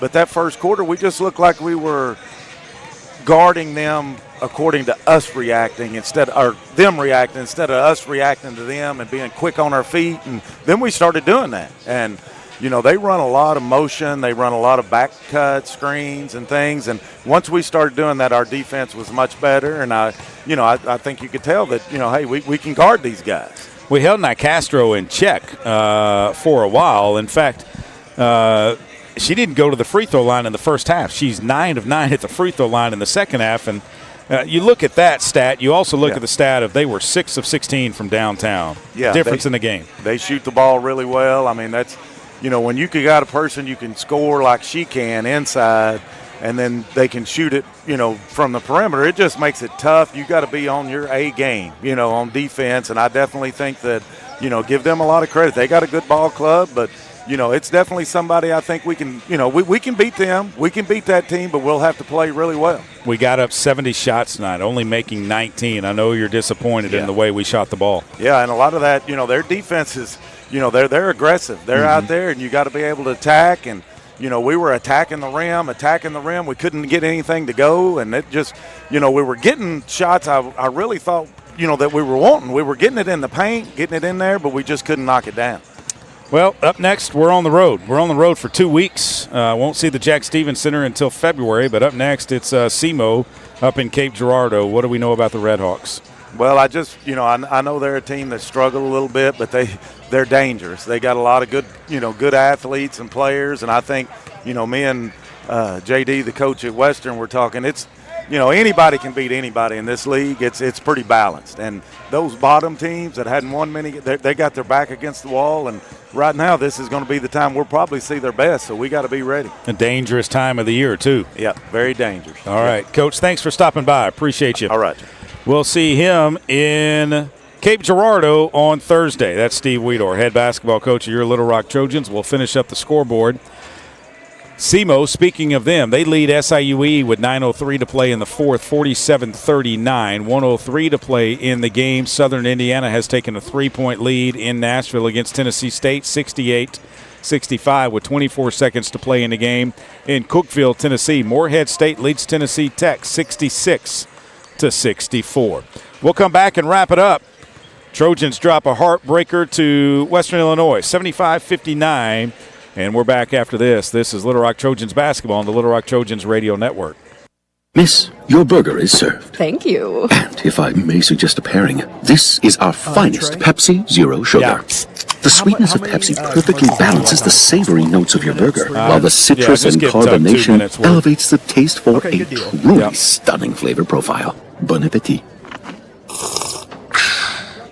U: but that first quarter, we just looked like we were guarding them according to us reacting them reacting instead of us reacting to them and being quick on our feet. And then we started doing that. And, they run a lot of motion. They run a lot of back cut screens and things. And once we started doing that, our defense was much better. And, I think you could tell that, hey, we can guard these guys.
C: We held Nicastro in check for a while. In fact, she didn't go to the free throw line in the first half. She's 9 of 9 at the free throw line in the second half. And you look at that stat. You also look at the stat of they were 6 of 16 from downtown. Yeah, difference in the game.
U: They shoot the ball really well. I mean, that's, when you got a person you can score like she can inside, and then they can shoot it, from the perimeter, it just makes it tough. You got to be on your A game, on defense. And I definitely think that, give them a lot of credit. They got a good ball club, but it's definitely somebody I think we can, we can beat them. We can beat that team, but we'll have to play really well.
C: We got up 70 shots tonight, only making 19. I know you're disappointed in the way we shot the ball.
U: Yeah, and a lot of that, their defense is, they're aggressive. They're out there, and you got to be able to attack. And, we were attacking the rim. We couldn't get anything to go, and it just, we were getting shots I really thought, that we were wanting. We were getting it in the paint, getting it in there, but we just couldn't knock it down.
C: Well, up next, we're on the road. We're on the road for 2 weeks. Won't see the Jack Stevens Center until February, but up next it's SEMO up in Cape Girardeau. What do we know about the Redhawks?
U: Well, I just, I know they're a team that struggled a little bit, but they're dangerous. They got a lot of good athletes and players, and I think, me and JD, the coach at Western, were talking. It's, anybody can beat anybody in this league. It's pretty balanced, and those bottom teams that hadn't won many, they got their back against the wall, and right now this is going to be the time we'll probably see their best, so we got to be ready.
C: A dangerous time of the year, too.
U: Yeah, very dangerous.
C: All right, Coach, thanks for stopping by. Appreciate you.
U: All right.
C: We'll see him in Cape Girardeau on Thursday. That's Steve Weedor, head basketball coach of your Little Rock Trojans. We'll finish up the scoreboard. SEMO, speaking of them, they lead SIUE with 9:03 to play in the fourth, 47-39. 1:03 to play in the game. Southern Indiana has taken a 3-point lead in Nashville against Tennessee State, 68-65 with 24 seconds to play in the game. In Cookeville, Tennessee, Morehead State leads Tennessee Tech, 66-64. We'll come back and wrap it up. Trojans drop a heartbreaker to Western Illinois, 75-59. And we're back after this. This is Little Rock Trojans basketball on the Little Rock Trojans Radio Network.
D: Miss, your burger is served.
E: Thank you.
D: And if I may suggest a pairing, this is our finest Pepsi Zero Sugar.
C: Yeah.
D: The sweetness of Pepsi perfectly balances the savory notes of your burger, while the citrus and carbonation elevates the taste for a truly stunning flavor profile. Bon appetit.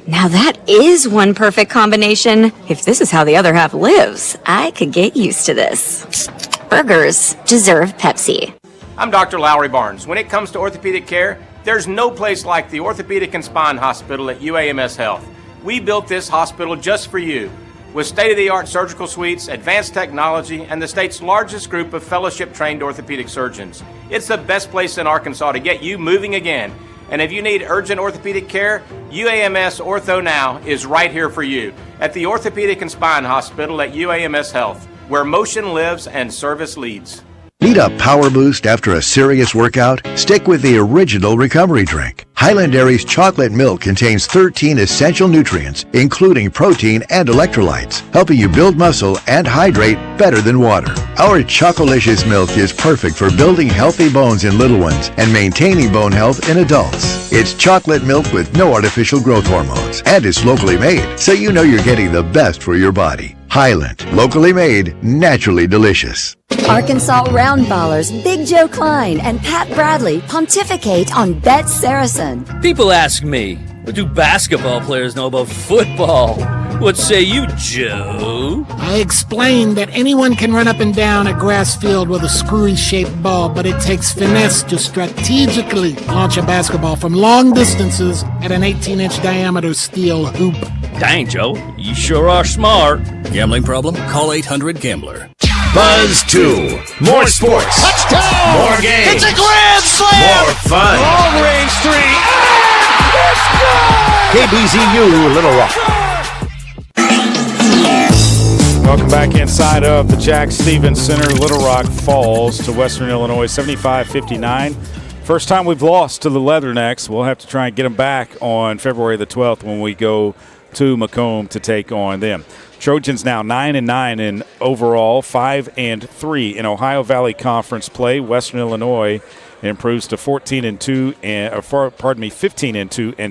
E: Now that is one perfect combination. If this is how the other half lives, I could get used to this. Burgers deserve Pepsi.
Q: I'm Dr. Lowry Barnes. When it comes to orthopedic care, there's no place like the Orthopedic and Spine Hospital at UAMS Health. We built this hospital just for you, with state-of-the-art surgical suites, advanced technology, and the state's largest group of fellowship-trained orthopedic surgeons. It's the best place in Arkansas to get you moving again. And if you need urgent orthopedic care, UAMS Ortho Now is right here for you at the Orthopedic and Spine Hospital at UAMS Health, where motion lives and service leads.
G: Need a power boost after a serious workout? Stick with the original recovery drink. Highland Dairy's chocolate milk contains 13 essential nutrients, including protein and electrolytes, helping you build muscle and hydrate better than water. Our Chocolicious milk is perfect for building healthy bones in little ones and maintaining bone health in adults. It's chocolate milk with no artificial growth hormones, and it's locally made, so you know you're getting the best for your body. Highland, locally made, naturally delicious.
M: Arkansas Roundballers Big Joe Klein and Pat Bradley pontificate on Bet Saracen.
N: People ask me, what do basketball players know about football? What say you, Joe?
O: I explained that anyone can run up and down a grass field with a screwy-shaped ball, but it takes finesse to strategically launch a basketball from long distances at an 18-inch diameter steel hoop.
N: Dang, Joe, you sure are smart.
P: Gambling problem? Call 800-GAMBLER.
B: Buzz 2. More sports.
A: Touchdown!
B: More games.
A: It's a grand slam!
B: More fun.
A: Long range three. And it's good!
B: KBZU Little Rock.
C: Welcome back inside of the Jack Stevens Center. Little Rock falls to Western Illinois 75-59. First time we've lost to the Leathernecks. We'll have to try and get them back on February the 12th when we go to Macomb to take on them. Trojans now 9-9 in overall, 5-3 in Ohio Valley Conference play. Western Illinois improves to 15-2 and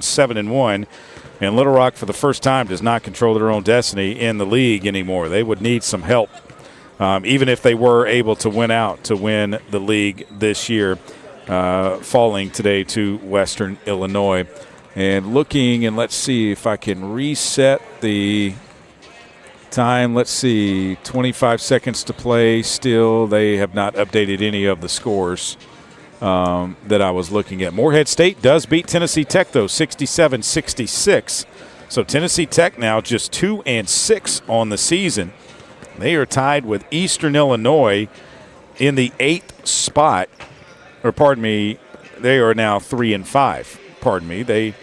C: 7-1. And Little Rock, for the first time, does not control their own destiny in the league anymore. They would need some help, even if they were able to win out to win the league this year, falling today to Western Illinois. And looking, and let's see if I can reset the time. Let's see, 25 seconds to play still. They have not updated any of the scores that I was looking at. Morehead State does beat Tennessee Tech, though, 67-66. So Tennessee Tech now just 2-6 on the season. They are tied with Eastern Illinois in the 8th spot. Or pardon me, they are now 3-5. Pardon me. They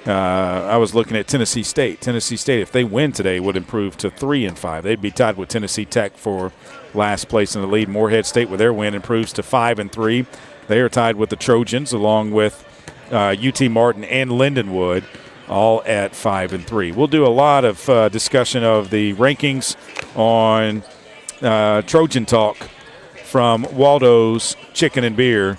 C: I was looking at Tennessee State. Tennessee State, if they win today, would improve to 3-5. They'd be tied with Tennessee Tech for last place in the lead. Morehead State, with their win, improves to 5-3. They are tied with the Trojans, along with UT Martin and Lindenwood, all at 5-3. We'll do a lot of discussion of the rankings on Trojan Talk from Waldo's Chicken and Beer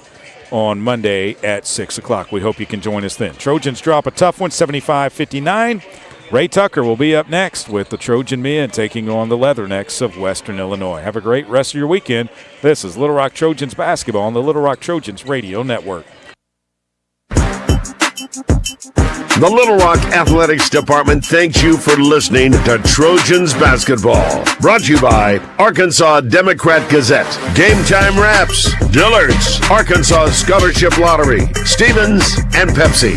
C: on Monday at 6 o'clock. We hope you can join us then. Trojans drop a tough one, 75-59. Ray Tucker will be up next with the Trojan men taking on the Leathernecks of Western Illinois. Have a great rest of your weekend. This is Little Rock Trojans basketball on the Little Rock Trojans Radio Network.
B: The Little Rock Athletics Department thanks you for listening to Trojans Basketball. Brought to you by Arkansas Democrat Gazette, Game Time Wraps, Dillard's, Arkansas Scholarship Lottery, Stevens, and Pepsi.